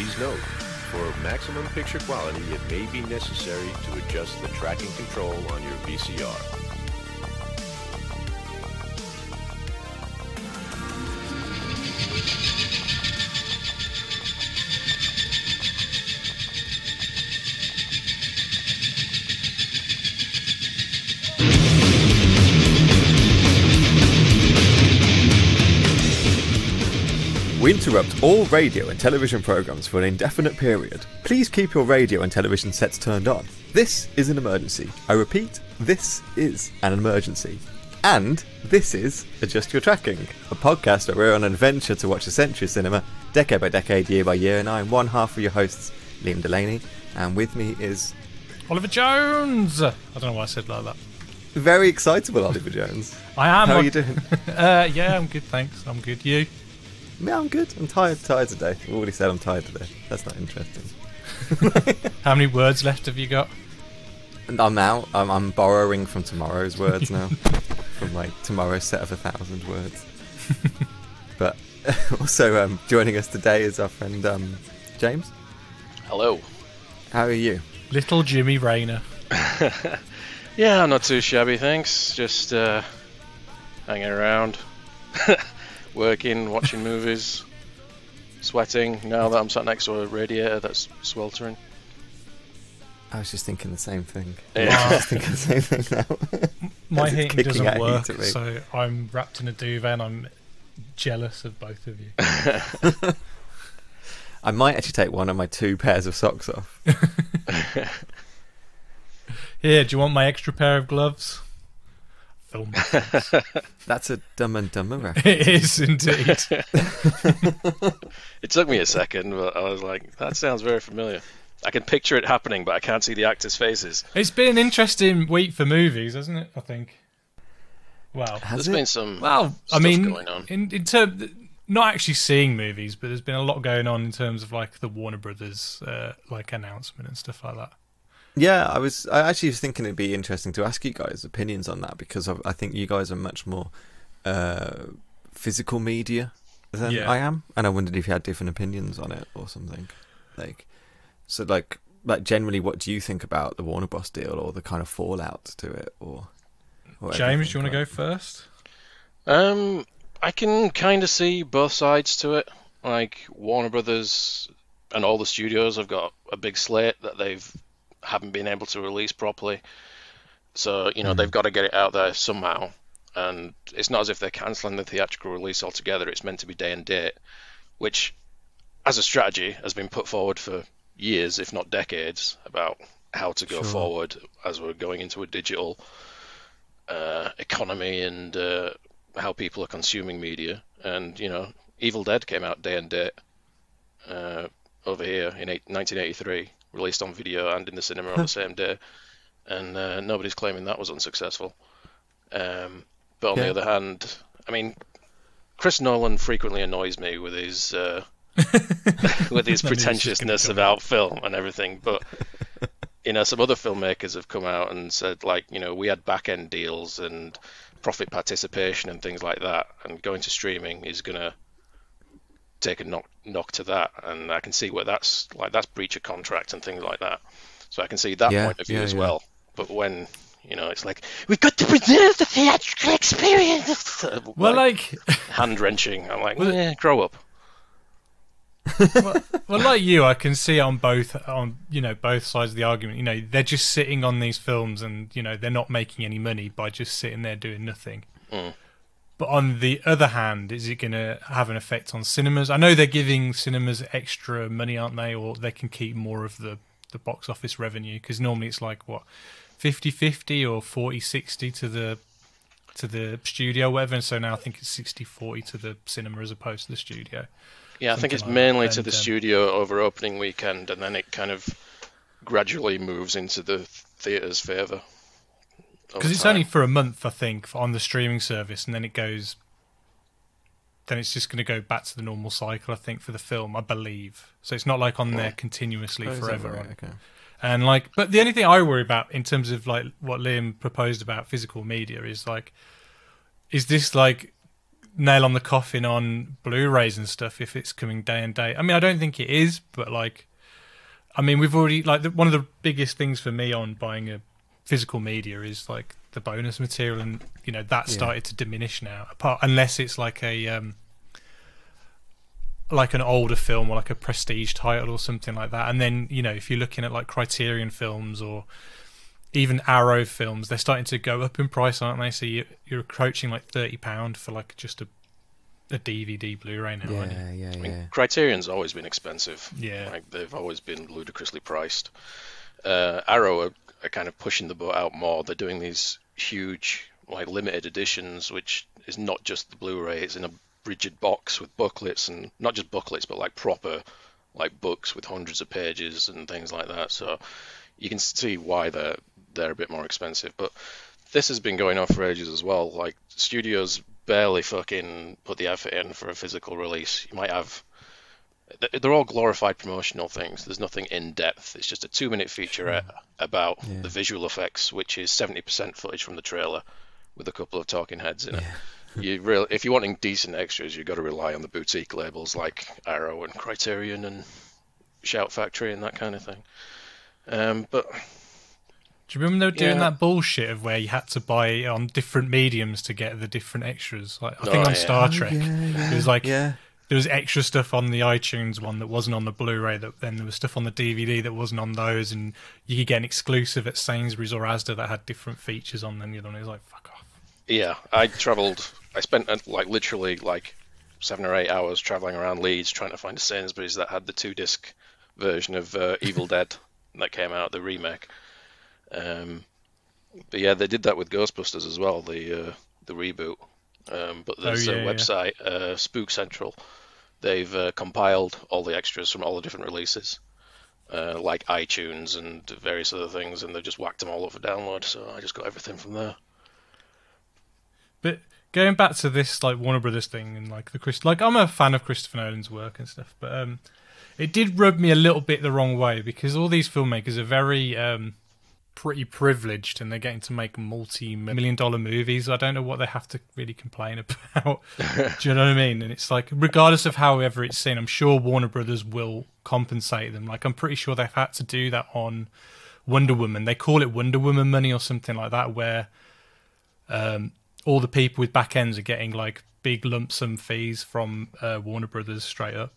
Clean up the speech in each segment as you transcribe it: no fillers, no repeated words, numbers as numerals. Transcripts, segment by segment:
Please note, for maximum picture quality, it may be necessary to adjust the tracking control on your VCR. We interrupt all radio and television programs for an indefinite period. Please keep your radio and television sets turned on. This is an emergency. I repeat, this is an emergency. And this is Adjust Your Tracking, a podcast where we're on an adventure to watch a century of cinema, decade by decade, year by year, and I'm one half of your hosts, Liam Delaney, and with me is... Oliver Jones! I don't know why I said like that. Very excitable Oliver Jones. I am. How are you doing? Yeah, I'm good, thanks. I'm good. You? Yeah, I'm good. I'm tired today. I've already said I'm tired today. That's not interesting. How many words left have you got? I'm borrowing from tomorrow's words now. From like tomorrow's set of 1,000 words. But also joining us today is our friend James. Hello. How are you? Little Jimmy Raynor. Yeah, not too shabby, thanks. Just hanging around. Working, watching movies, sweating now that I'm sat next to a radiator that's sweltering. I was just thinking the same thing. Yeah. I was thinking the same thing now. My heating doesn't work, heat so I'm wrapped in a duvet and I'm jealous of both of you. I might actually take one of my 2 pairs of socks off. Here, do you want my extra pair of gloves? Film. That's a Dumb and Dumber reference. It is indeed. It took me a second, but I was like, that sounds very familiar. I can picture it happening, but I can't see the actors' faces. It's been an interesting week for movies, hasn't it? I think. Wow. There's been some stuff going on. In terms, not actually seeing movies, but there's been a lot going on in terms of like the Warner Brothers like announcement and stuff like that. Yeah, I actually was thinking it'd be interesting to ask you guys' opinions on that, because I think you guys are much more physical media than I am, and I wondered if you had different opinions on it or something. So generally, what do you think about the Warner Bros. Deal or the kind of fallout to it, or James, do you want to go first? I can kind of see both sides to it. Like Warner Brothers and all the studios have got a big slate that haven't been able to release properly, so they've got to get it out there somehow, and it's not as if they're cancelling the theatrical release altogether. It's meant to be day and date, which as a strategy has been put forward for years, if not decades, about how to go forward as we're going into a digital economy and how people are consuming media. And Evil Dead came out day and date over here in 1983, released on video and in the cinema on the same day, and nobody's claiming that was unsuccessful. But on the other hand, I mean, Chris Nolan frequently annoys me with his with his pretentiousness about film and everything. But some other filmmakers have come out and said, like, we had back-end deals and profit participation and things like that, and going to streaming is gonna take a knock to that, and I can see where that's breach of contract and things like that. So I can see that point of view as well. But when it's like, we've got to preserve the theatrical experience. Well, hand wrenching. I'm like, grow up. well, like you, I can see on both sides of the argument. They're just sitting on these films, and they're not making any money by just sitting there doing nothing. But on the other hand, is it going to have an effect on cinemas? I know they're giving cinemas extra money, aren't they? Or they can keep more of the box office revenue, because normally it's like, what, 50-50 or 40-60 to the studio, whatever. And so now I think it's 60-40 to the cinema as opposed to the studio. Yeah, I think it's mainly to the studio over opening weekend, and then it kind of gradually moves into the theatre's favour. Because it's only for a month, I think, on the streaming service, and then it's just going to go back to the normal cycle, I think, for the film, I believe. So it's not like on there continuously forever. Right? Okay. And but the only thing I worry about in terms of like what Liam proposed about physical media is like, is this like nail on the coffin on Blu-rays and stuff if it's coming day and date. I mean, I don't think it is, but like, I mean, we've already like one of the biggest things for me on buying a physical media is like the bonus material, and you know that started to diminish now. Unless it's like a like an older film or like a prestige title or something like that. And then, you know, if you're looking at like Criterion films or even Arrow films, they're starting to go up in price, aren't they? So you're approaching like £30 for like just a DVD Blu-ray now, aren't you? I mean, Criterion's always been expensive. Yeah. Like, they've always been ludicrously priced. Arrow are kind of pushing the boat out more. They're doing these huge, like, limited editions, which is not just the Blu-ray, it's in a rigid box with booklets, and not just booklets, but like proper like books with hundreds of pages and things like that. So you can see why they're a bit more expensive. But this has been going on for ages as well. Like, studios barely fucking put the effort in for a physical release. You might have, they're all glorified promotional things. There's nothing in depth. It's just a 2-minute featurette about the visual effects, which is 70% footage from the trailer with a couple of talking heads in it. If you're wanting decent extras, you've got to rely on the boutique labels like Arrow and Criterion and Shout Factory and that kind of thing. But do you remember they were doing that bullshit of where you had to buy on different mediums to get the different extras? Like I think on Star Trek, it was like there was extra stuff on the iTunes one that wasn't on the Blu-ray. Then there was stuff on the DVD that wasn't on those, and you could get an exclusive at Sainsbury's or Asda that had different features on than the other one. It was like, fuck off. Yeah, I spent like literally like 7 or 8 hours traveling around Leeds trying to find a Sainsbury's that had the 2-disc version of Evil Dead that came out, the remake. But yeah, they did that with Ghostbusters as well, the reboot. But there's a website, Spook Central. They've compiled all the extras from all the different releases, like iTunes and various other things, and they've just whacked them all over download. So I just got everything from there. But going back to this like Warner Brothers thing and like I'm a fan of Christopher Nolan's work and stuff, but it did rub me a little bit the wrong way because all these filmmakers are very pretty privileged and they're getting to make multi-million-dollar movies. I don't know what they have to really complain about. Do you know what I mean? And it's like, regardless of however it's seen, I'm sure Warner Brothers will compensate them. Like, I'm pretty sure they've had to do that on Wonder Woman. They call it Wonder Woman money or something like that, where all the people with back ends are getting like big lump sum fees from Warner Brothers straight up.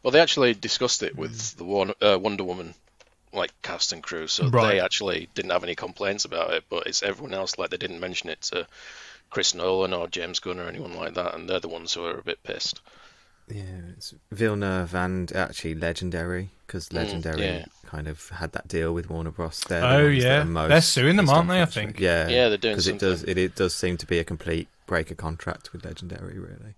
Well, they actually discussed it with the Wonder Woman like cast and crew, so they actually didn't have any complaints about it, but it's everyone else, like they didn't mention it to Chris Nolan or James Gunn or anyone like that, and they're the ones who are a bit pissed. Yeah, it's Villeneuve and actually Legendary, because Legendary kind of had that deal with Warner Bros. They're suing them, aren't they? I think. Yeah, they're doing because something. it does seem to be a complete break of contract with Legendary, really.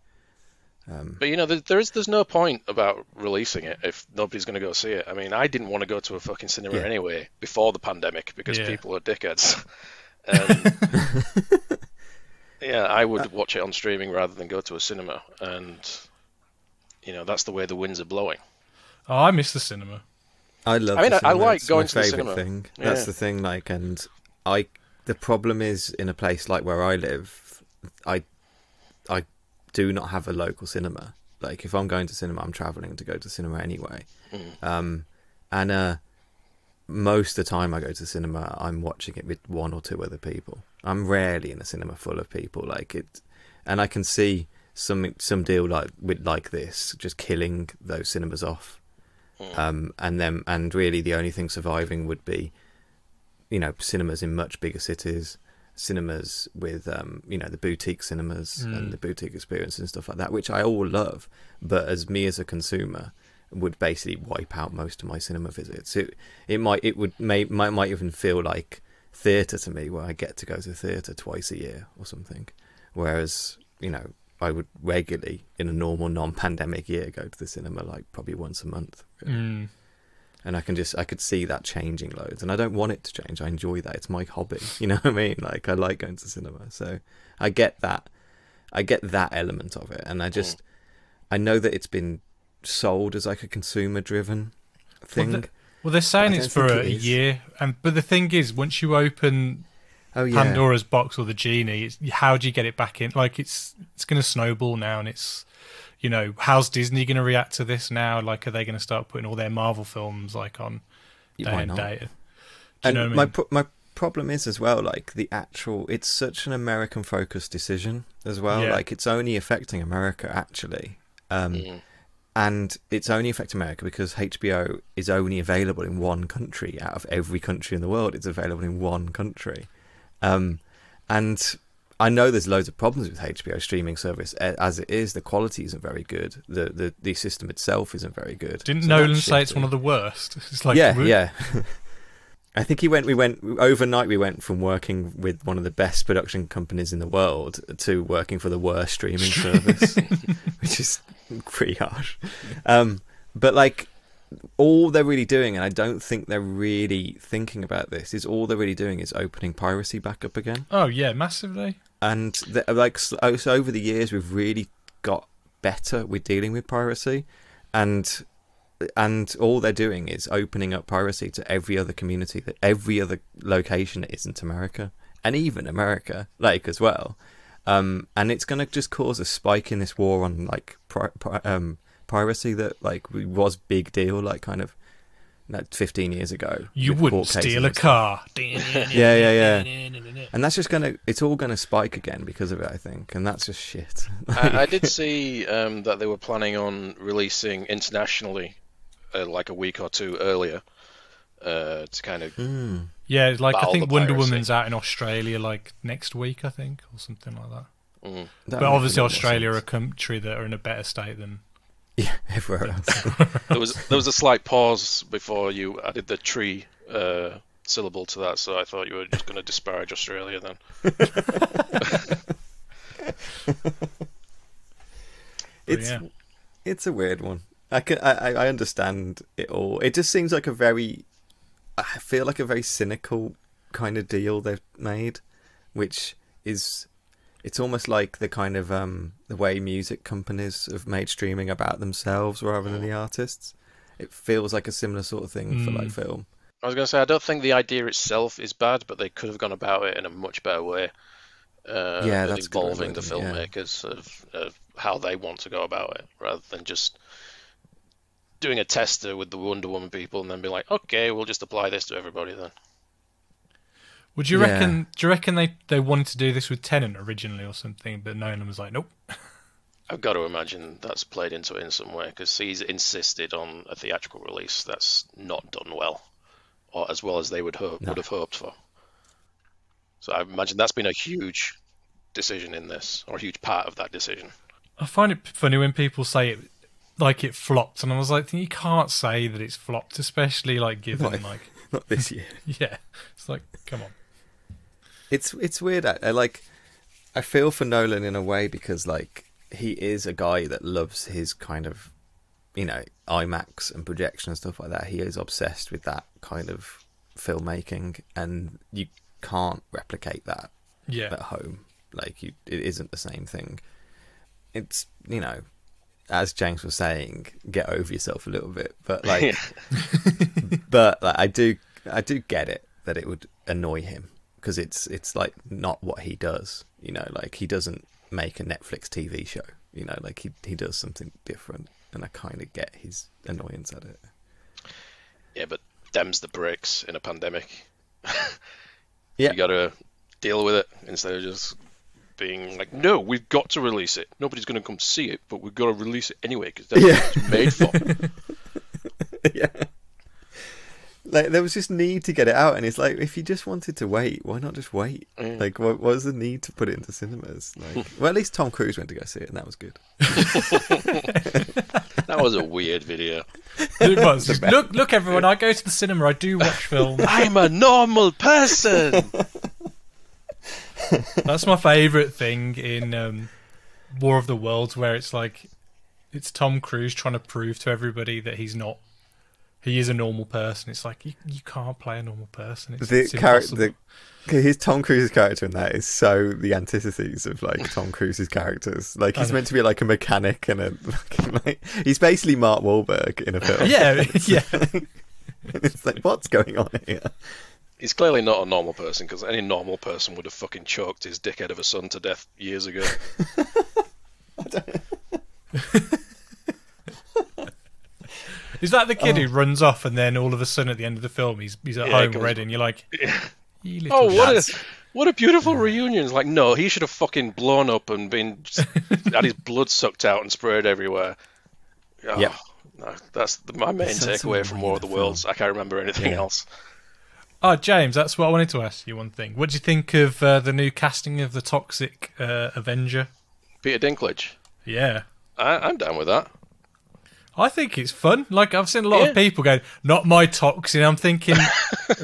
But you know, there's no point about releasing it if nobody's going to go see it. I mean, I didn't want to go to a fucking cinema anyway before the pandemic because people are dickheads. I would watch it on streaming rather than go to a cinema, and you know, that's the way the winds are blowing. Oh, I miss the cinema. I love. I like going to the cinema. Thing. That's the thing. Like, and the problem is in a place like where I live, I do not have a local cinema. Like, if I'm going to cinema, I'm travelling to go to cinema anyway. Most of the time I go to cinema, I'm watching it with 1 or 2 other people. I'm rarely in a cinema full of people. Like it, and I can see some deal like this just killing those cinemas off. And really the only thing surviving would be, you know, cinemas in much bigger cities, cinemas with the boutique cinemas and the boutique experience and stuff like that, which I all love, but as a consumer would basically wipe out most of my cinema visits. It might even feel like theatre to me, where I get to go to theatre twice a year or something, whereas, you know, I would regularly in a normal non-pandemic year go to the cinema like probably once a month, really. And I could see that changing loads, and I don't want it to change. I enjoy that. It's my hobby. You know what I mean? Like, I like going to cinema, so I get that element of it, and I know that it's been sold as like a consumer-driven thing. Well, they're saying it's for a year, but the thing is, once you open Oh yeah, Pandora's box or the genie. How do you get it back in? Like it's going to snowball now, and it's, you know, how's Disney going to react to this now? Like, are they going to start putting all their Marvel films like on day and date? Do you know what I mean? My problem is as well, like it's such an American focused decision as well. Yeah. Like it's only affecting America actually. And it's only affecting America because HBO is only available in one country out of every country in the world. It's available in one country. And I know there's loads of problems with HBO streaming service as it is. The quality isn't very good. The system itself isn't very good. Didn't Nolan say it's one of the worst? It's like, yeah. I think we went overnight. We went from working with one of the best production companies in the world to working for the worst streaming service, which is pretty harsh. But like, all they're really doing, and I don't think they're really thinking about this, is all they're really doing is opening piracy back up again. Oh yeah, massively. And so over the years, we've really got better with dealing with piracy, and all they're doing is opening up piracy to every other community, that every other location that isn't America, and even America, like, as well. And it's going to just cause a spike in this war on like piracy that like was big deal, like kind of 15 years ago. You wouldn't steal a car. Yeah. And that's just it's all gonna spike again because of it, I think, and that's just shit. I did see that they were planning on releasing internationally like a week or two earlier to kind of yeah, like I think Wonder Woman's out in Australia like next week, I think, or something like that. But obviously Australia are a country that are in a better state than everywhere else. There was a slight pause before you added the tree syllable to that, so I thought you were just going to disparage Australia then. It's a weird one. I understand it all. It just seems like I feel like a very cynical kind of deal they've made, which is, it's almost like the kind of the way music companies have made streaming about themselves rather than the artists. It feels like a similar sort of thing for like film. I was going to say, I don't think the idea itself is bad, but they could have gone about it in a much better way. That's involving the filmmakers of how they want to go about it, rather than just doing a tester with the Wonder Woman people and then be like, okay, we'll just apply this to everybody then. Would you reckon? Do you reckon they wanted to do this with Tenet originally or something, but Nolan was like, nope? I've got to imagine that's played into it in some way, because he's insisted on a theatrical release that's not done well, or as well as they would have hoped for. So I imagine that's been a huge decision in this, or a huge part of that decision. I find it funny when people say it flopped, and I was like, you can't say that it's flopped, especially like given not this year. Yeah, it's like, come on. It's weird. I feel for Nolan in a way, because like he is a guy that loves his kind of, you know, IMAX and projection and stuff like that. He is obsessed with that kind of filmmaking, and you can't replicate that at home. Like it isn't the same thing. It's, you know, as James was saying, get over yourself a little bit. But like, but like, I do get it that it would annoy him, because it's like not what he does. You know, like he doesn't make a Netflix TV show. You know, like he does something different, and I kind of get his annoyance at it. Yeah, but them's the breaks in a pandemic. Yeah, you got to deal with it instead of just being like, no, we've got to release it. Nobody's going to come see it, but we've got to release it anyway because that's what it's made for. Yeah. Like, there was just need to get it out, and it's like, if you just wanted to wait, why not just wait? Like, what was the need to put it into cinemas? Like, well, at least Tom Cruise went to go see it, and that was good. That was a weird video. It was. Look, everyone, I go to the cinema, I do watch films. I'm a normal person! That's my favourite thing in War of the Worlds, where it's like, it's Tom Cruise trying to prove to everybody that he is a normal person. It's like, you can't play a normal person. It's impossible. His Tom Cruise's character in that is so the antithesis of like Tom Cruise's characters. Like, he's meant to be like a mechanic and he's basically Mark Wahlberg in a film. Yeah. It's like, what's going on here? He's clearly not a normal person, because any normal person would have fucking choked his dickhead of a son to death years ago. Is that the kid who runs off and then all of a sudden at the end of the film he's at home already, and you're like, you little what a beautiful reunion. It's like, no, he should have fucking blown up and had his blood sucked out and sprayed everywhere. Oh, Yep. No, that's my main takeaway from War of the Worlds. I can't remember anything else. Oh, James, that's what I wanted to ask you one thing. What do you think of the new casting of the Toxic Avenger? Peter Dinklage. Yeah. I'm down with that. I think it's fun. Like, I've seen a lot of people going, not my toxin. I'm thinking,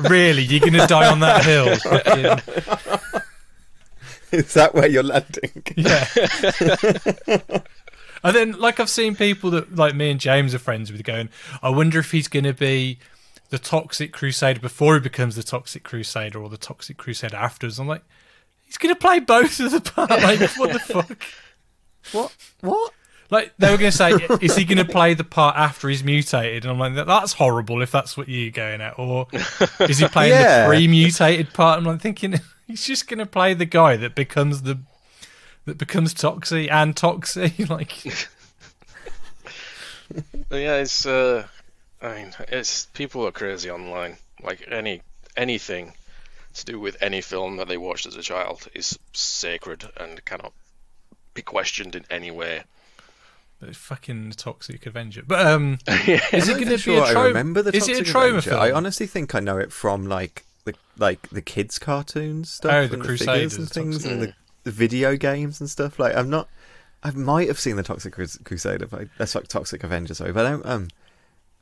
really, you're going to die on that hill? Is that where you're landing? Yeah. And then, like, I've seen people that, like me and James are friends with, going, I wonder if he's going to be the Toxic Crusader before he becomes the Toxic Crusader, or the Toxic Crusader afterwards. I'm like, he's going to play both of the parts. Like, what the fuck? What? Like, they were going to say, is he going to play the part after he's mutated? And I'm like, that's horrible if that's what you're going at. Or is he playing the pre-mutated part? I'm like thinking, he's just going to play the guy that becomes Toxie and Toxie. Like, yeah, it's people are crazy online. Like, anything to do with any film that they watched as a child is sacred and cannot be questioned in any way. The fucking Toxic Avenger. But is it going to be a I trauma? remember the Is Toxic it a trauma Avenger. film? I honestly think I know it from like the kids' cartoons stuff, Oh, and the the Crusaders figures and things, Toxic. and the video games and stuff. Like, I might have seen the Toxic Crusader, but that's like Toxic Avenger. Sorry, but I don't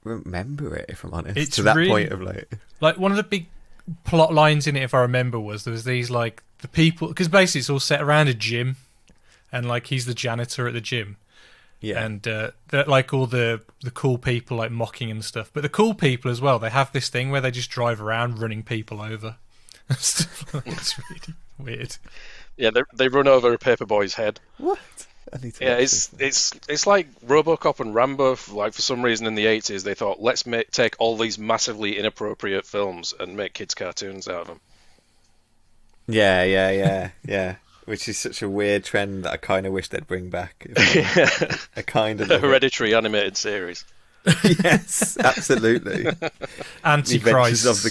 remember it, if I'm honest. It's to that really, point of like one of the big plot lines in it, if I remember, was there was these like the people, because basically it's all set around a gym, and like he's the janitor at the gym. yeah, And they're like all the cool people like mocking and stuff. But the cool people as well, they have this thing where they just drive around running people over. It's really weird. Yeah, they run over a paperboy's head. what? I need to Yeah, watch it's like RoboCop and Rambo. Like, for some reason in the 80s they thought, let's take all these massively inappropriate films and make kids cartoons out of them. Yeah. Which is such a weird trend that I kind of wish they'd bring back. I kind of The Hereditary animated series. Yes, absolutely. Antichrist. Of the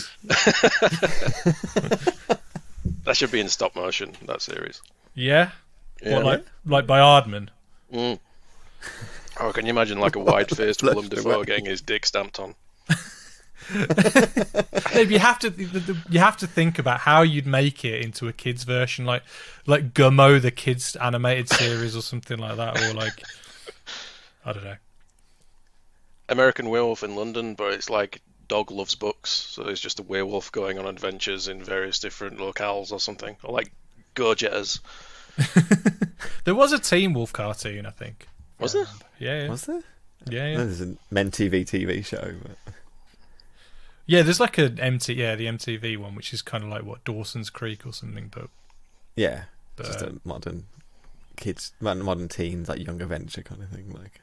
That should be in stop motion, that series. Yeah? Yeah. What, like by Aardman? Mm. Oh, can you imagine like a wide-faced Flushed Willem Dafoe away. getting his dick stamped on? Maybe you have to think about how you'd make it into a kids version, like Gummo, the kids animated series, or something like that, or like, I don't know. American Werewolf in London, but it's like Dog Loves Books, so it's just a werewolf going on adventures in various different locales or something, or like Go-Jetters. There was a Teen Wolf cartoon, I think. Was there? Yeah. Was there? Yeah. There's a Men TV show. But... Yeah, there's like the MTV one, which is kind of like what, Dawson's Creek or something, but Yeah, just a modern teens, like young adventure kind of thing. Like,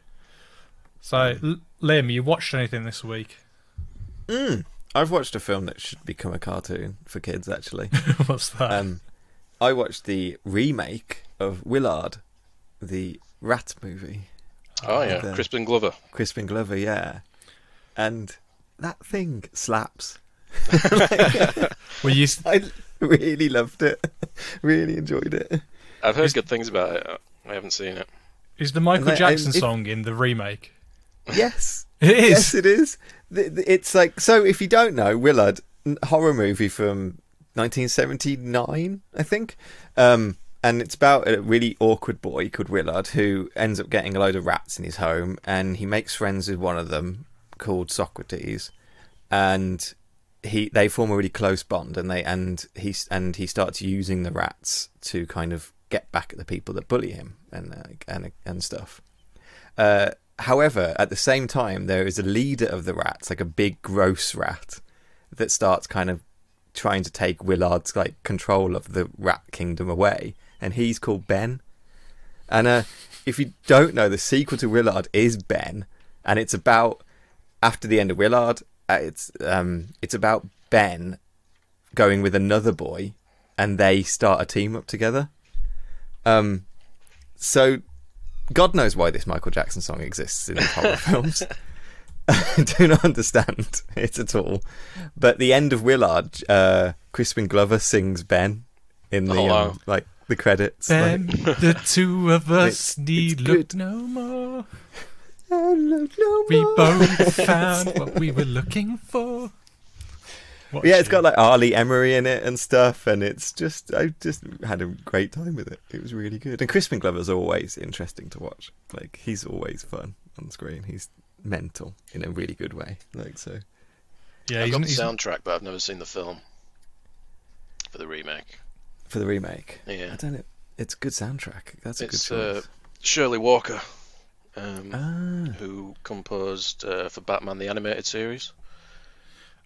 so Liam, you watched anything this week? I've watched a film that should become a cartoon for kids. Actually, What's that? I watched the remake of Willard, the rat movie. Oh yeah, Crispin Glover. Crispin Glover, yeah, and that thing slaps. Well, I really loved it. Really enjoyed it. I've heard good things about it. I haven't seen it. Is the Michael And Jackson if- song in the remake? Yes, It is. yes, it is. It's like, so if you don't know, Willard, horror movie from 1979, I think. And it's about a really awkward boy called Willard who ends up getting a load of rats in his home, and he makes friends with one of them called Socrates, and they form a really close bond, and he starts using the rats to kind of get back at the people that bully him and stuff. However, at the same time, there is a leader of the rats, like a big gross rat, that starts kind of trying to take Willard's like control of the rat kingdom away, and he's called Ben. And if you don't know, the sequel to Willard is Ben, and it's about after the end of Willard. It's about Ben going with another boy, and they start a team up together. So God knows why this Michael Jackson song exists in horror films. I do not understand it at all. But the end of Willard, Crispin Glover sings Ben in the like the credits. Ben, like, the two of us need look good. no more. No We more. both found what we were looking for. Yeah, it's got like Arlie Emery in it and stuff, and it's just I just had a great time with it. It was really good. And Crispin Glover's always interesting to watch. Like he's always fun on screen. He's mental in a really good way. Like so. Yeah, I've got the soundtrack, but I've never seen the film for the remake. For the remake, Yeah, I don't know. It's a good soundtrack. That's a good choice. Shirley Walker, who composed for Batman the Animated Series.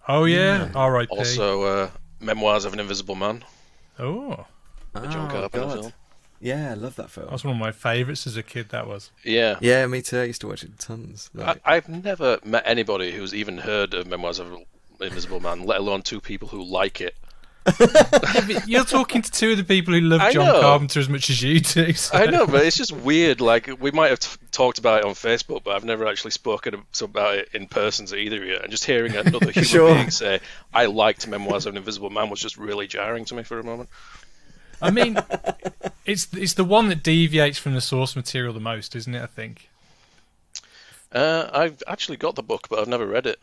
Oh yeah, R.I.P. Also, Memoirs of an Invisible Man, Oh, the John Carpenter film. Yeah, I love that film. that was one of my favourites as a kid. That was. Yeah. Yeah, me too. I used to watch it tons. Like, I've never met anybody who's even heard of Memoirs of an Invisible Man, let alone two people who like it. Yeah, but you're talking to two of the people who love I John know. Carpenter as much as you do. So. I know, but it's just weird. Like, we might have talked about it on Facebook, but I've never actually spoken about it in person to either of you. And just hearing another human Sure. being say, I liked Memoirs of an Invisible Man, was just really jarring to me for a moment. I mean, it's the one that deviates from the source material the most, isn't it? I think. I've actually got the book, but I've never read it.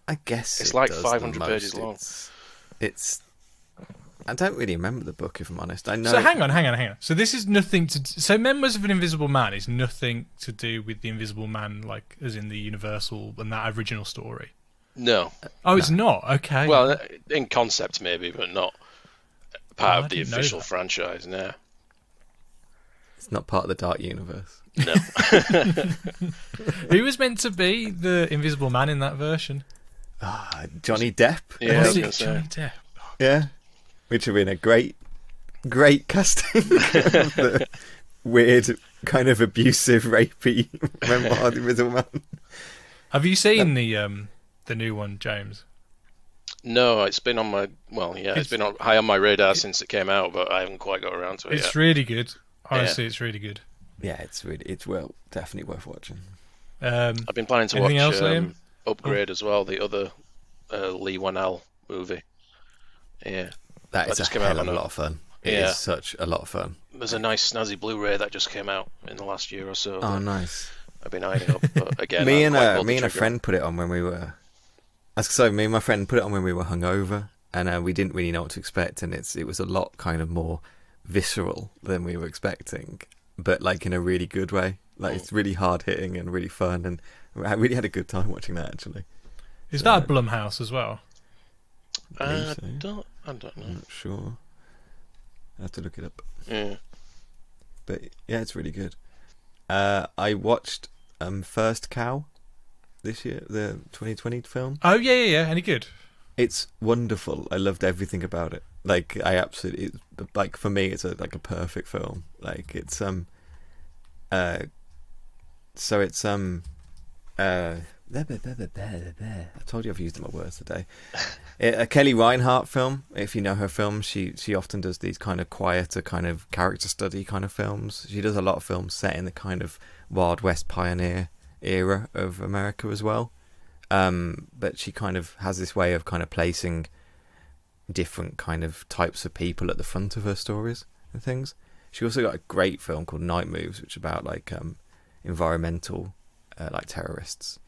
I guess It's it like does 500 the pages most. long. It's. I don't really remember the book, if I'm honest. I know. So hang on. So this is nothing to. So Memoirs of an Invisible Man is nothing to do with the Invisible Man, like as in the Universal and that original story. No. Oh, it's not. Okay. Well, in concept maybe, but not part Oh, I of the didn't know official that. franchise, no. It's not part of the Dark Universe. No. Who was meant to be the Invisible Man in that version? Johnny Depp. Yeah, I Was was it gonna say. Johnny Depp? Yeah. Which would have been a great casting of the weird, kind of abusive, rapey memoir of the Invisible Man. Have you seen the new one, James? No, it's been on my it's been high on my radar since it came out, but I haven't quite got around to it It's yet. really good. Honestly, it's really good. Yeah, it's definitely worth watching. I've been planning to watch Anything else, Liam? Upgrade as well, the other Lee Wanell movie. Yeah, That is just a came out hell of on a a- lot of fun. It Yeah. is such a lot of fun. there's a nice snazzy Blu-ray that just came out in the last year or so. Oh, that nice. I've been eyeing up, but again, me I haven't and quite pulled the me and a trigger. friend put it on when we were. So me and my friend put it on when we were hungover, and we didn't really know what to expect, and it was a lot kind of more visceral than we were expecting, but like in a really good way. Like it's really hard hitting and really fun, and I really had a good time watching that actually. Is that a Blumhouse as well? I believe so. I don't know. I'm not sure. I have to look it up. Yeah. But yeah, it's really good. I watched First Cow this year, the 2020 film. Oh yeah. Any good? It's wonderful. I loved everything about it. Like I absolutely, like for me, it's like a perfect film. Like it's so it's I told you I've used my words today. A Kelly Reinhardt film. If you know her films, she often does these kind of quieter, kind of character study kind of films. She does a lot of films set in the kind of Wild West pioneer era of America as well. But she kind of has this way of kind of placing different kind of types of people at the front of her stories and things. She also got a great film called Night Moves, which is about like environmental like terrorists.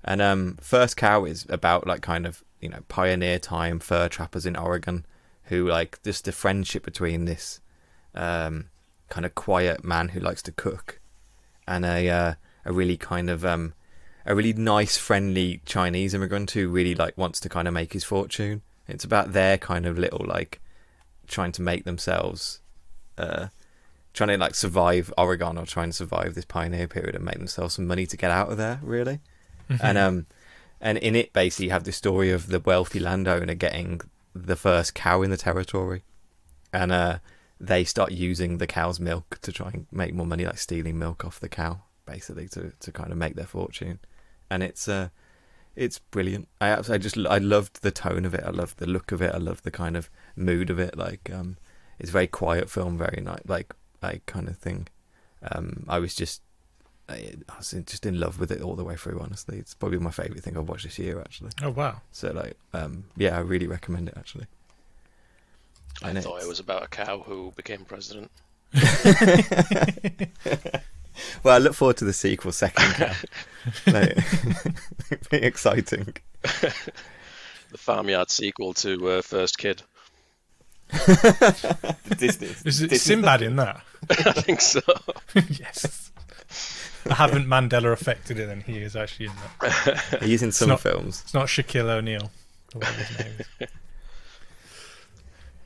And First Cow is about like kind of, you know, pioneer time fur trappers in Oregon who like just the friendship between this kind of quiet man who likes to cook and a really kind of a really nice friendly Chinese immigrant who really like wants to kind of make his fortune. It's about their kind of little like trying to make themselves trying to like survive Oregon or trying to survive this pioneer period and make themselves some money to get out of there really. And in it basically you have the story of the wealthy landowner getting the first cow in the territory, and they start using the cow's milk to try and make more money, like stealing milk off the cow basically to kind of make their fortune. And it's It's brilliant. I loved the tone of it. I loved the look of it. I loved the kind of mood of it. Like, it's a very quiet film, very nice, like kind of thing. I was just in love with it all the way through. Honestly, it's probably my favourite thing I've watched this year, actually. Oh wow! So like, yeah, I really recommend it, actually. I thought it was about a cow who became president. Well, I look forward to the sequel, Second Cow. Like, pretty exciting. The farmyard sequel to First Kid. Disney. Is Sinbad in that? I think so. Yes. I haven't Mandela affected it, and he is actually in that. He's in some films. It's not Shaquille O'Neal. Or whatever his name is.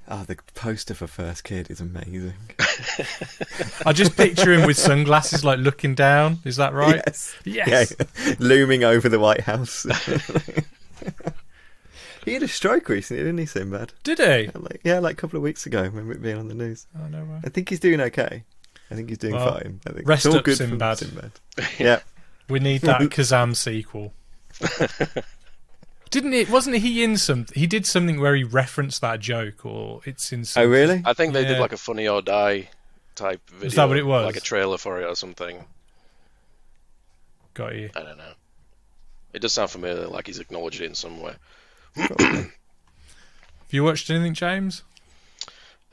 Oh, the poster for First Kid is amazing. I just picture him with sunglasses, like looking down. Is that right? Yes. Yes. Yeah, looming over the White House. He had a stroke recently, didn't he, Sinbad? Did he? Like a couple of weeks ago. I remember it being on the news. Oh, no way. I think he's doing okay. I think he's doing fine. I think rest it's all up, good Sinbad. Sinbad. Yeah. We need that Kazam sequel. Wasn't he in some? He did something where he referenced that joke, or it's in some... Oh, really? I think they did like a Funny or Die type video. Is that what it was? Like a trailer for it or something. Got you. I don't know. It does sound familiar, like he's acknowledged it in some way. Have you watched anything, James?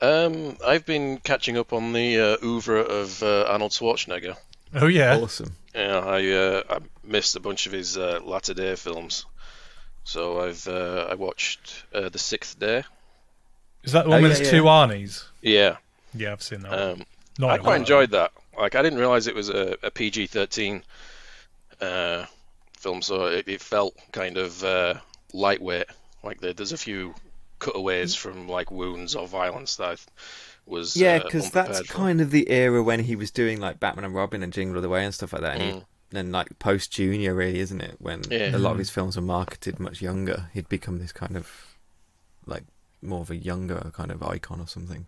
I've been catching up on the oeuvre of Arnold Schwarzenegger. Oh yeah, Awesome. Yeah, I missed a bunch of his latter day films, so I watched The Sixth Day. Is that the one with the two Arnies? Yeah. Yeah, I've seen that one. I quite enjoyed that. Like, I didn't realise it was a PG-13 film, so it felt kind of lightweight. Like there's a few cutaways from like wounds or violence that I was because that's for. kind of the era when he was doing like Batman and Robin and Jingle All the Way and stuff like that. And then like post Junior, really, isn't it? When a lot of his films were marketed much younger, he'd become this kind of like more of a younger kind of icon or something.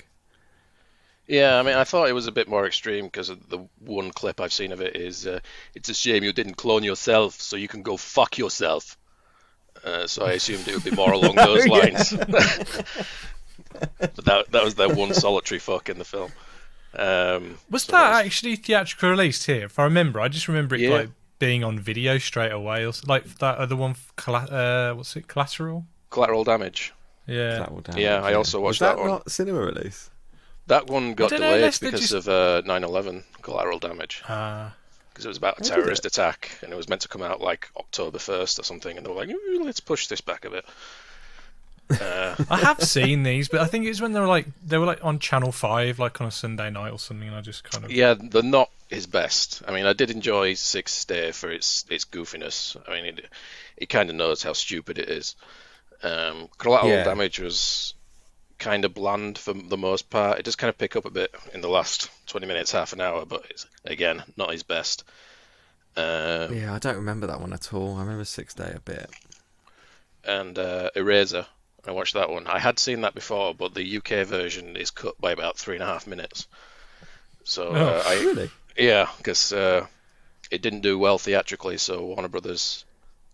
Yeah, I mean, I thought it was a bit more extreme because the one clip I've seen of it is, it's a shame you didn't clone yourself so you can go fuck yourself. So I assumed it would be more along those lines. But that was their one solitary fuck in the film. Was that actually theatrical released here? If I remember, I just remember it like being on video straight away, or like that other one. What's it? Collateral. Collateral Damage. Yeah. Collateral Damage, yeah, I also watched that one. Not cinema release? That one got delayed because of 9/11 Collateral Damage. Because it was about a terrorist attack, and it was meant to come out like October 1st or something, and they were like, let's push this back a bit. I have seen these, but I think it was when they were like on Channel 5, like on a Sunday night or something, and I just kind of... Yeah, they're not his best. I mean, I did enjoy Sixth Day for its goofiness. I mean, it kind of knows how stupid it is. Collateral Damage was kind of bland for the most part. It does kind of pick up a bit in the last 20 minutes, half an hour, but it's, again, not his best. Yeah, I don't remember that one at all. I remember Sixth Day a bit. And Eraser, I watched that one. I had seen that before, but the UK version is cut by about 3.5 minutes. So really? Yeah, because it didn't do well theatrically, so Warner Brothers,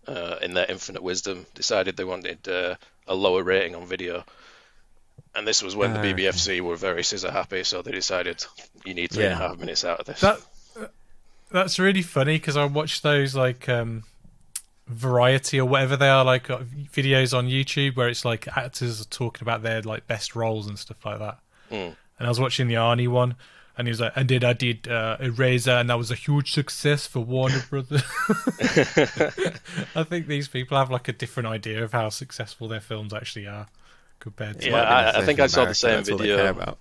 in their infinite wisdom, decided they wanted a lower rating on video. And this was when the BBFC were very scissor happy, so they decided you need 3.5 minutes out of this. That's really funny because I watched those like Variety or whatever they are, like videos on YouTube where it's like actors are talking about their like best roles and stuff like that. And I was watching the Arnie one, and he was like, "And then I did Eraser, and that was a huge success for Warner Brothers." I think these people have like a different idea of how successful their films actually are compared to. Yeah, I think I saw the same video.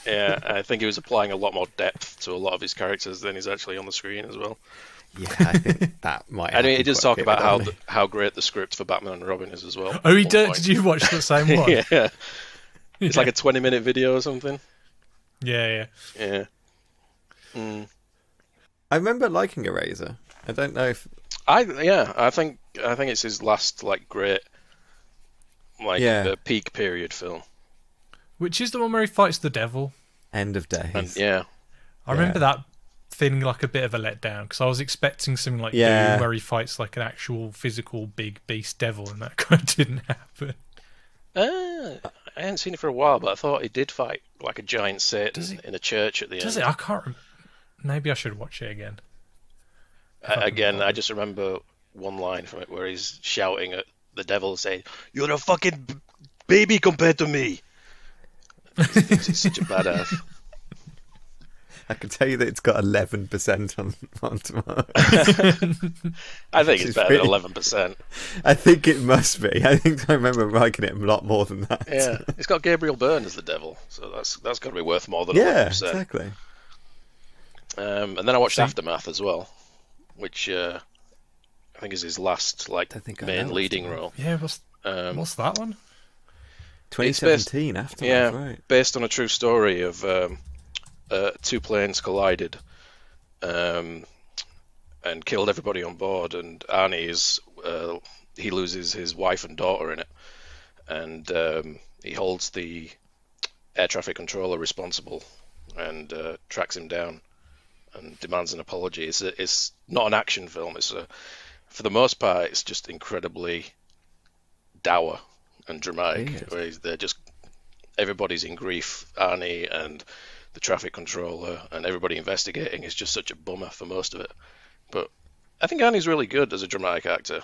Yeah, I think he was applying a lot more depth to a lot of his characters than he's actually on the screen as well. Yeah, I think that might. I mean, he does talk about how great the script for Batman and Robin is as well. Oh, he did. Did you watch the same one? Yeah, it's like a 20-minute video or something. Yeah. I remember liking Eraser. I don't know if I think it's his last like great peak period film. Which is the one where he fights the devil. End of Days. And, I remember that feeling like a bit of a letdown because I was expecting something like Yeah. Doom where he fights like an actual physical big beast devil, and that kind of didn't happen. I hadn't seen it for a while, but I thought he did fight like a giant Satan in a church at the Does end. it? I can't. Maybe I should watch it again. Again, I just remember one line from it where he's shouting at the devil, saying, "You're a fucking baby compared to me." He's such a badass. I can tell you that it's got 11% on tomorrow. I think it's better than really- 11%. I think it must be. I think I remember liking it a lot more than that. Yeah, it's got Gabriel Byrne as the devil, so that's got to be worth more than Yeah, 11%. exactly. And then I watched Aftermath as well, which I think is his last I think I main know leading Aftermath. role. Yeah, what's that one? 2017 after Yeah, right. based on a true story of two planes collided and killed everybody on board, and Arnie he loses his wife and daughter in it, and he holds the air traffic controller responsible and tracks him down and demands an apology. It's not an action film. For the most part, it's just incredibly dour and dramatic. Where everybody's in grief. Arnie and the traffic controller and everybody investigating is just such a bummer for most of it. But I think Arnie's really good as a dramatic actor.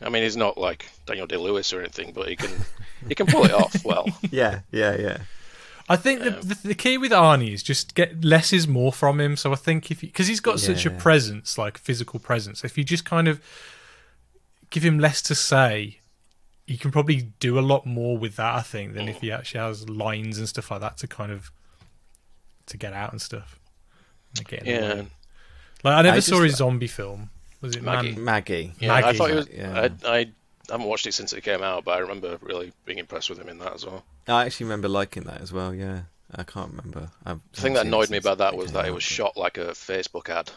I mean, he's not like Daniel Day-Lewis or anything, but he can pull it off well. Yeah. I think the key with Arnie is just get less is more from him. So I think because he's got such a presence, like physical presence, if you just kind of give him less to say, he can probably do a lot more with that, I think, than if he actually has lines and stuff like that to get out and stuff. Yeah. Like I never saw his zombie film. Was it Maggie? Maggie. Yeah, Maggie. I thought he was. Yeah. I haven't watched it since it came out, but I remember really being impressed with him in that as well. I actually remember liking that as well, yeah. I can't remember. The thing that annoyed me about that was that it was shot like a Facebook ad.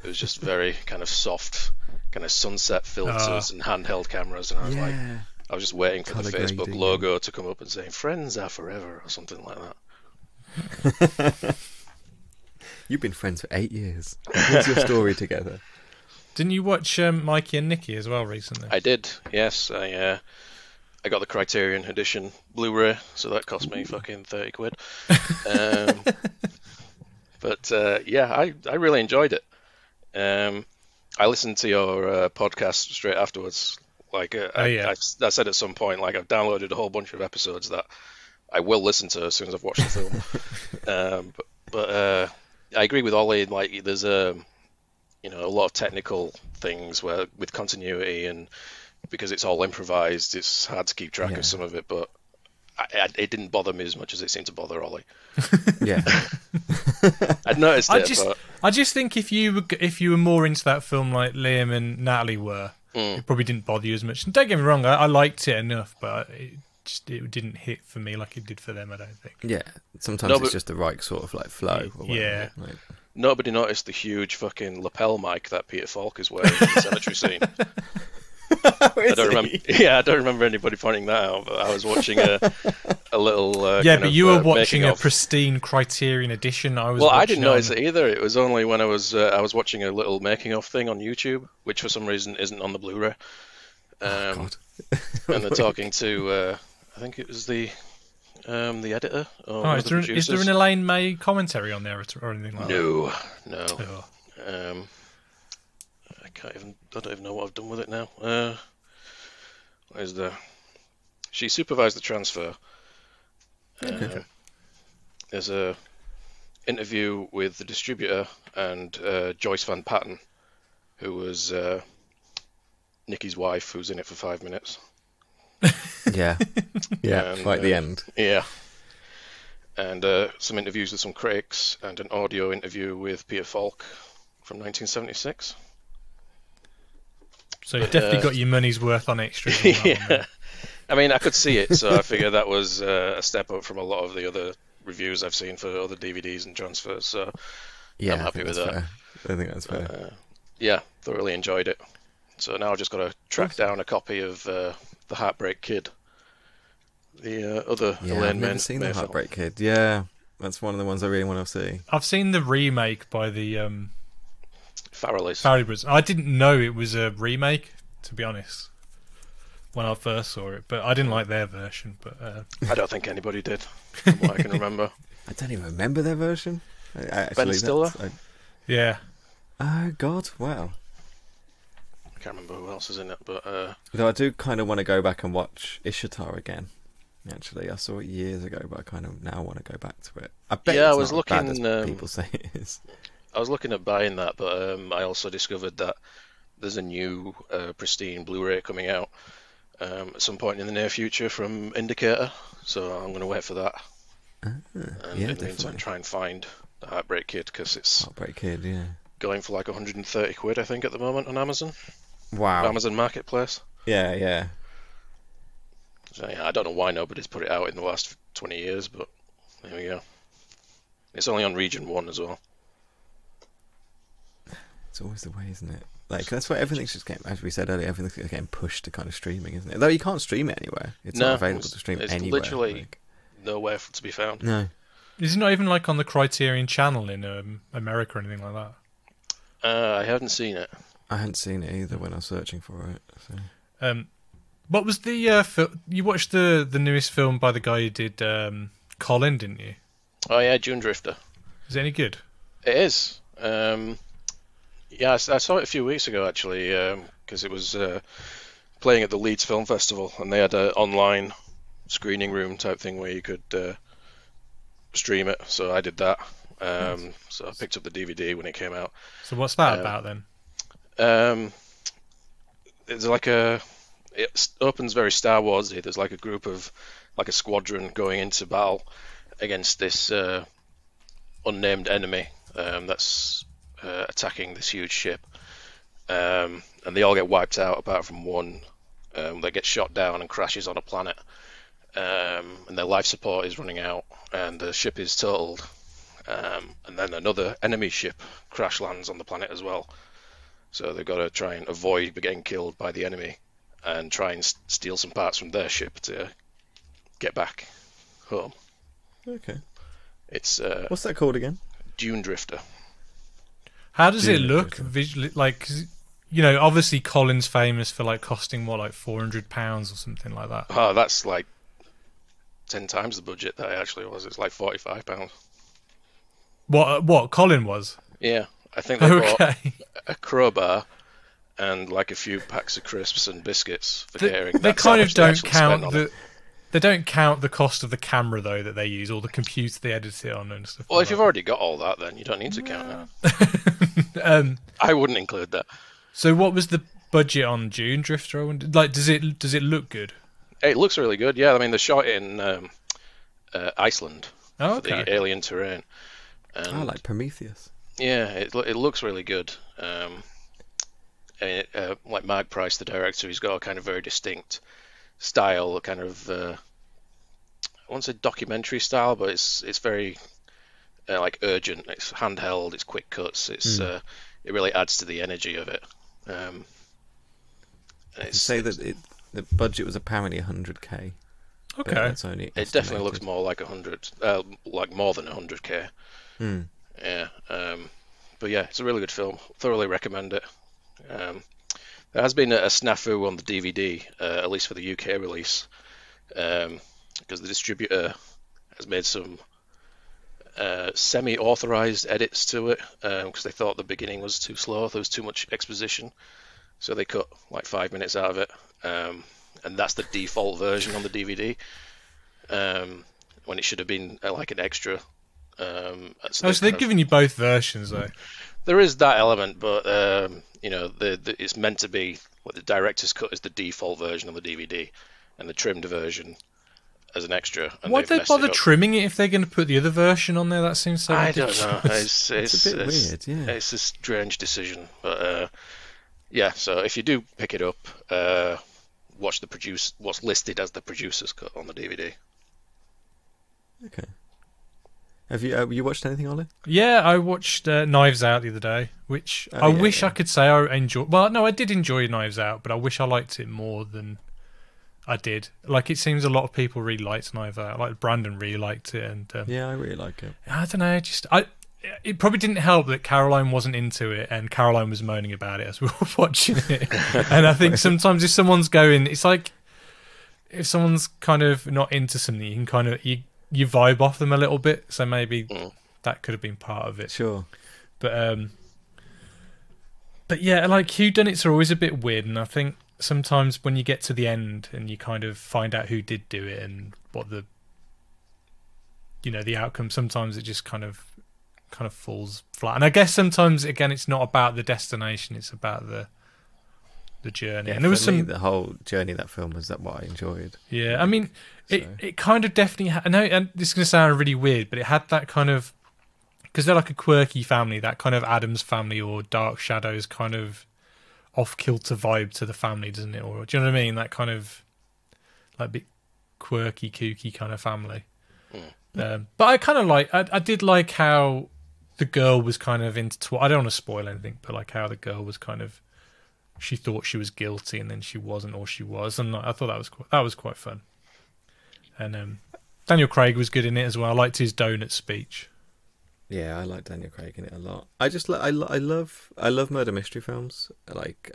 It was just very kind of soft, kind of sunset filters and handheld cameras, and I was like, I was just waiting for the Colour Facebook grading, logo to come up and say "Friends are forever" or something like that. You've been friends for 8 years. What's your story together? Didn't you watch Mikey and Nikki as well recently? I did, yes. I got the Criterion Edition Blu-ray, so that cost me fucking 30 quid. But I really enjoyed it. I listened to your podcast straight afterwards. Like I said at some point, like I've downloaded a whole bunch of episodes that I will listen to as soon as I've watched the film. But I agree with Ollie. Like there's a lot of technical things where with continuity, and because it's all improvised, it's hard to keep track of some of it. But it didn't bother me as much as it seemed to bother Ollie. Yeah. I'd noticed it. I just think if you were more into that film like Liam and Natalie were, it probably didn't bother you as much. And don't get me wrong, I liked it enough, but it didn't hit for me like it did for them, I don't think. Yeah. Sometimes it's just the right sort of like flow. Or yeah. Like, nobody noticed the huge fucking lapel mic that Peter Falk is wearing in the cemetery scene. I don't remember anybody pointing that out, but I was watching a little. But you were watching a making-of. pristine Criterion edition. I didn't notice it either. It was only when I was watching a little making of thing on YouTube, which for some reason isn't on the Blu-ray. God. And they're talking to, I think it was the editor. Or one of the is there an Elaine May commentary on there or anything like No. that? No. I don't even know what I've done with it now. Where's she supervised the transfer. There's a interview with the distributor and Joyce Van Patten, who was Nikki's wife, who's in it for 5 minutes. Yeah. Yeah, And, right at the end. Yeah. And some interviews with some critics and an audio interview with Peter Falk from 1976. So you definitely got your money's worth on extras. On that one, I mean, I could see it, so I figure that was a step up from a lot of the other reviews I've seen for other DVDs and transfers. So Yeah, I'm happy with that. fair. I think that's fair. Thoroughly enjoyed it. So now I've just got to track down a copy of The Heartbreak Kid, the other Yeah, Elaine I've never May seen May The film. Heartbreak Kid. Yeah. That's one of the ones I really want to see. I've seen the remake by the Farrelly's. Farrelly Brothers. I didn't know it was a remake, to be honest, when I first saw it. But I didn't like their version. But I don't think anybody did, from what I can remember. I don't even remember their version. Ben Stiller? yeah. Oh, God, wow. I can't remember who else is in it, but... Though I do kind of want to go back and watch Ishtar again. Actually, I saw it years ago, but I kind of now want to go back to it. I bet Yeah, it's I was not as bad looking, as people say it is. I was looking at buying that, but I also discovered that there's a new pristine Blu-ray coming out at some point in the near future from Indicator, so I'm going to wait for that. And yeah, in the meantime, try and find the Heartbreak Kid, because it's Heartbreak Kid, yeah. going for like 130 quid, I think, at the moment on Amazon. Wow. Amazon Marketplace. Yeah, yeah. So, yeah, I don't know why nobody's put it out in the last 20 years, but there we go. It's only on Region 1 as well. It's always the way, isn't it? Like, that's why everything's just getting, as we said earlier, everything's getting pushed to kind of streaming, isn't it? Though you can't stream it anywhere. It's not available to stream it's anywhere. It's literally nowhere to be found. No. Is it not even like on the Criterion channel in America or anything like that? I haven't seen it. I hadn't seen it either when I was searching for it. So. What was the you watched the newest film by the guy who did Colin, didn't you? Oh yeah, June Drifter. Is it any good? It is. Yeah, I saw it a few weeks ago actually, because it was playing at the Leeds Film Festival, and they had an online screening room type thing where you could stream it. So I did that. So I picked up the DVD when it came out. So what's that about then? It's like it opens very Star Warsy. There's like a group of, like a squadron going into battle against this unnamed enemy that's attacking this huge ship, and they all get wiped out apart from one that gets shot down and crashes on a planet, and their life support is running out, and the ship is totaled, and then another enemy ship crash lands on the planet as well. So they've got to try and avoid getting killed by the enemy and try and steal some parts from their ship to get back home. Okay. It's what's that called again? Dune Drifter. How does it look visually? Like, 'cause, you know, obviously Colin's famous for like costing what, like £400 or something like that. Oh, that's like 10 times the budget that it actually was. It's like £45. What Colin was? Yeah, I think they bought a crowbar and like a few packs of crisps and biscuits for daring. They kind of don't count they don't count the cost of the camera though that they use, or the computer they edit it on and stuff. Well, like if you've already got all that, then you don't need to count that. I wouldn't include that. So, what was the budget on June Drifter? Like, does it look good? It looks really good. Yeah, I mean, they shot it in Iceland for the alien terrain. And like Prometheus. Yeah, it looks really good. Like Mark Price, the director, he's got a kind of very distinct style, a kind of I won't say documentary style, but it's very like urgent. It's handheld. It's quick cuts. It's it really adds to the energy of it. Say that the budget was apparently 100k. Okay, that's only it estimated. definitely looks more like 100, like more than 100k. Yeah, but yeah, it's a really good film. Thoroughly recommend it. There has been a snafu on the DVD, at least for the UK release, because the distributor has made some semi-authorized edits to it, because they thought the beginning was too slow, there was too much exposition, so they cut like 5 minutes out of it, and that's the default version on the DVD, when it should have been like an extra. So they're giving you both versions though. There is that element, but you know, it's meant to be what the director's cut is the default version on the DVD, and the trimmed version as an extra. And why'd they bother trimming it if they're going to put the other version on there? That seems so ridiculous. I don't know. It's a bit weird, yeah. It's a strange decision, but yeah. So if you do pick it up, watch what's listed as the producer's cut on the DVD. Okay. Have you watched anything, Ollie? Yeah, I watched Knives Out the other day, which I wish I could say I enjoyed. Well, no, I did enjoy Knives Out, but I wish I liked it more than I did. Like, it seems a lot of people really liked Knives Out. Like, Brandon really liked it, and Yeah, I really like it. I don't know. It probably didn't help that Caroline wasn't into it, and Caroline was moaning about it as we were watching it. And I think sometimes if someone's going, it's like if someone's kind of not into something, you can kind of you vibe off them a little bit. So maybe that could have been part of it. Sure. But yeah, like whodunits are always a bit weird, and I think sometimes when you get to the end and you kind of find out who did do it and what the outcome, sometimes it just kind of falls flat. And I guess sometimes again it's not about the destination, it's about the journey. Yeah, and there was the whole journey of that film was what I enjoyed. Yeah, I mean, it kind of definitely I know, and this is going to sound really weird, but it had that kind of, because they're like a quirky family, that kind of Addams Family or Dark Shadows kind of off-kilter vibe to the family, doesn't it? Or do you know what I mean? That kind of like bit quirky, kooky kind of family. But I kind of I did like how the girl was kind of into. I don't want to spoil anything, but like how the girl was kind of, she thought she was guilty and then she wasn't, or she was, and I thought that was quite fun. And Daniel Craig was good in it as well. I liked his donut speech. Yeah, I like Daniel Craig in it a lot. I just I love murder mystery films, like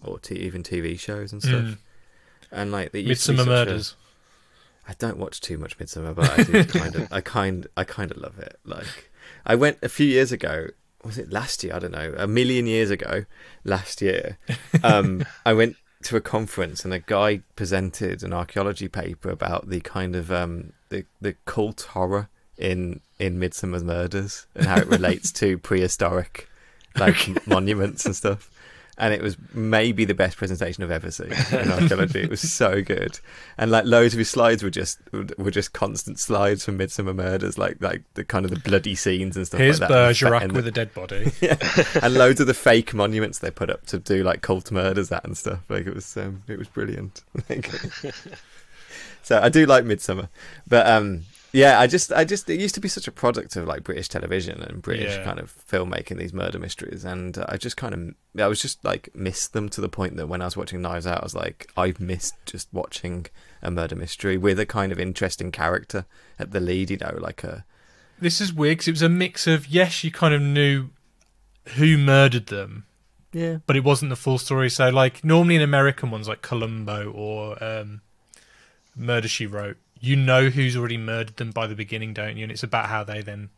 or even TV shows and stuff. And like the Midsomer Murders. I don't watch too much Midsomer, but I do kind of love it. Like, I went a few years ago. Was it last year? I don't know. A million years ago, last year, I went to a conference and a guy presented an archaeology paper about the kind of the cult horror in Midsummer Murders and how it relates to prehistoric monuments and stuff. And it was maybe the best presentation I've ever seen in archaeology. It was so good, and like loads of his slides were just constant slides from Midsummer Murders, like the kind of the bloody scenes and stuff. Here's like that. Bergerac with a dead body, yeah, and loads of the fake monuments they put up to do like cult murders and stuff. Like it was brilliant. So I do like Midsummer, but yeah, I just it used to be such a product of like British television and British kind of filmmaking, these murder mysteries, and I was just like missed them to the point that when I was watching Knives Out, I was like, I've missed just watching a murder mystery with a kind of interesting character at the lead, like a. This is weird because it was a mix of, yes, you kind of knew who murdered them, yeah, but it wasn't the full story. So like normally in American ones like Columbo or Murder, She Wrote, you know who's already murdered them by the beginning, don't you? And it's about how they then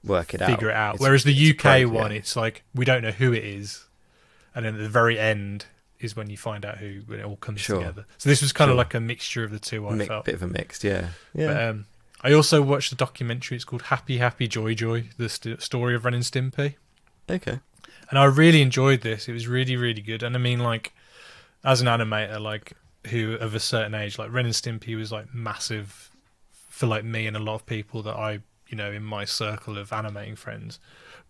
figure it out. Whereas the UK one, it's like, we don't know who it is. And then at the very end is when you find out who, when it all comes together. So this was kind of like a mixture of the two, I felt. Bit of a mix, yeah. But, I also watched the documentary. It's called Happy Happy Joy Joy, the story of Ren and Stimpy. Okay. And I really enjoyed this. It was really, really good. And I mean, like, as an animator, like, who of a certain age, like Ren and Stimpy was like massive for like me and a lot of people that I, in my circle of animating friends.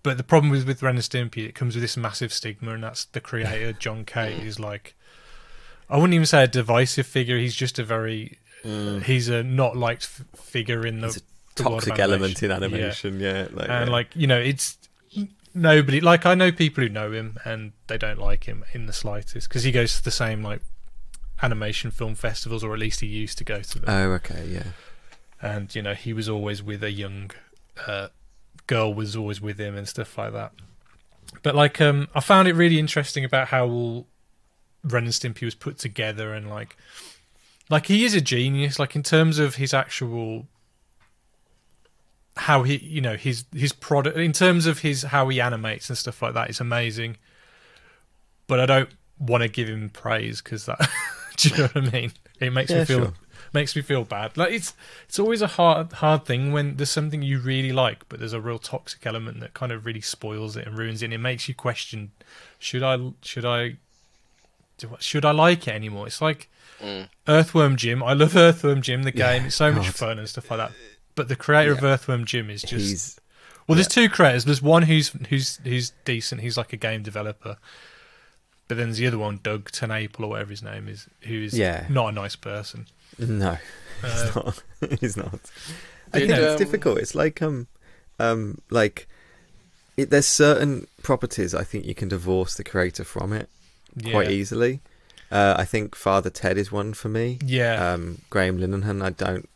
But the problem with Ren and Stimpy, it comes with this massive stigma, and that's the creator, John Kay, is like, I wouldn't even say a divisive figure. He's just a very, he's a not liked figure in the toxic element in animation, yeah. It's nobody, like, I know people who know him and they don't like him in the slightest because he goes to the same like animation film festivals, or at least he used to go to them. Oh, okay, yeah. And he was always with a young girl, was always with him and stuff like that. But like, I found it really interesting about how all Ren and Stimpy was put together, and like he is a genius. Like in terms of his actual, how he, his product, in terms of how he animates and stuff like that, is amazing. But I don't want to give him praise because that. Do you know what I mean? It makes me feel bad. Like it's always a hard thing when there's something you really like, but there's a real toxic element that kind of really spoils it and ruins it. And it makes you question: should I like it anymore? It's like Earthworm Jim. I love Earthworm Jim, the game. It's so much fun and stuff like that. But the creator of Earthworm Jim is just. There's two creators. There's one who's decent. He's like a game developer. But then there's the other one, Doug Tenaple, or whatever his name is, who is not a nice person. No, he's not. He's not. I think it's difficult. It's like there's certain properties I think you can divorce the creator from it quite easily. I think Father Ted is one for me. Yeah. Graham Linehan, I don't,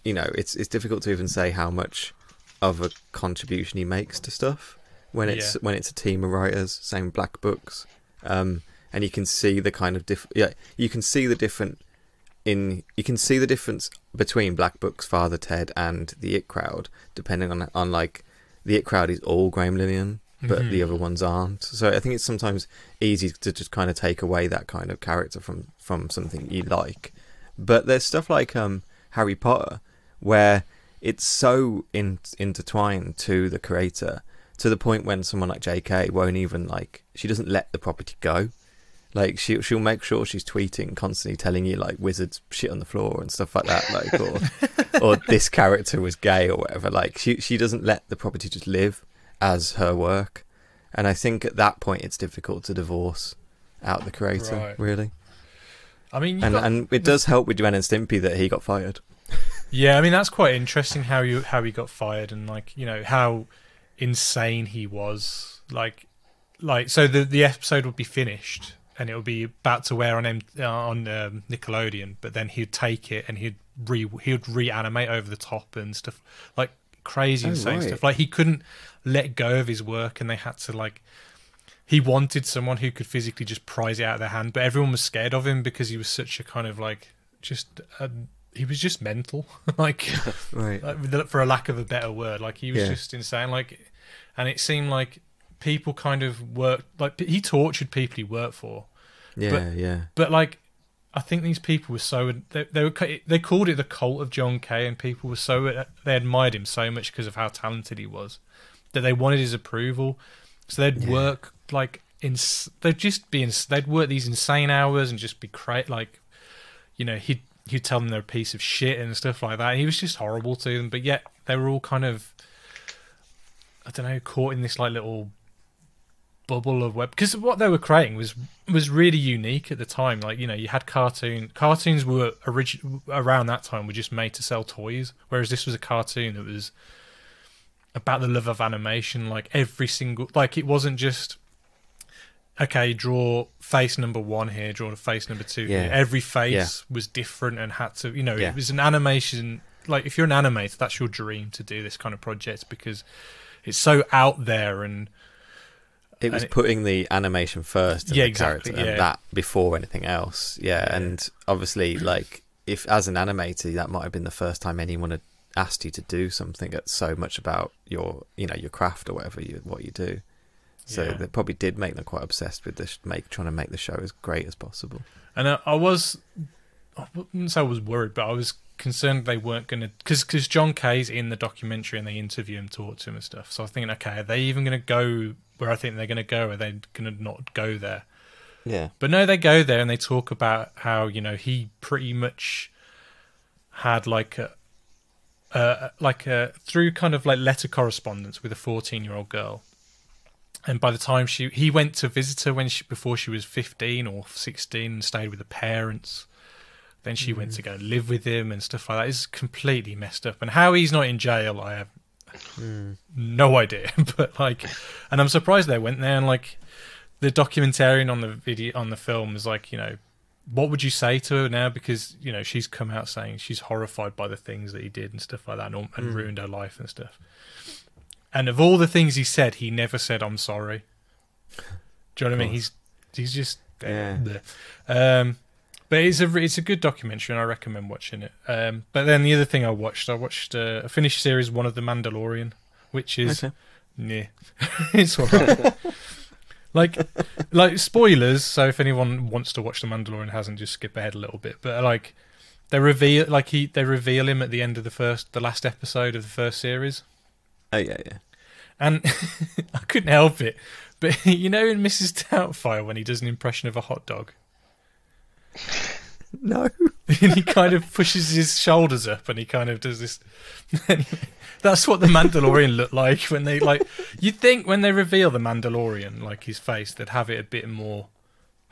it's difficult to even say how much of a contribution he makes to stuff when it's a team of writers. Same Black Books, and you can see the kind of you can see the difference between Black Books, Father Ted, and the It Crowd, depending on like the It Crowd is all Graham Linehan, but the other ones aren't. So I think it's sometimes easy to just kind of take away that kind of character from something you like. But there's stuff like Harry Potter, where it's so intertwined to the creator, to the point when someone like JK won't even, like, she doesn't let the property go. Like, she'll make sure she's tweeting constantly, telling you like wizards shit on the floor and stuff like that, like, or this character was gay or whatever. Like, she doesn't let the property just live as her work. And I think at that point it's difficult to divorce out the creator, really. I mean, and it does help with Ren and Stimpy that he got fired. Yeah, I mean, that's quite interesting how he got fired, and like, how insane he was. Like so the episode would be finished and it would be about to air on Nickelodeon, but then he'd take it and he'd reanimate over the top and stuff, like crazy insane stuff. Like, he couldn't let go of his work, and they had to, like, he wanted someone who could physically just prise it out of their hand, but everyone was scared of him because he was such a kind of like he was just mental, like, for a lack of a better word. Like, he was just insane. Like, and it seemed like people kind of worked, like, he tortured people he worked for. But like, I think these people were so they called it the cult of John Kay, and people were so, they admired him so much because of how talented he was, that they wanted his approval. So they'd work like they'd work these insane hours and just be like, he'd tell them they're a piece of shit and stuff like that. And he was just horrible to them, but yet they were all kind of, I don't know, caught in this like little bubble of web, because what they were creating was really unique at the time. Like, you had cartoons were around that time were just made to sell toys, whereas this was a cartoon that was about the love of animation. Like, every single, like, it wasn't just, okay, draw face number 1 here, draw face number 2 here. Every face was different and had to, it was an animation. Like, if you're an animator, that's your dream, to do this kind of project, because it's so out there, and it was putting the animation first, and the character, and that before anything else. And obviously, like, if as an animator, that might have been the first time anyone had asked you to do something that's so much about your, your craft or whatever what you do. So that probably did make them quite obsessed with this, trying to make the show as great as possible. And I wouldn't say I was worried, but I was concerned they weren't going to, because John Kay's in the documentary and they interview him, talk to him and stuff. So I was thinking, okay, are they even going to go where I think they're going to go? Or are they going to not go there? Yeah. But no, they go there and they talk about how, he pretty much had like a through kind of like letter correspondence with a 14-year-old girl. And by the time he went to visit her before she was 15 or 16 and stayed with the parents. Then she went to go live with him and stuff like that. It's completely messed up. And how he's not in jail, I have no idea. But like, and I'm surprised they went there. And like, the documentarian on the film was like, what would you say to her now? Because she's come out saying she's horrified by the things that he did and stuff like that, and ruined her life and stuff. And of all the things he said, he never said, "I'm sorry." Do you know what I mean? He's just but it's a good documentary, and I recommend watching it. But then the other thing I watched a finished series 1 of The Mandalorian, which is it's all right. like spoilers. So if anyone wants to watch The Mandalorian and hasn't, just skip ahead a little bit. But like, they reveal him at the end of the last episode of the first series. Oh yeah. And I couldn't help it, but in Mrs. Doubtfire, when he does an impression of a hot dog. No. And he kind of pushes his shoulders up, and he kind of does this. That's what the Mandalorian looked like when they, like, you'd think when they reveal the Mandalorian, like his face, they'd have it a bit more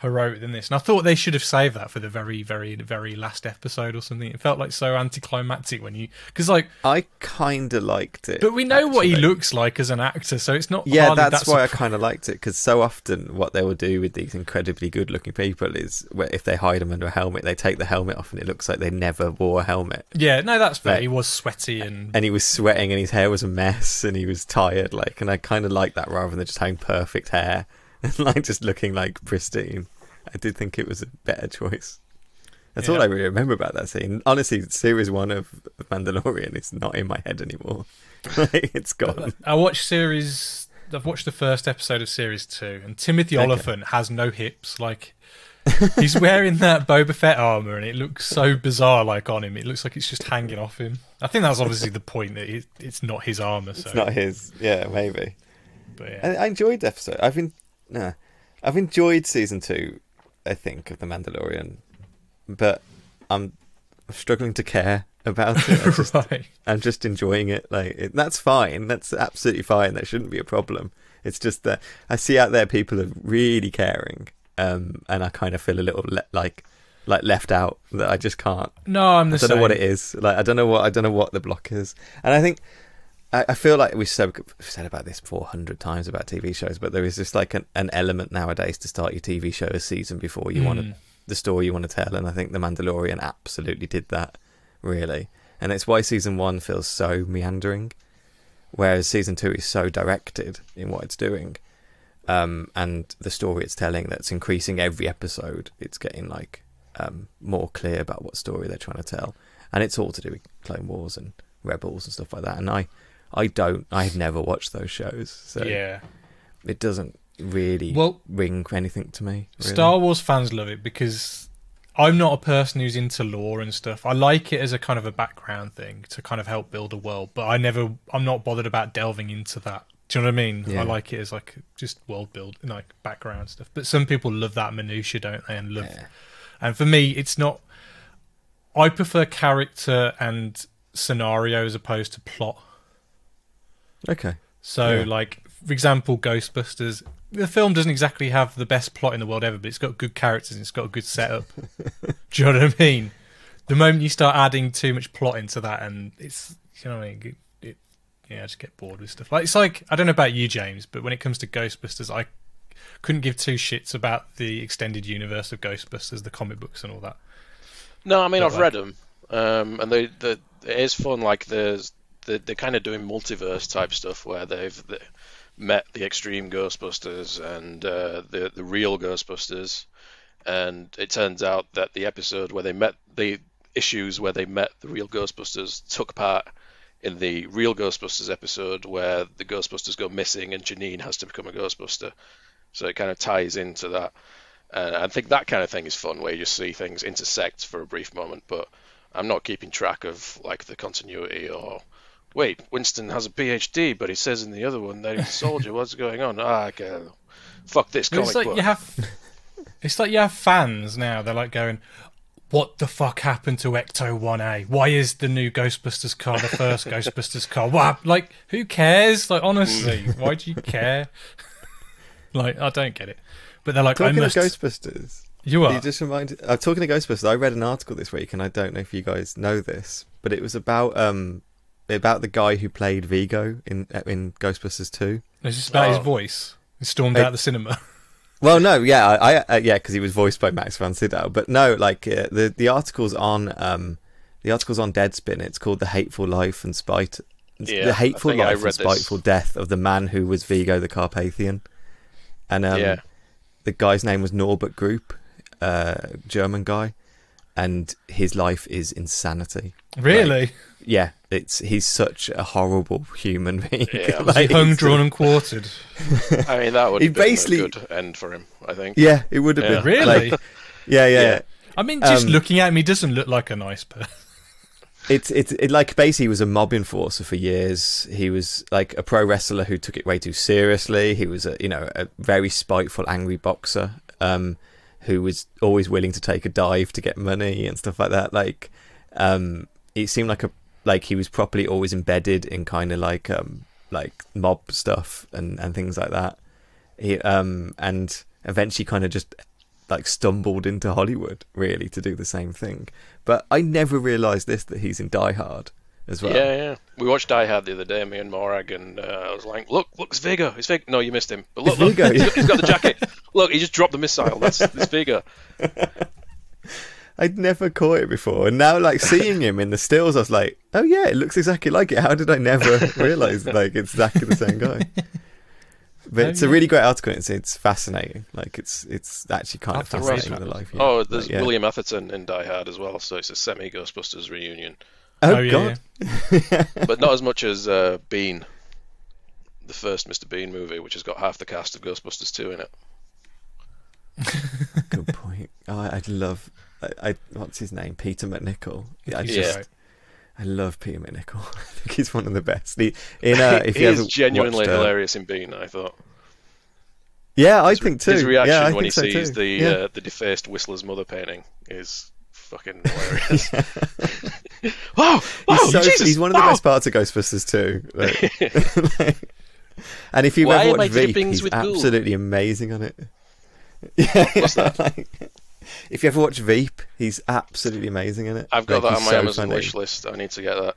heroic than this. And I thought they should have saved that for the very, very, very last episode or something. It felt like so anticlimactic when you... Because, like... I kind of liked it. But we know what he looks like as an actor, so it's not... Yeah, that's why I kind of liked it, because so often what they will do with these incredibly good-looking people is, if they hide them under a helmet, they take the helmet off and it looks like they never wore a helmet. Yeah, no, that's fair. Like, he was sweaty and he was sweating and his hair was a mess and he was tired, like, and I kind of like that rather than just having perfect hair and like just looking like pristine. I did think it was a better choice. That's all I really remember about that scene. Honestly, series 1 of Mandalorian is not in my head anymore. It's gone. I've watched the first episode of series 2, and Timothy Oliphant has no hips. Like, he's wearing that Boba Fett armor, and it looks so bizarre, like, on him. It looks like it's just hanging off him. I think that's obviously the point, that it's not his armor. So. It's not his. Yeah, maybe. But yeah. I enjoyed the episode. I've enjoyed season 2, I think, of The Mandalorian, but I'm struggling to care about it. I'm just enjoying it. Like, that's fine. That's absolutely fine. That shouldn't be a problem. It's just that I see out there people are really caring, and I kind of feel a little like left out, that I just can't. No, I'm the same. I don't know what it is. Like, I don't know what the block is, and I think. I feel like we've said about this 400 times about TV shows, but there is just like an element nowadays to start your TV show a season before you want the story you want to tell, and I think The Mandalorian absolutely did that, really. And it's why season 1 feels so meandering, whereas season 2 is so directed in what it's doing, and the story it's telling, that's increasing every episode. It's getting like more clear about what story they're trying to tell, and it's all to do with Clone Wars and Rebels and stuff like that. And I've never watched those shows, so yeah, it doesn't really ring anything to me. Really. Star Wars fans love it because I'm not a person who's into lore and stuff. I like it as a kind of a background thing to kind of help build a world, but I'm not bothered about delving into that. Do you know what I mean? Yeah. I like it as like just world build, like background stuff. But some people love that minutiae, don't they? And and for me, it's not. I prefer character and scenario as opposed to plot. Okay. So, like, for example, Ghostbusters. The film doesn't exactly have the best plot in the world ever, but it's got good characters and it's got a good setup. Do you know what I mean? The moment you start adding too much plot into that, and it's, you know what I mean? I just get bored with stuff. Like, it's like, I don't know about you, James, but when it comes to Ghostbusters, I couldn't give two shits about the extended universe of Ghostbusters, the comic books and all that. No, I mean, I've read them, and it is fun. Like, they're kind of doing multiverse type stuff where they've met the extreme Ghostbusters and the real Ghostbusters, and it turns out that the episode where they met the issues where they met the real Ghostbusters took part in the real Ghostbusters episode where the Ghostbusters go missing and Janine has to become a Ghostbuster. So it kind of ties into that. I think that kind of thing is fun, where you just see things intersect for a brief moment, but I'm not keeping track of like the continuity or, wait, Winston has a PhD, but he says in the other one that he's a soldier. What's going on? Okay, fuck this comic book. It's like you have fans now. They're like going, what the fuck happened to Ecto 1A? Why is the new Ghostbusters car the first Ghostbusters car? What? Like, who cares? Like, honestly, why do you care? Like, I don't get it. But they're like, talking of Ghostbusters. You are? You just reminded. I'm talking to Ghostbusters. I read an article this week, and I don't know if you guys know this, but it was about the guy who played Vigo in Ghostbusters 2. It's just about his voice. He stormed out the cinema. Well, no, yeah, because he was voiced by Max von Sydow. But no, like the article's on Deadspin. It's called "The Hateful Life and Spite." The Hateful Life and Spiteful Death of the Man Who Was Vigo the Carpathian. And the guy's name was Norbert Group, German guy, and his life is insanity. Really? Like, yeah, he's such a horrible human being. Yeah, like, hung, drawn, and quartered. I mean, that would have been a good end for him, I think. Yeah, it would have been. Really? Like, yeah. I mean, just looking at him, he doesn't look like a nice person. It's like basically he was a mob enforcer for years. He was like a pro wrestler who took it way too seriously. He was a very spiteful, angry boxer who was always willing to take a dive to get money and stuff like that. Like it seemed like he was properly always embedded in kind of like mob stuff and things like that. He and eventually kind of just like stumbled into Hollywood really to do the same thing. But I never realised that he's in Die Hard as well. Yeah. We watched Die Hard the other day, me and Morag, and I was like, look, it's Viggo. It's Viggo. No, you missed him. But look, Viggo, he's got the jacket. Look, he just dropped the missile. It's Viggo. I'd never caught it before, and now like seeing him in the stills, I was like, oh yeah, it looks exactly like it. How did I never realise like it's exactly the same guy? But it's a really great article. It's fascinating. Like it's actually kind of fascinating in the life. Yeah. Oh, there's William Atherton in Die Hard as well, so it's a semi Ghostbusters reunion. Oh God! Yeah. But not as much as Bean, the first Mr. Bean movie, which has got half the cast of Ghostbusters 2 in it. Good point. Oh, I love. What's his name? Peter McNichol. I love Peter McNichol. I think he's one of the best. He is genuinely hilarious in Bean, I thought. Yeah, I think too. His reaction when he so sees the defaced Whistler's mother painting is fucking hilarious. Whoa! He's one of the best parts of Ghostbusters too. And if you've ever watched Veep, he's absolutely amazing on it. What's that? If you ever watch Veep, he's absolutely amazing in it. I've got that on my Amazon wish list. I need to get that.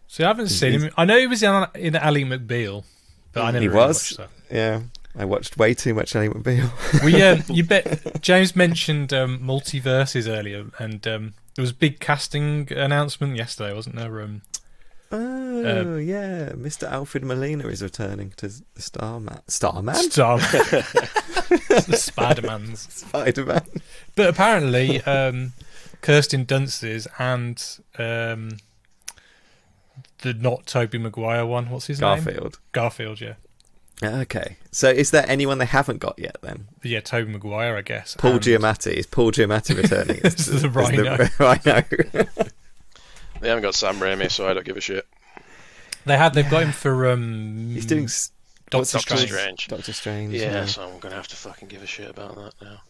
See, I haven't seen him. I know he was in Ally McBeal, but I never watched that. Yeah, I watched way too much Ally McBeal. You bet. James mentioned multiverses earlier, and there was a big casting announcement yesterday, wasn't there? Yeah, Mr. Alfred Molina is returning to the Starman. The Spider-Man. But apparently, Kirsten Dunst's and the not Tobey Maguire one. What's his name? Garfield, yeah. Okay. So is there anyone they haven't got yet then? Yeah, Tobey Maguire, I guess. Paul Giamatti. Is Paul Giamatti returning? It's the Rhino. Rhino. They haven't got Sam Raimi, so I don't give a shit. They've got him for he's doing Doctor Strange. Doctor Strange. Yeah, so I'm gonna have to fucking give a shit about that now.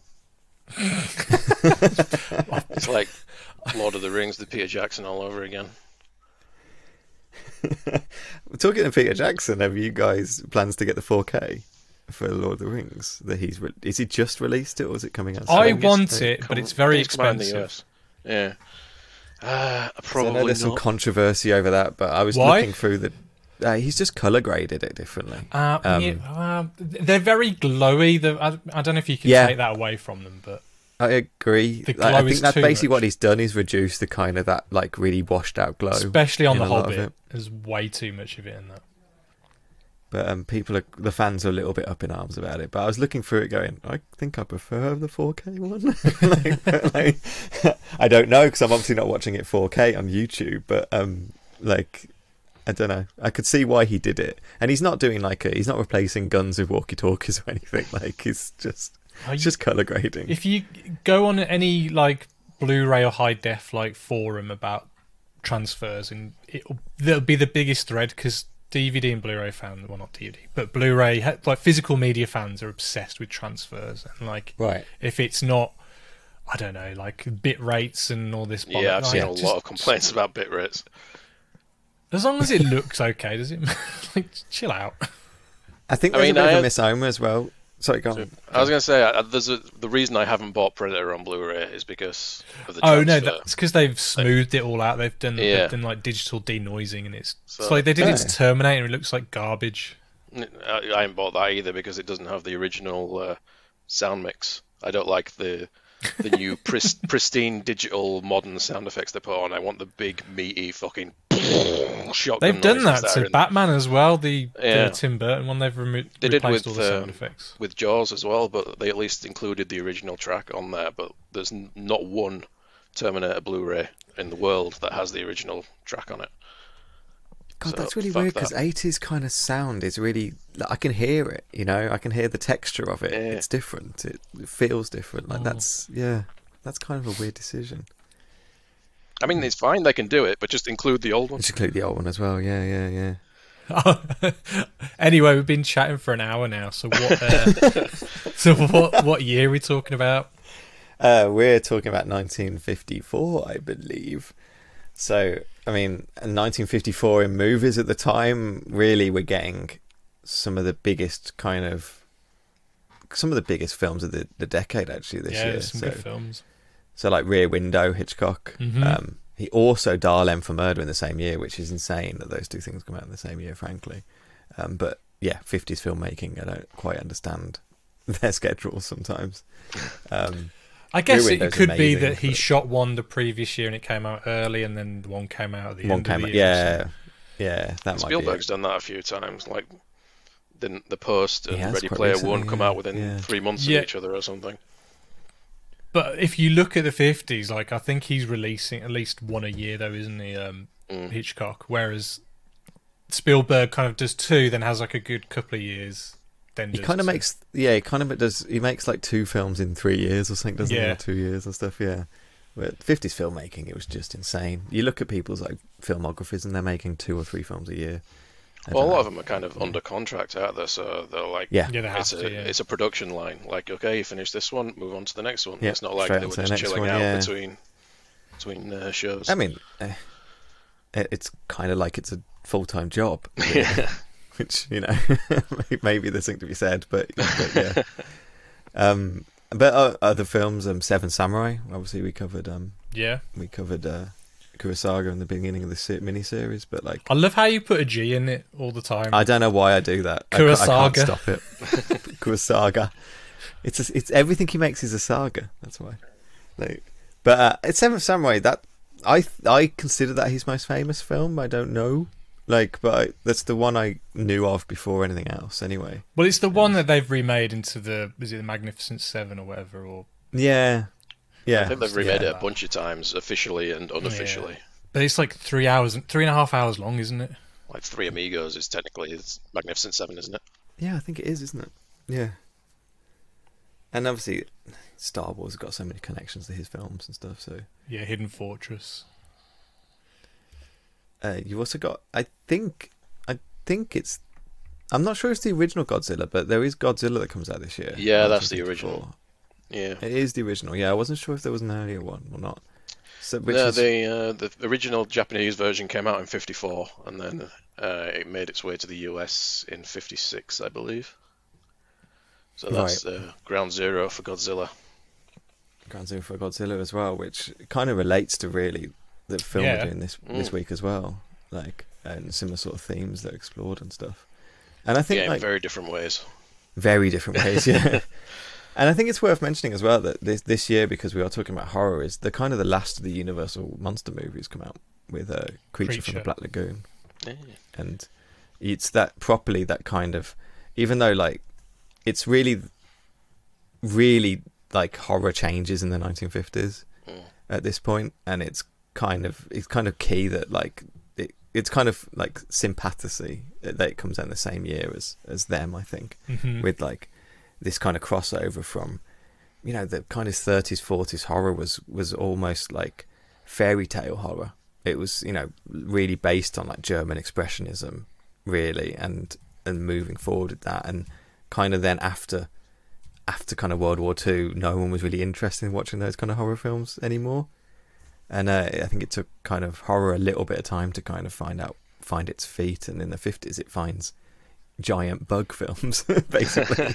It's like Lord of the Rings, the Peter Jackson all over again. Talking to Peter Jackson, have you guys plans to get the 4K for Lord of the Rings? That is he just released it, or is it coming out soon? I want it, but it's very expensive. In the US. Yeah. Probably I know there's some controversy over that, but I was looking through the. He's just colour graded it differently. They're very glowy. I don't know if you can take that away from them, but I agree. I think that's basically what he's done is reduce the kind of that like really washed out glow, especially on The Hobbit. There's way too much of it in that. But the fans are a little bit up in arms about it. But I was looking through it going, I think I prefer the 4K one. I don't know, because I'm obviously not watching it 4K on YouTube. But I don't know. I could see why he did it. And he's not doing he's not replacing guns with walkie-talkies or anything. He's just colour grading. If you go on any Blu-ray or high def forum about transfers, and that'll be the biggest thread, because DVD and Blu-ray fans, well, not DVD, but Blu-ray, physical media fans are obsessed with transfers, and right. If it's not, I don't know, bit rates and all this. Yeah, I've seen a lot of complaints about bit rates. As long as it looks okay, does it? Chill out. I think there's a bit of a misnomer as well. Sorry, go on. I was going to say, the reason I haven't bought Predator on Blu-ray is because of the transfer. Oh no, that's because they've smoothed it all out. They've done digital denoising, and it's like they did it to Terminator, and it looks like garbage. I haven't bought that either because it doesn't have the original sound mix. I don't like the new pristine digital modern sound effects they put on. I want the big meaty fucking shotgun. They've done that to Batman as well. The Tim Burton one, they've replaced all the sound effects with Jaws as well, but they at least included the original track on there. But there's not one Terminator Blu-ray in the world that has the original track on it. God, that's really weird, because 80s kind of sound is really... I can hear it, I can hear the texture of it. Yeah. It's different. It feels different. That's kind of a weird decision. I mean, it's fine, they can do it, but just include the old one. Just include the old one as well, yeah. Anyway, we've been chatting for an hour now, so what year are we talking about? We're talking about 1954, I believe. So, I mean, 1954 in movies at the time, really we're getting some of the biggest kind of some of the biggest films of the decade actually this year. Some good films. So like Rear Window, Hitchcock. Mm-hmm. He also Dial M for Murder in the same year, which is insane that those two things come out in the same year, frankly. But yeah, 50s filmmaking, I don't quite understand their schedules sometimes. I guess it could be amazing, that he shot one the previous year and it came out early, and then the one came out at the end of the year. Yeah, that might be Spielberg's done that a few times. Like, didn't The Post and Ready Player One come out within 3 months of each other or something? But if you look at the 50s, like, I think he's releasing at least one a year, though, isn't he, Hitchcock? Whereas Spielberg kind of does two, then has like a good couple of years. Then he kind of makes, he makes like 2 films in 3 years or something, doesn't he? Or 2 years and stuff, yeah. But 50s filmmaking, it was just insane. You look at people's like filmographies and they're making 2 or 3 films a year. Well, a lot of them are kind of under contract out there, so they're like, they have it's a production line. Like, okay, you finish this one, move on to the next one. Yeah, it's not like they were just chilling out between shows. I mean, it's kind of like it's a full-time job, which, you know, maybe there's something to be said, but yeah. But other films, Seven Samurai, obviously we covered. We covered Kurosawa in the beginning of the mini-series, but like, I love how you put a G in it all the time. I don't know why I do that. Kurosawa. I can't stop it. Kurosawa. It's everything he makes is a saga. That's why. Like, but it's Seven Samurai. That I consider that his most famous film. I don't know. Like, but that's the one I knew of before anything else. Anyway. Well, it's the one that they've remade into the Magnificent Seven or whatever, or yeah. I think they've remade it a bunch of times, officially and unofficially. Yeah. But it's like 3.5 hours long, isn't it? Like Three Amigos is technically it's Magnificent Seven, isn't it? Yeah, I think it is, isn't it? Yeah. And obviously, Star Wars has got so many connections to his films and stuff. So yeah, Hidden Fortress. You've also got, I think it's, I'm not sure it's the original Godzilla, but there is Godzilla that comes out this year. Yeah, that's the original. Yeah, it is the original. Yeah, I wasn't sure if there was an earlier one or not. So, the original Japanese version came out in '54, and then it made its way to the US in '56, I believe. So that's ground zero for Godzilla. Ground zero for Godzilla as well, which kind of relates to really the film we're doing this week as well, like, and similar sort of themes that are explored and stuff. And I think in very different ways. Very different ways, yeah. And I think it's worth mentioning as well that this year, because we are talking about horror, is the kind of the last of the Universal monster movies come out with Creature from the Black Lagoon. Yeah. And it's that properly that kind of, even though like it's really like horror changes in the 1950s at this point, and it's kind of key that like it's kind of like sympathy that it comes out in the same year as them, I think, with like this kind of crossover from, you know, the kind of 30s 40s horror was almost like fairy tale horror. It was, you know, really based on like German expressionism, really, and moving forward with that, and kind of then after kind of World War II, no one was really interested in watching those kind of horror films anymore. And I think it took kind of horror a little bit of time to kind of find its feet, and in the 50s it finds giant bug films, basically.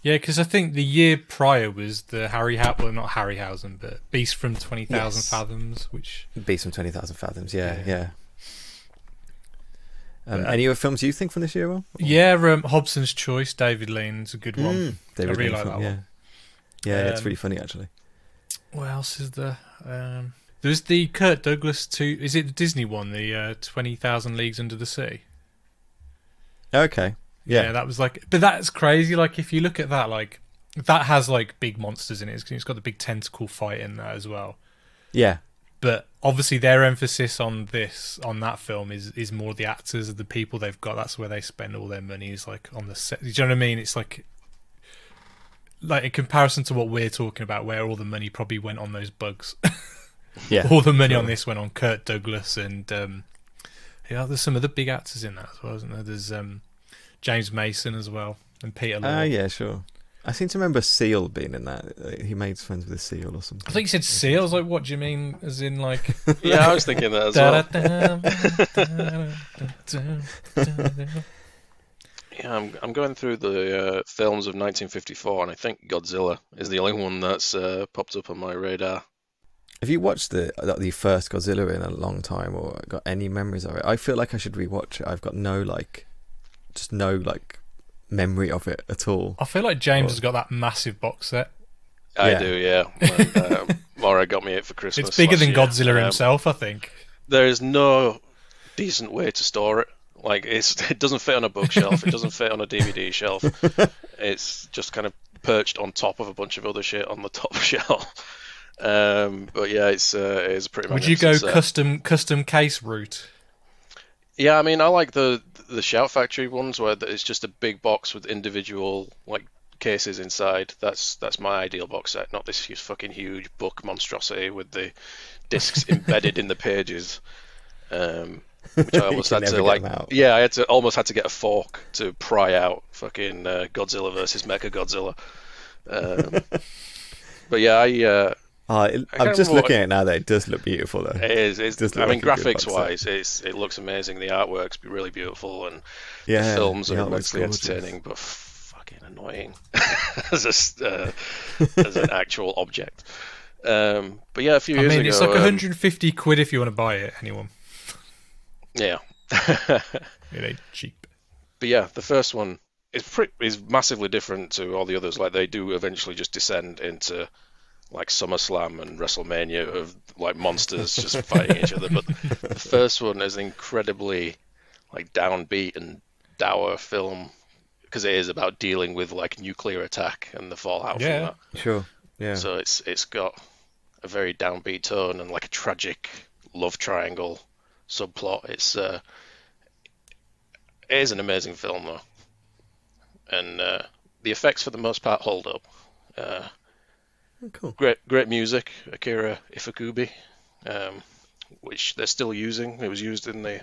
Yeah, because I think the year prior was the not Harryhausen, but Beast from 20,000 Fathoms, which... Beast from 20,000 Fathoms, yeah. Any other films you think from this year, Will? Yeah, Hobson's Choice, David Lean's a good one. I really like that one. Yeah, it's really funny, actually. What else is there? There's the Kirk Douglas is it the Disney one, the 20,000 Leagues Under the Sea? Okay. Yeah, that was like, but that's crazy. Like, if you look at that, like, that has like big monsters in it. It's got the big tentacle fight in that as well. Yeah. But obviously, their emphasis on that film is more the actors and the people they've got. That's where they spend all their money, is like on the set. Do you know what I mean? It's like in comparison to what we're talking about, where all the money probably went on those bugs. Yeah. All the money on this went on Kirk Douglas and. There's some of the big actors in that as well, isn't there? There's James Mason as well, and Peter Lorre. Yeah, sure. I seem to remember Seal being in that. He made friends with a seal or something. I think you said Seal. I was like, what do you mean? As in, like... Yeah, I was thinking that as well. Yeah, I'm going through the films of 1954, and I think Godzilla is the only one that's popped up on my radar. Have you watched the first Godzilla in a long time, or got any memories of it? I feel like I should rewatch it. I've got no memory of it at all. I feel like James has got that massive box set. I do, yeah. Laura got me it for Christmas. It's bigger than year. Godzilla himself, I think. There is no decent way to store it. Like, it doesn't fit on a bookshelf. It doesn't fit on a DVD shelf. It's just kind of perched on top of a bunch of other shit on the top shelf. But yeah, it's pretty. Would you go custom case route? Yeah, I mean, I like the Shout Factory ones where it's just a big box with individual like cases inside. That's my ideal box set, not this fucking huge book monstrosity with the discs embedded in the pages. Which I almost had to I almost had to get a fork to pry out fucking Godzilla versus Mechagodzilla. But yeah, I'm just looking at it now. Though it does look beautiful, though. It is. I mean, graphics wise, it looks amazing. The artwork's really beautiful, and the films are immensely entertaining, but fucking annoying as an actual object. But yeah, a few years ago, it's like 150 quid if you want to buy it. Anyone? Yeah. It ain't cheap. But yeah, the first one is massively different to all the others. Like, they do eventually just descend into like SummerSlam and WrestleMania of like monsters just fighting each other. But the first one is an incredibly like downbeat and dour film because it is about dealing with like nuclear attack and the fallout from that. Sure. Yeah. So it's got a very downbeat tone and like a tragic love triangle subplot. It is an amazing film though, and the effects for the most part hold up. Cool. Great music, Akira Ifukube, which they're still using. It was used in the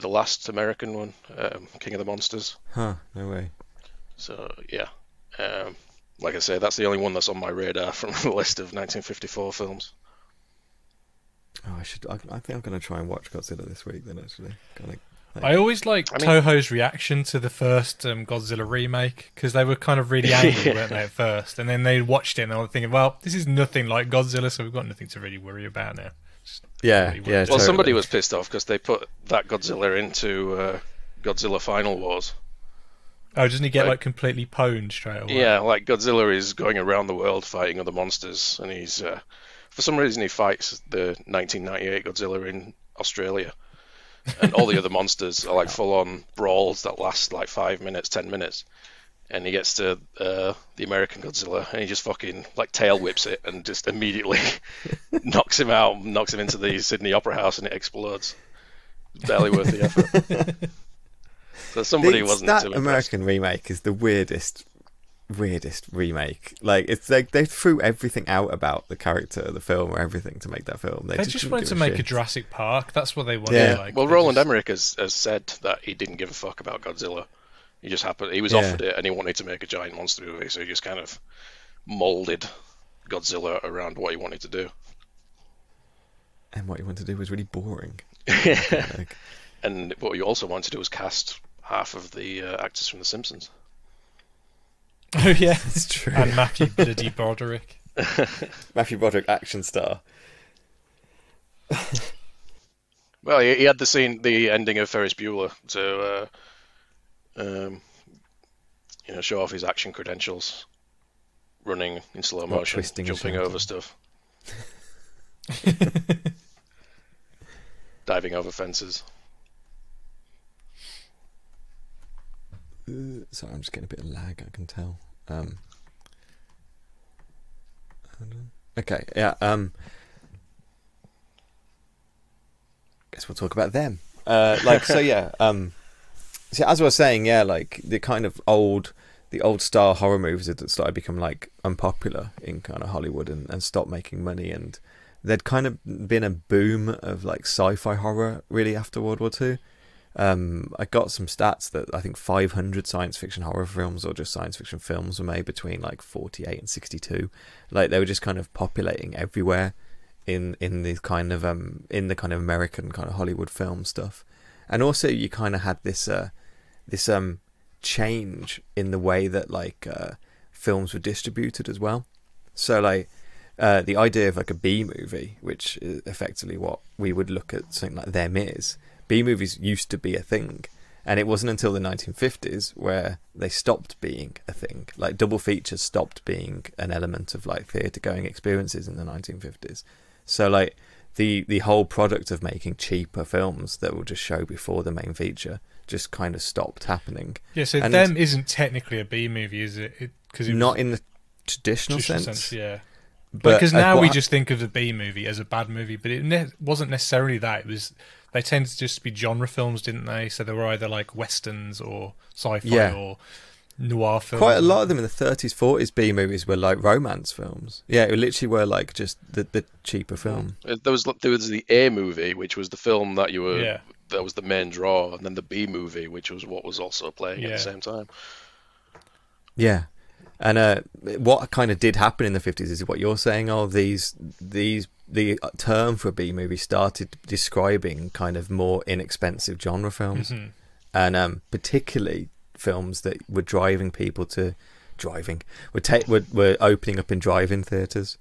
last American one, King of the Monsters. Huh? No way. So yeah, like I say, that's the only one that's on my radar from the list of 1954 films. Oh, I think I'm going to try and watch Godzilla this week then, actually. I always liked Toho's reaction to the first Godzilla remake, because they were kind of really angry, weren't they, at first? And then they watched it and they were thinking, well, this is nothing like Godzilla, so we've got nothing to really worry about now. Yeah. Well, totally. Somebody was pissed off because they put that Godzilla into Godzilla Final Wars. Oh, doesn't he get like completely pwned straight away? Yeah, like Godzilla is going around the world fighting other monsters, and he's for some reason he fights the 1998 Godzilla in Australia, and all the other monsters are like full-on brawls that last like 5 minutes, 10 minutes, and he gets to the American Godzilla and he just fucking like tail whips it and just immediately knocks him out, knocks him into the Sydney Opera House, and it explodes. Barely worth the effort. So somebody wasn't that too impressed. American remake is the weirdest remake. Like, it's like they threw everything out about the character of the film or everything to make that film. They just wanted to make a Jurassic Park. That's what they wanted. Yeah. Like, well, Roland Emmerich has said that he didn't give a fuck about Godzilla. He was offered it and he wanted to make a giant monster movie, so he just kind of molded Godzilla around what he wanted to do. And what he wanted to do was really boring. And what he also wanted to do was cast half of the actors from The Simpsons. Oh yeah, it's true. And Matthew Bloody Broderick. Matthew Broderick, action star. Well, he had the ending of Ferris Bueller to, show off his action credentials, running in slow motion, jumping over stuff, diving over fences. Sorry, I'm just getting a bit of lag, I can tell. Okay, yeah. Guess we'll talk about them. So as I was saying, like the kind of the old star horror movies that started becoming like unpopular in kind of Hollywood and stopped making money, and there'd kind of been a boom of like sci-fi horror really after World War II. I got some stats that I think 500 science fiction horror films or just science fiction films were made between like 48 and 62. Like they were just kind of populating everywhere in the kind of American kind of Hollywood film stuff. And also you kind of had this change in the way that like films were distributed as well. So like the idea of like a B movie, which is effectively what we would look at something like Them Is. B movies used to be a thing, and it wasn't until the 1950s where they stopped being a thing. Like double features stopped being an element of like theatre going experiences in the 1950s. So like the whole product of making cheaper films that will just show before the main feature just kind of stopped happening. Yeah, so and Them isn't technically a B movie, is it? Because not in the traditional sense. Yeah. But because now we just think of the B movie as a bad movie, but it wasn't necessarily that. It was, they tended to just be genre films, didn't they? So they were either like westerns or sci-fi or noir films. Quite a lot of them in the 30s, 40s B movies were like romance films. Yeah, it literally were like just the cheaper film. There was the A movie, which was the film that that was the main draw, and then the B movie, which was what was also playing at the same time. Yeah. And what kind of did happen in the 50s is what you're saying. The term for a B movie started describing kind of more inexpensive genre films, and particularly films that were driving people to were opening up in drive-in theatres,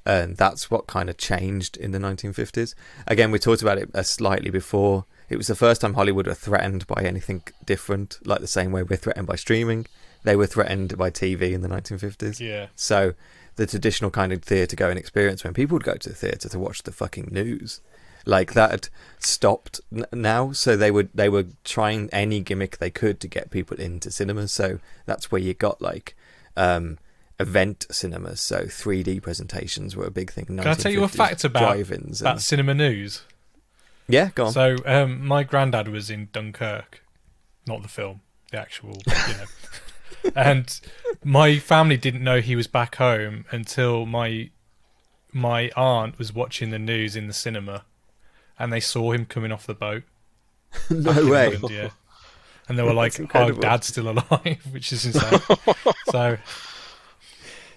and that's what kind of changed in the 1950s. Again, we talked about it slightly before. It was the first time Hollywood were threatened by anything different, like the same way we're threatened by streaming. They were threatened by TV in the 1950s. Yeah. So the traditional kind of theatre-going experience, when people would go to the theatre to watch the fucking news, like that had stopped now. So they were trying any gimmick they could to get people into cinemas. So that's where you got like event cinemas. So 3D presentations were a big thing. Can I tell you a fact about cinema news? Yeah, go on. So my granddad was in Dunkirk, not the film, the actual, and my family didn't know he was back home until my aunt was watching the news in the cinema, and they saw him coming off the boat. No way. England, yeah. And they were like, "Oh, Dad's still alive," which is insane. So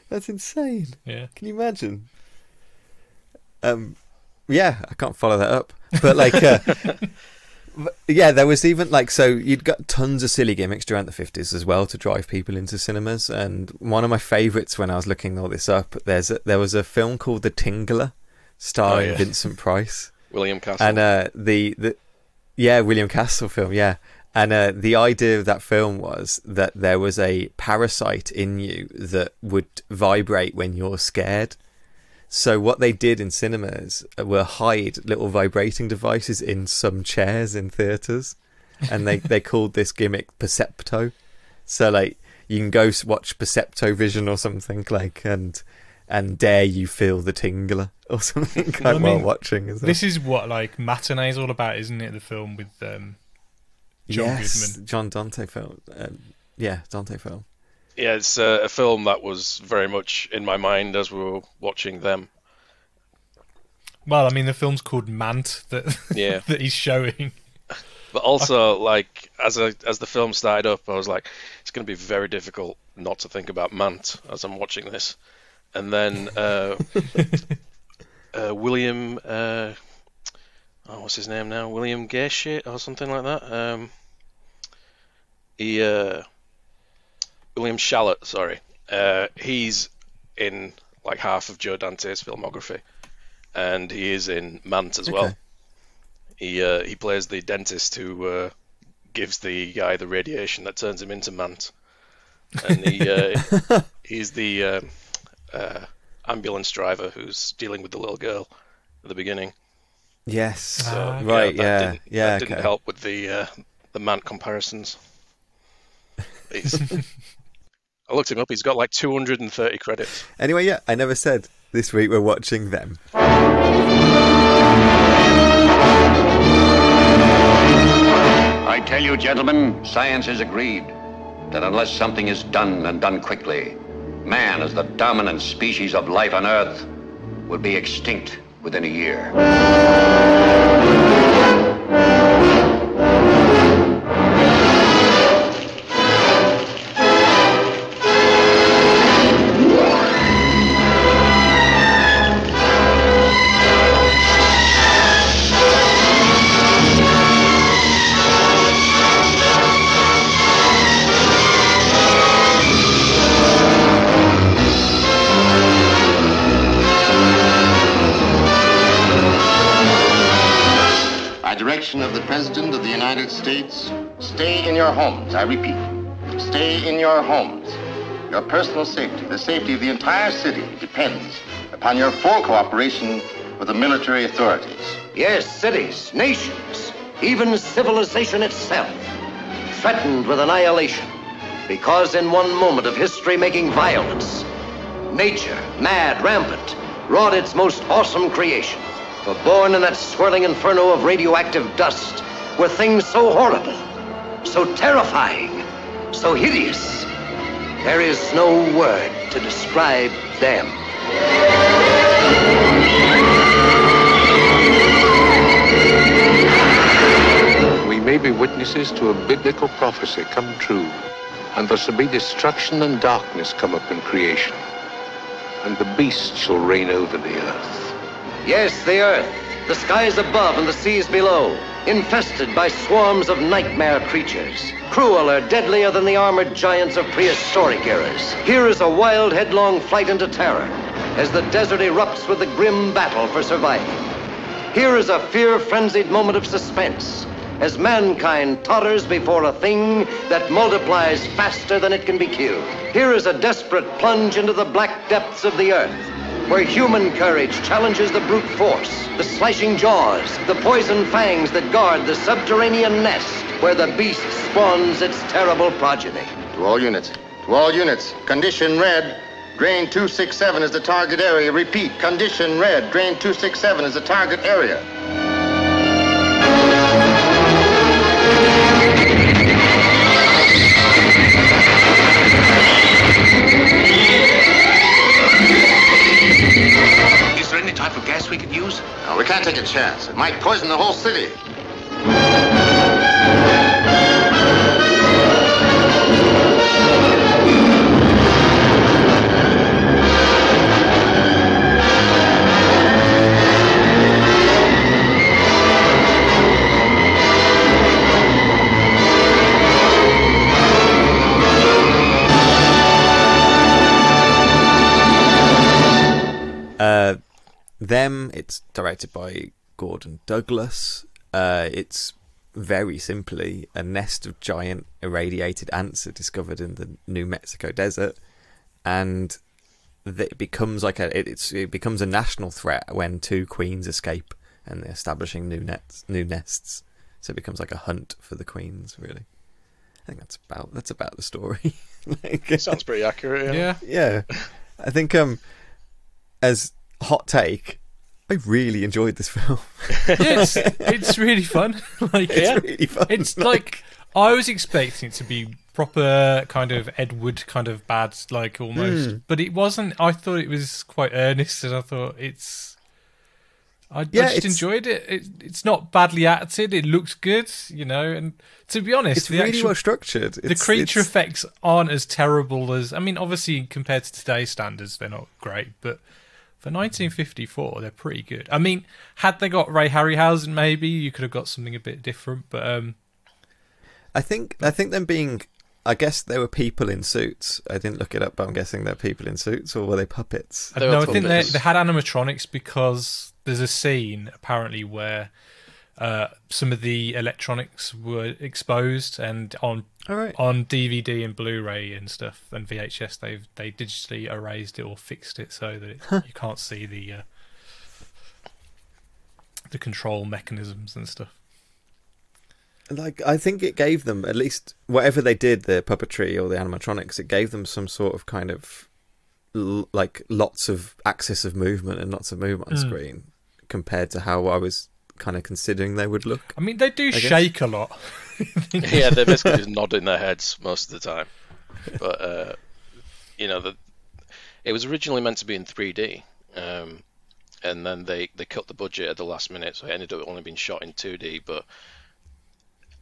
that's insane. Yeah. Can you imagine? Yeah, I can't follow that up, but like. Yeah, there was even like, so you'd got tons of silly gimmicks during the 50s as well to drive people into cinemas. And one of my favourites when I was looking all this up, there was a film called The Tingler starring Vincent Price, William Castle, and William Castle film, yeah. And the idea of that film was that there was a parasite in you that would vibrate when you're scared. So what they did in cinemas were hide little vibrating devices in some chairs in theatres, and they called this gimmick Percepto. So like you can go watch Percepto Vision or something like, and dare you feel the tingler or something while watching. This is what like Matinee is all about, isn't it? The film with John Goodman, John Dante film. Dante film. Yeah, it's a film that was very much in my mind as we were watching them. Well, I mean, the film's called Mant that he's showing. But also, like, as the film started up, I was like, it's going to be very difficult not to think about Mant as I'm watching this. And then William, what's his name now? William Gayshit or something like that. William Shallot, sorry. He's in like half of Joe Dante's filmography, and he is in Mant as well. He plays the dentist who gives the guy the radiation that turns him into Mant, and he's the ambulance driver who's dealing with the little girl at the beginning. Yes, so, right, that didn't help with the Mant comparisons. I looked him up. He's got like 230 credits. Anyway, yeah, I never said this week we're watching them. I tell you, gentlemen, science has agreed that unless something is done and done quickly, man, as the dominant species of life on Earth, will be extinct within a year. direction of the President of the United States, stay in your homes. I repeat, stay in your homes. Your personal safety, the safety of the entire city, depends upon your full cooperation with the military authorities. Yes, cities, nations, even civilization itself, threatened with annihilation, because in one moment of history-making violence, nature, mad, rampant, wrought its most awesome creation. For born in that swirling inferno of radioactive dust were things so horrible, so terrifying, so hideous. There is no word to describe them. We may be witnesses to a biblical prophecy come true, and there shall be destruction and darkness come up in creation, and the beast shall reign over the earth. Yes, the earth, the skies above and the seas below, infested by swarms of nightmare creatures, crueler, deadlier than the armored giants of prehistoric eras. Here is a wild, headlong flight into terror as the desert erupts with the grim battle for survival. Here is a fear-frenzied moment of suspense as mankind totters before a thing that multiplies faster than it can be killed. Here is a desperate plunge into the black depths of the earth, where human courage challenges the brute force, the slashing jaws, the poison fangs that guard the subterranean nest where the beast spawns its terrible progeny. To all units, condition red, drain 267 is the target area. Repeat, condition red, drain 267 is the target area. Is there any type of gas we could use? No, we can't take a chance. It might poison the whole city. It's directed by Gordon Douglas. It's very simply a nest of giant irradiated ants are discovered in the New Mexico desert, and it becomes like it becomes a national threat when two queens escape and they're establishing new nests. So it becomes like a hunt for the queens, really. I think that's about the story. Sounds pretty accurate. Yeah. I think as hot take, I really enjoyed this film. Yeah, it's really fun. It's really fun. It's like I was expecting it to be proper kind of Ed Wood kind of bad, like almost, but it wasn't. I thought it was quite earnest, and I thought I just enjoyed it. It's not badly acted. It looks good, and to be honest, it's really well structured. The creature effects aren't as terrible as, I mean, obviously compared to today's standards, they're not great, but for 1954, they're pretty good. I mean, had they got Ray Harryhausen, maybe you could have got something a bit different. But I think them being, I guess they were people in suits. I didn't look it up, but I'm guessing they're people in suits, or were they puppets? No, I think they had animatronics because there's a scene apparently where some of the electronics were exposed, and on DVD and Blu-ray and stuff and VHS, they digitally erased it or fixed it so that you can't see the control mechanisms and stuff. Like, I think it gave them, at least whatever they did, the puppetry or the animatronics, it gave them some sort of kind of like lots of axis of movement and lots of movement on screen compared to how I was kind of considering they would look. I mean, they do shake a lot. Yeah, they're basically just nodding their heads most of the time. But it was originally meant to be in 3D, and then they cut the budget at the last minute, so it ended up only being shot in 2D. But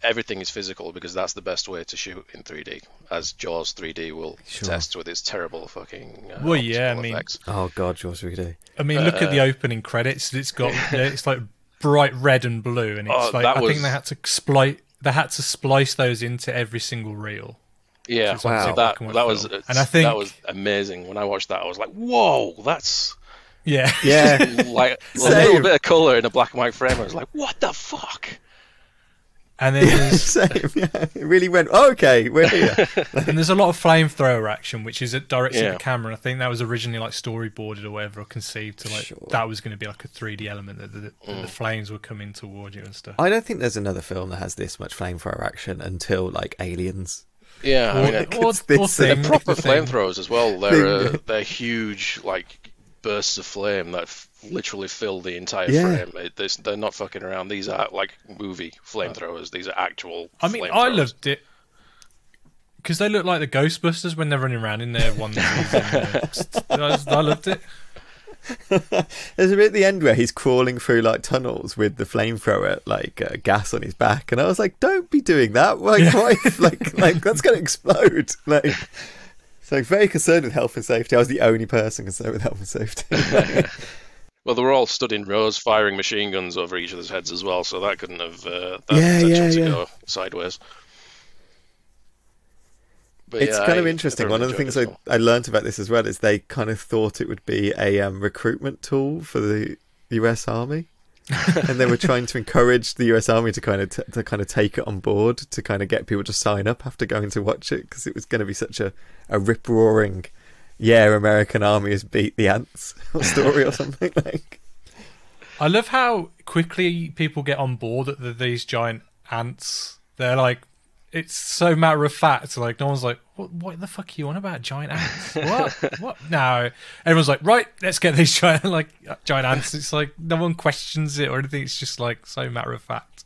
everything is physical because that's the best way to shoot in 3D, as Jaws 3D will test with its terrible fucking effects. Oh god, Jaws 3D. I mean, look at the opening credits. It's got it's like bright red and blue, and it's I think they had to splice those into every single reel. Yeah, wow. That was amazing. When I watched that, I was like, "Whoa, that's yeah." Like a little bit of color in a black and white frame. I was like, "What the fuck?" And then there's, same. Yeah, it really went. Oh, okay, we're here. and there's a lot of flamethrower action, which is directed at the camera. I think that was originally like storyboarded or whatever, or conceived to like that was going to be like a 3D element that the flames were coming toward you and stuff. I don't think there's another film that has this much flamethrower action until like Aliens. Yeah, I mean, Or they're thing, proper the thing. flamethrowers as well. They're huge, like bursts of flame that literally fill the entire frame. They're not fucking around. These are like movie flamethrowers. These are actual. I mean, flamethrowers. I loved it because they look like the Ghostbusters when they're running around in their onesies. I loved it. There's a bit at the end where he's crawling through like tunnels with the flamethrower like gas on his back, and I was like, "Don't be doing that! Like, why? like that's going to explode!" Like, so very concerned with health and safety. I was the only person concerned with health and safety. Well, they were all stood in rows, firing machine guns over each other's heads as well, so that couldn't have potential to go sideways. But it's kind of interesting. One of the things I learned about this as well is they kind of thought it would be a recruitment tool for the US Army, and they were trying to encourage the US Army to kind of take it on board, to kind of get people to sign up after going to watch it, because it was going to be such a rip roaring, American Army has beat the ants story or something like. I love how quickly people get on board that these giant ants. They're like, it's so matter of fact. Like, no one's like, what the fuck are you on about, giant ants? What? No. Everyone's like, right, let's get these giant ants. It's like no one questions it or anything. It's just like so matter of fact.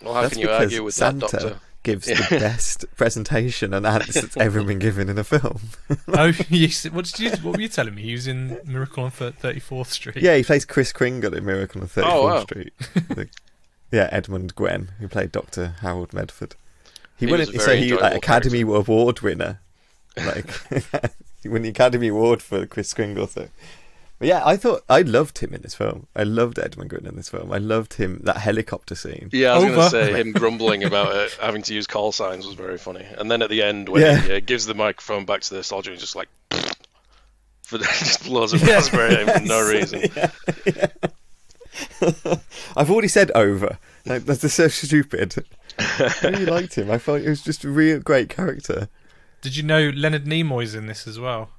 Well, how That's can you because argue with Santa that, Doctor? gives the best presentation on ants that's ever been given in a film. Oh, what were you telling me? He was in Miracle on 34th Street. Yeah, he plays Kris Kringle in Miracle on 34th wow. Street. Edmund Gwenn, who played Dr. Harold Medford. He was wouldn't a very say he enjoyable Academy Award winner. Like he won the Academy Award for Kris Kringle. So, but yeah, I loved him in this film. I loved Edmund Gwenn in this film. I loved him, that helicopter scene. Yeah, I was going to say him grumbling about it, having to use call signs was very funny. And then at the end, when he gives the microphone back to the soldier, he's just like, just blows a raspberry at him for no reason. I've already said over. Like, that's so stupid. I really liked him. I thought he was just a real great character. Did you know Leonard Nimoy's in this as well?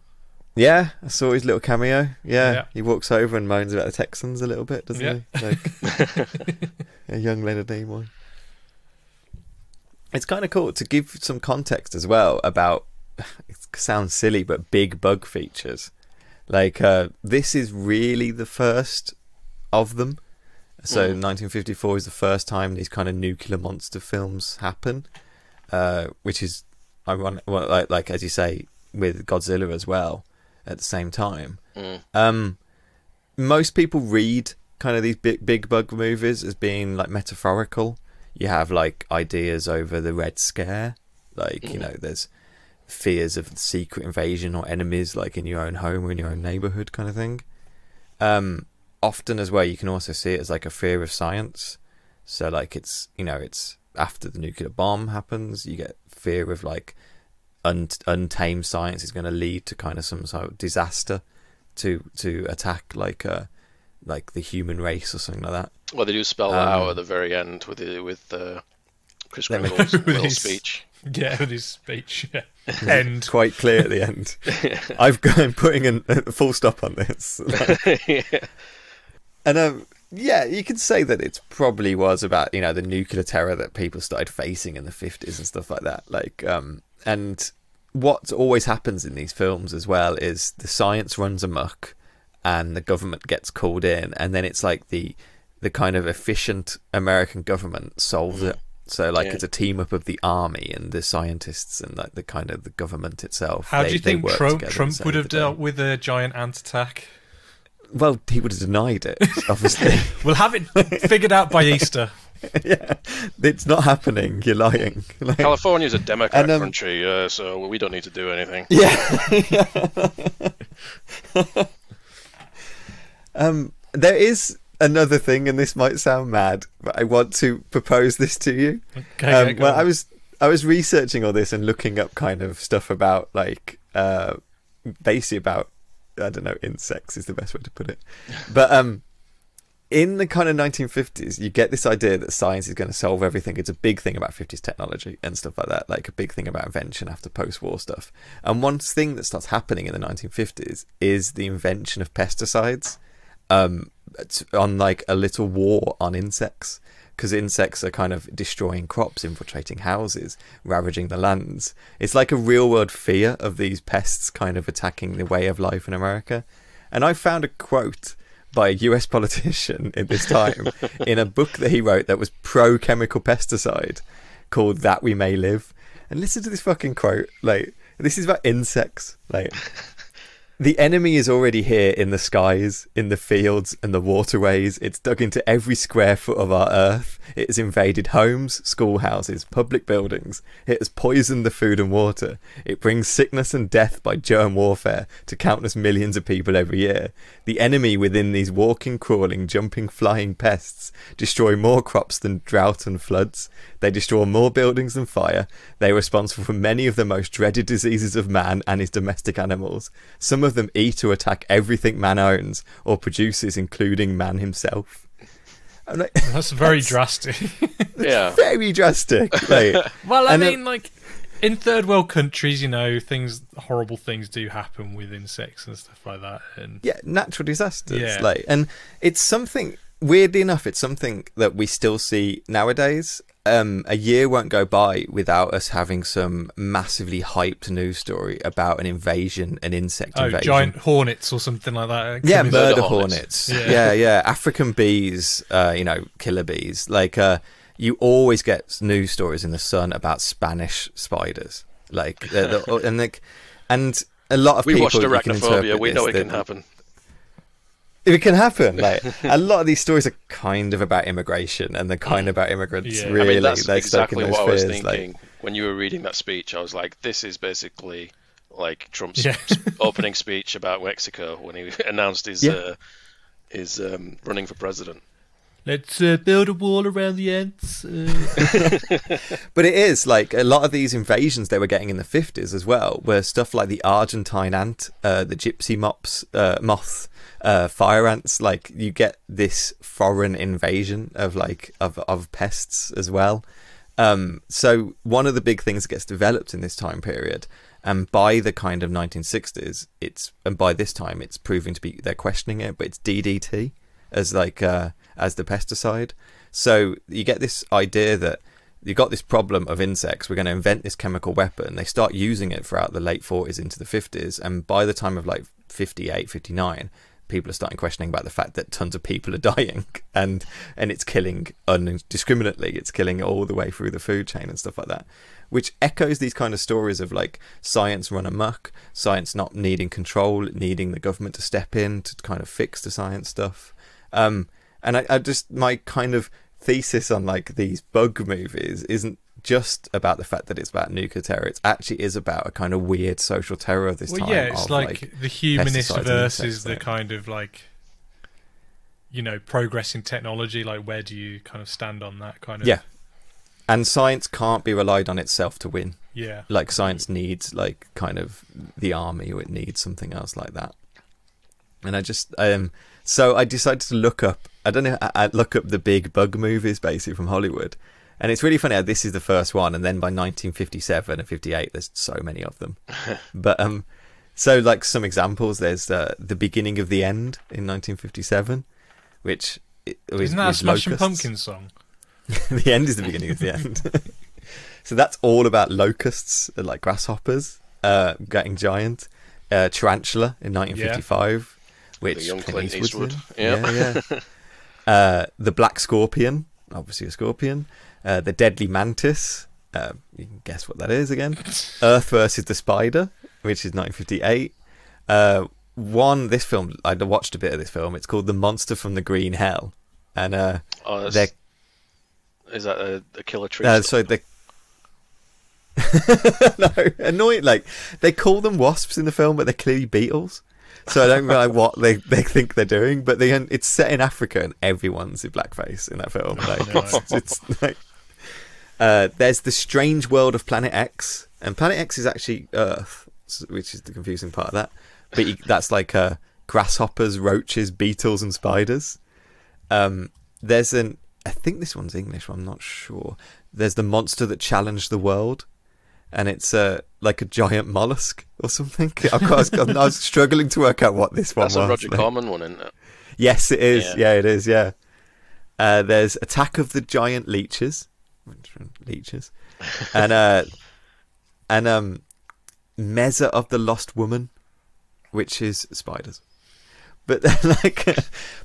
Yeah, I saw his little cameo. Yeah, he walks over and moans about the Texans a little bit, doesn't he? Like a young Leonard Nimoy. It's kind of cool to give some context as well about, it sounds silly, but big bug features. Like, this is really the first of them. So 1954 is the first time these kind of nuclear monster films happen, which is ironic, well, like as you say, with Godzilla as well at the same time. Most people read kind of these big bug movies as being like metaphorical. You have like ideas over the Red Scare, like you know, there's fears of secret invasion or enemies like in your own home or in your own neighborhood kind of thing. Often as well, you can also see it as like a fear of science. So like it's after the nuclear bomb happens, you get fear of like untamed science is going to lead to kind of some sort of disaster to attack like the human race or something like that. Well, they do spell that out at the very end with Kris Kringle's little speech. Yeah, with his speech. Yeah. End. Quite clear at the end. I'm putting a full stop on this. And you could say that it probably was about the nuclear terror that people started facing in the 50s and stuff like that. Like, and what always happens in these films as well is the science runs amok, and the government gets called in, and then it's like the kind of efficient American government solves it. So like it's a team up of the army and the scientists and like the kind of the government itself. How do you think Trump would have dealt with a giant ant attack? Well, he would have denied it, obviously. We'll have it figured out by Easter. Yeah, it's not happening. You're lying. Like, California's a Democrat country, so we don't need to do anything. Yeah. There is another thing, and this might sound mad, but I want to propose this to you. Okay, well, I was researching all this and looking up kind of stuff about like basically about, I don't know, insects is the best way to put it. But in the kind of 1950s, you get this idea that science is going to solve everything. It's a big thing about 50s technology and stuff like that, like a big thing about invention after post-war stuff. And one thing that starts happening in the 1950s is the invention of pesticides, on like a little war on insects, because insects are kind of destroying crops, infiltrating houses, ravaging the lands. It's like a real-world fear of these pests kind of attacking the way of life in America. And I found a quote by a US politician at this time in a book that he wrote that was pro-chemical pesticide called That We May Live. And listen to this fucking quote. Like, this is about insects. Like, the enemy is already here in the skies, in the fields and the waterways. It's dug into every square foot of our earth. It has invaded homes, schoolhouses, public buildings. It has poisoned the food and water. It brings sickness and death by germ warfare to countless millions of people every year. The enemy within these walking, crawling, jumping, flying pests destroy more crops than drought and floods. They destroy more buildings than fire. They are responsible for many of the most dreaded diseases of man and his domestic animals. Some of them eat or attack everything man owns or produces, including man himself. I'm like, that's very drastic. Yeah, very drastic. Like, well, I mean, like in third world countries, you know, horrible things do happen with insects and stuff like that, and yeah, natural disasters. Yeah. Like, and it's something, weirdly enough, it's something that we still see nowadays. A year won't go by without us having some massively hyped news story about an invasion, an insect invasion. Giant hornets or something like that. Yeah, murder hornets. Yeah. African bees, killer bees. Like, you always get news stories in the Sun about Spanish spiders. Like, and a lot of we people... watched Arachnophobia. We know it can happen. It can happen. Like, a lot of these stories are kind of about immigration, and they're kind of about immigrants. Yeah. Really, I mean, that's they're exactly stuck in those what I was fears, thinking like, when you were reading that speech. I was like, this is basically like Trump's opening speech about Mexico when he announced his running for president. Let's build a wall around the ants. But it is like a lot of these invasions they were getting in the 50s as well, were stuff like the Argentine ant, the gypsy moth, fire ants. Like, you get this foreign invasion of pests as well. So one of the big things that gets developed in this time period, and by the kind of 1960s, by this time it's proving to be, they're questioning it, but it's DDT as as the pesticide. So you get this idea that you got this problem of insects, we're going to invent this chemical weapon. They start using it throughout the late 40s into the 50s, and by the time of like 58, 59, people are starting questioning about the fact that tons of people are dying, and it's killing indiscriminately. It's killing all the way through the food chain and stuff like that, which echoes these kind of stories of like science run amok, science not needing control, needing the government to step in to kind of fix the science stuff. And I just, my kind of thesis on like these bug movies isn't just about the fact that it's about nuclear terror. It actually is about a kind of weird social terror of this time. Yeah, it's like the humanist versus the kind of like, progressing technology. Like, where do you kind of stand on that kind of? Yeah, and science can't be relied on itself to win. Yeah, like science needs like kind of the army, or it needs something else like that. And I just so I decided to look up. I look up the big bug movies basically from Hollywood, and it's really funny how this is the first one, and then by 1957 and 58, there's so many of them. But so like some examples, there's the beginning of the end in 1957, which isn't that a Smashing Pumpkins song? The end is the beginning of the end. So that's all about locusts, like grasshoppers, getting giant. Tarantula in 1955. Which the young Clint Clint Eastwood. Yeah. The Black Scorpion, obviously a scorpion. The Deadly Mantis, you can guess what that is again. Earth versus the Spider, which is 1958. This film, I watched a bit of this film. It's called The Monster from the Green Hell, and is that a killer tree? So they. No, annoying. Like, they call them wasps in the film, but they're clearly beetles. So I don't know what they think they're doing, but it's set in Africa and everyone's in blackface in that film. Like, it's like there's the strange world of Planet X, and Planet X is actually Earth, which is the confusing part of that. But that's like grasshoppers, roaches, beetles, and spiders. There's I think this one's English, I'm not sure. There's the monster that challenged the world, and it's like a giant mollusk or something. I was struggling to work out what this one was. That's a Roger Corman one, isn't it? Yes, it is. Yeah, it is. Yeah. There's Attack of the Giant Leeches, and Meza of the Lost Woman, which is spiders. But then,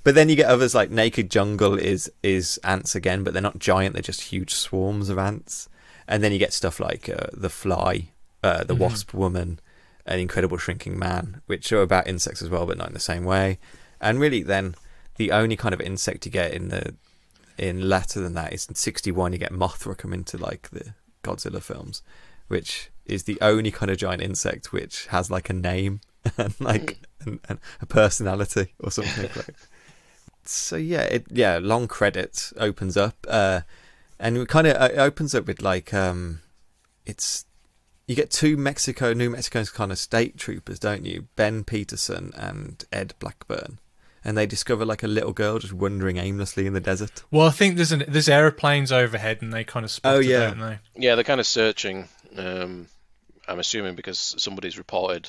but then you get others like Naked Jungle is ants again, but they're not giant; they're just huge swarms of ants. And then you get stuff like The Fly, The Wasp Woman, and Incredible Shrinking Man, which are about insects as well, but not in the same way. And really, then the only kind of insect you get in latter than that is in 1961. You get Mothra come into like the Godzilla films, which is the only kind of giant insect which has like a name and like and a personality or something. So long credits opens up, and it opens up with like it's you get two New Mexico's kind of state troopers, don't you? Ben Peterson and Ed Blackburn. And they discover like a little girl just wandering aimlessly in the desert. Well, I think there's aeroplanes overhead, and they kind of spot it, don't they? Yeah, they're kind of searching. I'm assuming because somebody's reported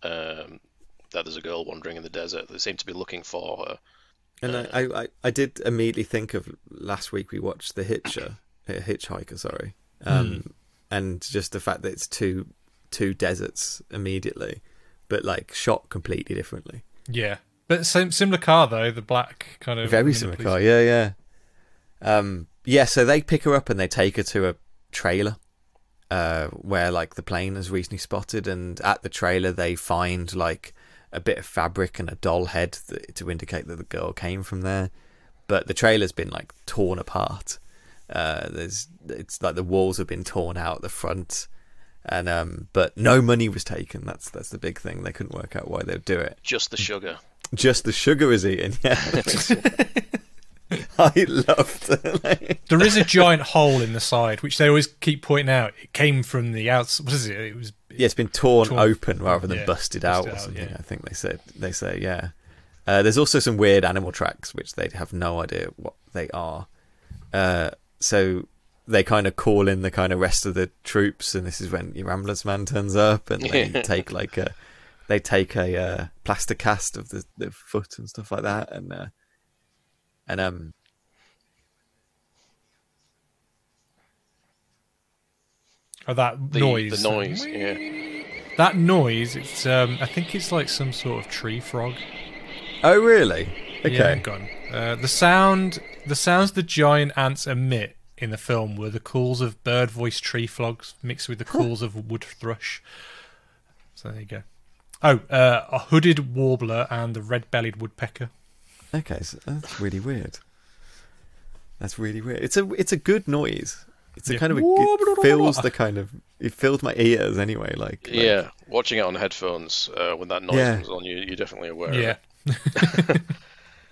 that there's a girl wandering in the desert. They seem to be looking for her. And I did immediately think of last week we watched The Hitchhiker, sorry. And just the fact that it's two deserts immediately, but like shot completely differently. Yeah. But similar car though, the black kind of very similar car, yeah. So they pick her up and they take her to a trailer where like the plane is recently spotted, and at the trailer they find like a bit of fabric and a doll head to indicate that the girl came from there. But the trailer's been like torn apart. It's like the walls have been torn out the front. And but no money was taken. That's the big thing. They couldn't work out why they'd do it. Just the sugar. Just the sugar is eaten. Yeah, I loved it. There is a giant hole in the side, which they always keep pointing out. It came from the outside. What is it? It was. Yeah, it's been torn open rather than busted out or something. Yeah. I think they say. Yeah. There's also some weird animal tracks which they have no idea what they are. So they kind of call in the kind of rest of the troops, and this is when your ambulance man turns up, and they take a plaster cast of the foot and stuff like that, and noise. The noise, yeah. That noise. It's I think it's like some sort of tree frog. Oh really? Okay. Yeah, gone. The sounds the giant ants emit in the film were the calls of bird-voiced tree frogs mixed with the calls of wood thrush. So there you go. A hooded warbler and the red-bellied woodpecker. Okay, so that's really weird. It's a good noise. It's a kind of it fills my ears anyway. Like watching it on headphones when that noise comes on, you're definitely aware. Yeah. Of it.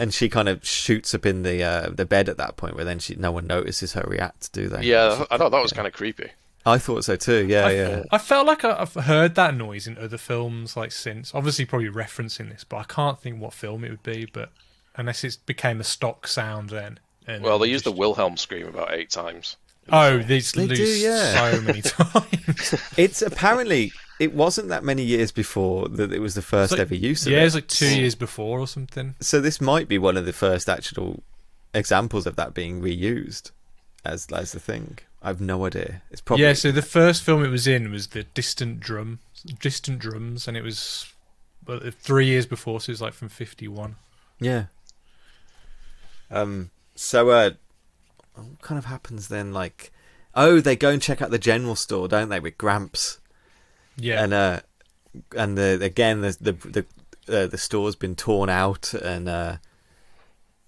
And she kind of shoots up in the bed at that point, where then no one notices her react, do they? Yeah, I thought that was kind of creepy. I thought so too. Yeah. I felt like I've heard that noise in other films, like since. Obviously, probably referencing this, but I can't think what film it would be. But unless it became a stock sound then. Well, they used the Wilhelm scream about 8 times. They do so many times. It's apparently. It wasn't that many years before that it was the first ever use of it. Yeah, it was like 2 years before or something. So this might be one of the first actual examples of that being reused as the thing. I have no idea. It's probably so the first film it was in was the Distant Drums, and it was 3 years before, so it was like from 1951. Yeah. So what kind of happens then? Like, they go and check out the general store, don't they, with Gramps? Yeah, and the store's been torn out, and I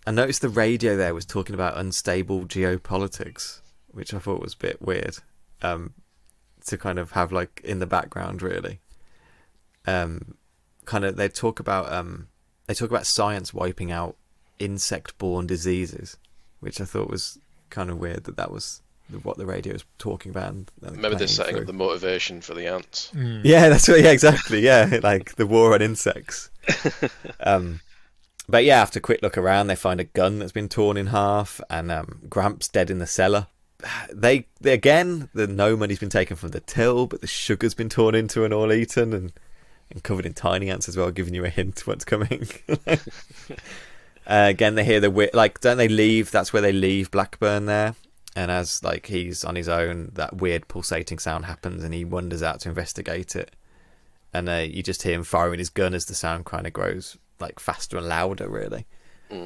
noticed the radio there was talking about unstable geopolitics, which I thought was a bit weird, to kind of have like in the background, really. They talk about science wiping out insect-borne diseases, which I thought was kind of weird that was what the radio is talking about. Maybe they're setting up the motivation for the ants. Yeah, that's what. Yeah, exactly. Yeah, like the war on insects. But yeah, after a quick look around, they find a gun that's been torn in half, and Gramps dead in the cellar. They again, no money's been taken from the till, but the sugar's been torn into and all eaten, and covered in tiny ants as well, giving you a hint what's coming. Again, they hear don't they leave? That's where they leave Blackburn there, and as like he's on his own, that weird pulsating sound happens, and he wanders out to investigate it, and you just hear him firing his gun as the sound kind of grows like faster and louder, really.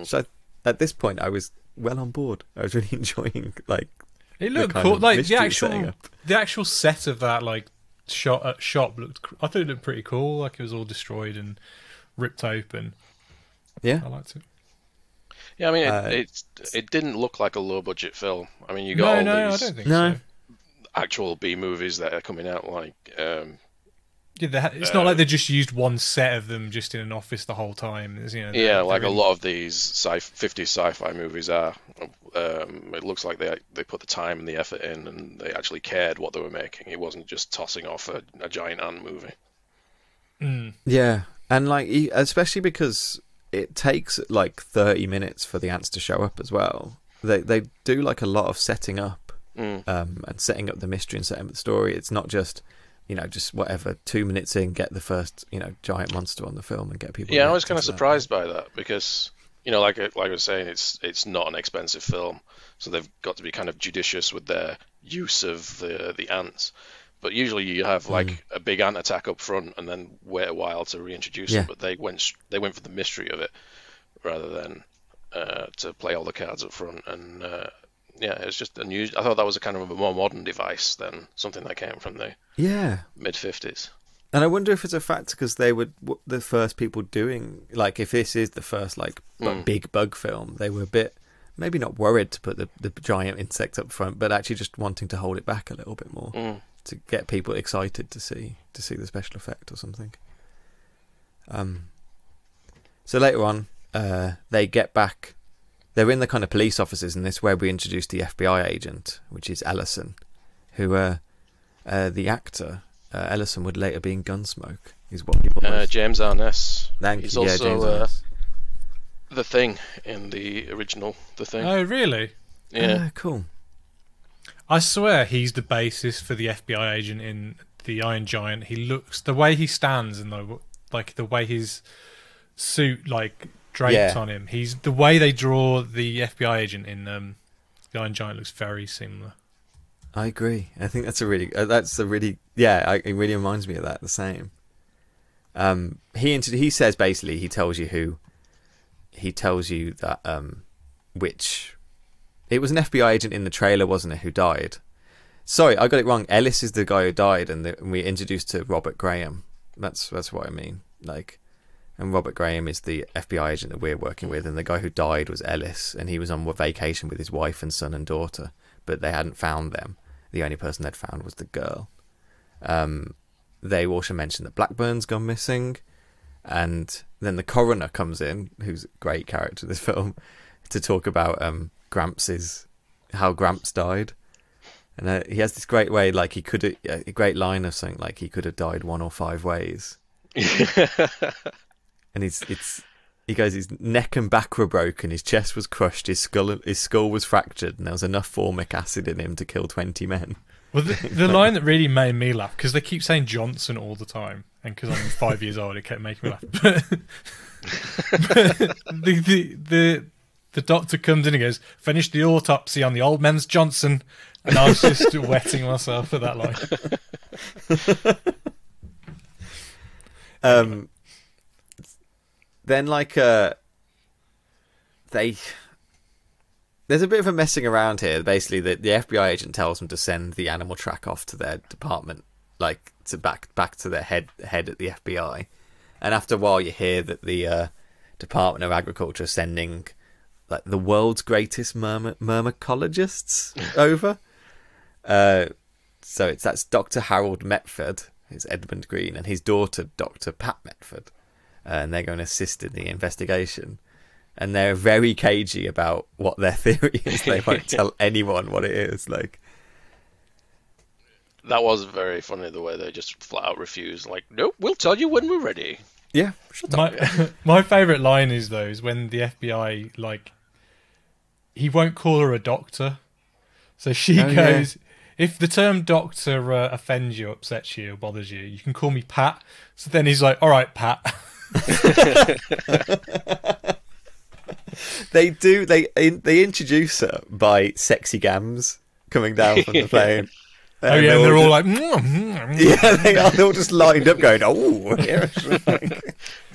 So at this point, I was well on board. I was really enjoying like it looked cool. Like the actual set of that like shop looked. I thought it looked pretty cool. Like it was all destroyed and ripped open. Yeah, I liked it. Yeah, I mean, it didn't look like a low budget film. I mean, you got all these I don't think so. actual B movies that are coming out like. It's not like they just used one set of them just in an office the whole time. Yeah, like a lot of these 50s sci-fi movies are. It looks like they put the time and the effort in, and they actually cared what they were making. It wasn't just tossing off a giant ant movie. Yeah, and like especially because it takes like 30 minutes for the ants to show up as well. They do like a lot of setting up, and setting up the mystery and setting up the story. It's not just. Just whatever, 2 minutes in, get the first, giant monster on the film and get people. Yeah, I was kind of surprised by that because, like I was saying, it's not an expensive film, so they've got to be kind of judicious with their use of the ants. But usually you have like a big ant attack up front and then wait a while to reintroduce them. But they went for the mystery of it rather than to play all the cards up front. And it's just unusual. I thought that was a kind of a more modern device than something that came from the mid-50s. And I wonder if it's a factor because they were the first people doing, like, if this is the first like big bug film, they were a bit maybe not worried to put the giant insect up front, but actually just wanting to hold it back a little bit more to get people excited to see the special effect or something. So later on, they get back. They're in the kind of police offices, and this is where we introduce the FBI agent, which is Ellison, who the actor Ellison would later be in Gunsmoke. Is what people know. James Arness. He's also the Thing in the original The Thing. Oh, really? Yeah. Cool. I swear he's the basis for the FBI agent in The Iron Giant. He looks, the way he stands and the way his suit draped on him. He's the way they draw the FBI agent in The Iron Giant looks very similar. I agree. I think it really reminds me of that. The same. He says basically he tells you that which it was an FBI agent in the trailer, wasn't it, who died? Sorry, I got it wrong. Ellis is the guy who died, and we introduced to Robert Graham. That's what I mean. And Robert Graham is the FBI agent that we're working with, and the guy who died was Ellis, and he was on vacation with his wife and son and daughter, but they hadn't found them. The only person they'd found was the girl. They also mentioned that Blackburn's gone missing, and then the coroner comes in, who's a great character in this film, to talk about how Gramps died. And he has this great way, like a great line of something like he could have died 1 or 5 ways. And he goes, his neck and back were broken, his chest was crushed, his skull was fractured, and there was enough formic acid in him to kill 20 men. Well, the line that really made me laugh, because they keep saying Johnson all the time, and because I'm 5 years old, it kept making me laugh. But the doctor comes in and goes, "Finish the autopsy on the old man's Johnson," and I was just wetting myself at that line. Then there's a bit of a messing around here. Basically, the FBI agent tells them to send the animal track off to their department, to back to their head at the FBI. And after a while, you hear that the Department of Agriculture is sending the world's greatest myrmecologists over. So that's Dr. Harold Metford, who's Edmund Gwenn, and his daughter, Dr. Pat Metford. And they're going to assist in the investigation. And they're very cagey about what their theory is. They won't tell anyone what it is. That was very funny, the way they just flat out refused. Nope, we'll tell you when we're ready. Yeah, shut up. My favourite line is when the FBI, like, he won't call her a doctor. So she goes, if the term doctor offends you, upsets you, or bothers you, you can call me Pat. So then he's like, all right, Pat. They introduce her by sexy gams coming down from the plane. And they're all like, yeah, they are. They're all just lined up, going, "Oh, yeah."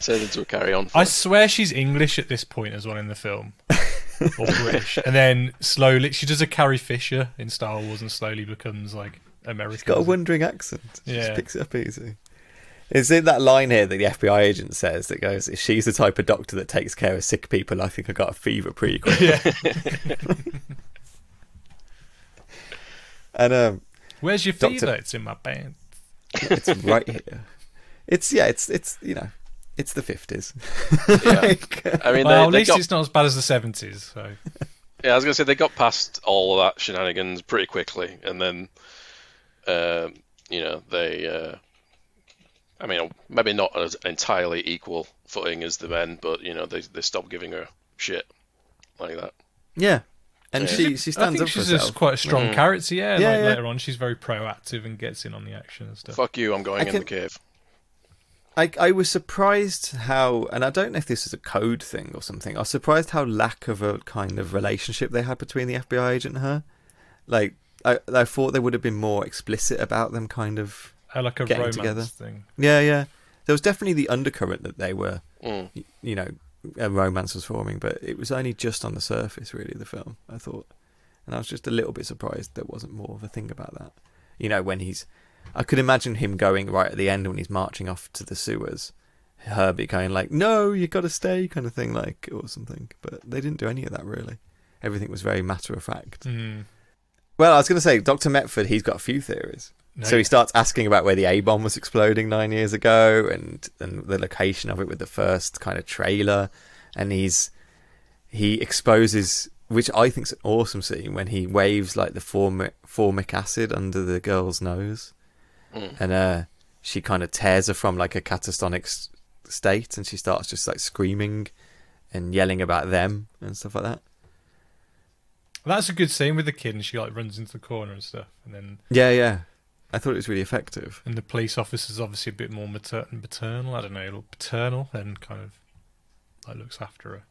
Turned into a carry-on. I swear she's English at this point as well in the film, or British. And then slowly, she does a Carrie Fisher in Star Wars, and slowly becomes like American. She's got a wandering accent. She Yeah, just picks it up easy. Is it that line here that the FBI agent says that goes, "If she's the type of doctor that takes care of sick people, I think I got a fever pretty quick." Yeah. And where's your fever? It's in my pants. It's right here. It's you know, it's the 50s. Yeah. I mean, well, at least it's not as bad as the 70s. So. Yeah, I was gonna say they got past all of that shenanigans pretty quickly, and then, you know, they. I mean, maybe not as entirely equal footing as the men, but you know, they stopped giving her shit like that. Yeah, and she stands up for herself. I think she's just quite a strong character. Yeah, later on, she's very proactive and gets in on the action and stuff. Fuck you, I'm going in the cave. I was surprised how, and I don't know if this is a code thing or something. I was surprised how lack of a kind of relationship they had between the FBI agent and her. Like, I thought they would have been more explicit about them, kind of. Like a getting romance together. thing. Yeah. There was definitely the undercurrent that they were, you know, a romance was forming, but it was only just on the surface, really, the film, I thought. And I was just a little bit surprised there wasn't more of a thing about that. You know, when I could imagine him going right at the end when he's marching off to the sewers, Herbie going like, "No, you got to stay," kind of thing, like, or something. But they didn't do any of that, really. Everything was very matter of fact. Well, I was going to say, Dr. Metford, he's got a few theories. No. So he starts asking about where the A-bomb was exploding 9 years ago and the location of it with the first kind of trailer. And he exposes, which I think's an awesome scene, when he waves like the formic acid under the girl's nose. And she kind of tears her from like a catatonic state, and she starts just like screaming and yelling about them and stuff like that. That's a good scene with the kid, and she like runs into the corner and stuff, and then yeah, I thought it was really effective. And the police officer's obviously a bit more paternal, I don't know, a little paternal, and kind of like looks after her.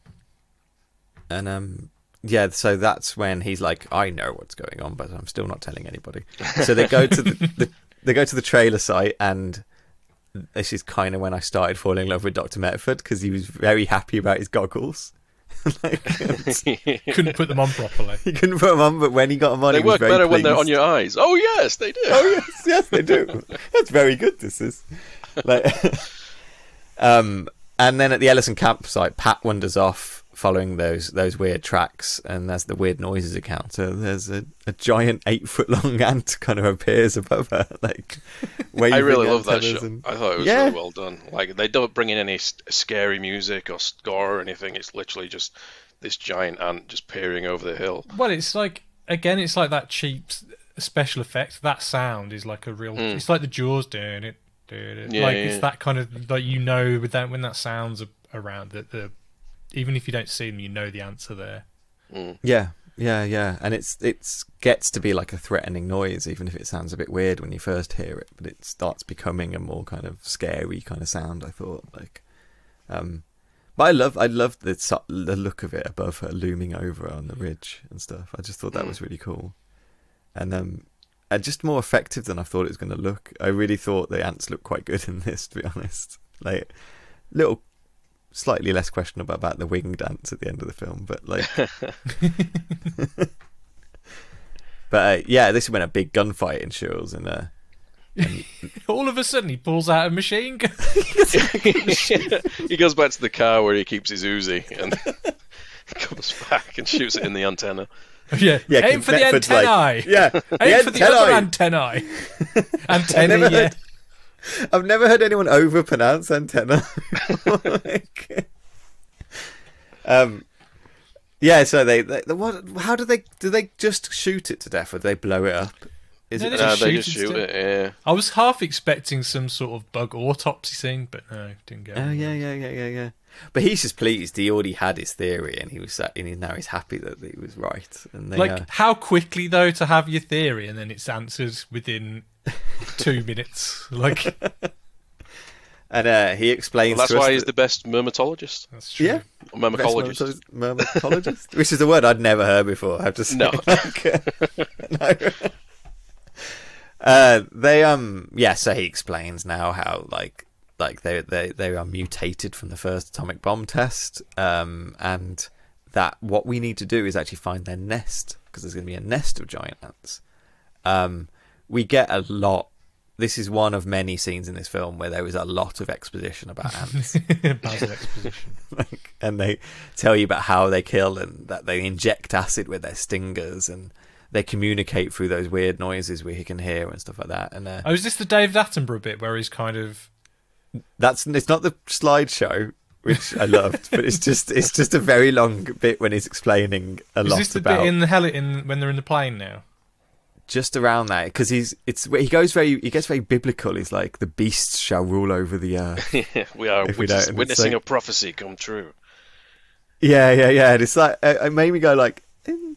And yeah, so that's when he's like, "I know what's going on, but I'm still not telling anybody." So they go to the trailer site, and this is kind of when I started falling in love with Dr. Metford, because he was very happy about his goggles. Couldn't put them on properly. He couldn't put them on, but when he got them on, they work better when they're on your eyes. Oh yes, they do. Oh yes, they do. That's very good. This is like, and then at the Ellison campsite, Pat wanders off following those weird tracks, and there's the weird noises encounter. There's a giant 8-foot-long ant kind of appears above her, like. I really love that shot. I thought it was really well done. Like, they don't bring in any scary music or score or anything. It's literally just this giant ant just peering over the hill. Well, it's like, again, it's like that cheap special effect. That sound is like a real. It's like the Jaws doing it. It's that kind of, like, you know, with that, when that sound's around, that even if you don't see them, you know the ants are there. Yeah, and it gets to be like a threatening noise, even if it sounds a bit weird when you first hear it. But it starts becoming a more kind of scary kind of sound, I thought. Like, but I love the look of it above her, looming over on the ridge and stuff. I just thought that was really cool, and just more effective than I thought it was going to look. I really thought the ants looked quite good in this, to be honest. Like, little. Slightly less questionable about the winged ants at the end of the film, but like, yeah, this is when a big gunfight ensues, and all of a sudden he pulls out a machine gun. He goes back to the car where he keeps his Uzi and comes back and shoots it in the antenna. Yeah, aim for the antennae. Like, yeah, aim for the other antennae. Antennae. I've never heard anyone overpronounce antenna. Yeah, so they what? How do they just shoot it to death, or do they blow it up? Is No, it? they No, just they shoot just it shoot still. it. Yeah. I was half expecting some sort of bug autopsy scene, but no, didn't go. Oh yeah. But he's just pleased. He already had his theory, and now he's happy that he was right. And they, Like, how quickly though to have your theory and then it's answered within 2 minutes? Like, and he explains. Well, that's to us why he's the best mermatologist. that's true. yeah. Or mermatologist. Mermatologist, which is a word I'd never heard before. I have to say. No. No. So he explains now how like they are mutated from the first atomic bomb test, and that what we need to do is actually find their nest, because there's going to be a nest of giant ants. We get a lot. This is one of many scenes in this film where there is a lot of exposition about ants. Basil exposition. And they tell you about how they kill, and that they inject acid with their stingers, and they communicate through those weird noises we can hear and stuff like that. And Oh, is this the David Attenborough bit where he's kind of... it's not the slideshow, which I loved, but it's just a very long bit when he's explaining a lot about... Is this the bit in the when they're in the plane now? Just around that, because he gets very biblical. He's like, the beasts shall rule over the earth. Yeah, we are witnessing a prophecy come true. Yeah. And it's like, it made me go like,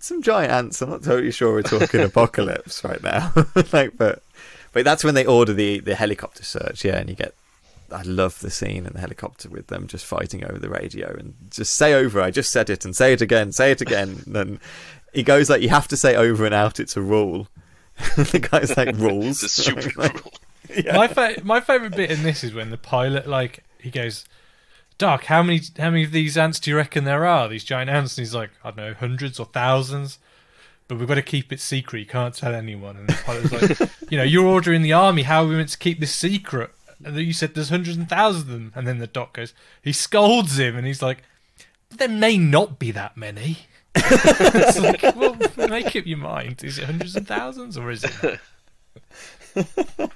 some giant ants. I'm not totally sure we're talking apocalypse right now. But that's when they order the helicopter search. Yeah, and you get. I love the scene in the helicopter with them just fighting over the radio and just say over. I just said it and say it again. And then he goes like, you have to say over and out. It's a rule. The guy's like, rules. It's a stupid rule. Yeah. My favourite bit in this is when the pilot, like, he goes, Doc, how many of these ants do you reckon there are? These giant ants? And he's like, I don't know, hundreds or thousands. But we've got to keep it secret. You can't tell anyone. And the pilot's like, you're ordering the army. How are we meant to keep this secret? And then you said there's hundreds and thousands of them. And then the doc goes, he scolds him, and he's like, there may not be that many. It's like, well, make up your mind. Is it hundreds and thousands, or is it not?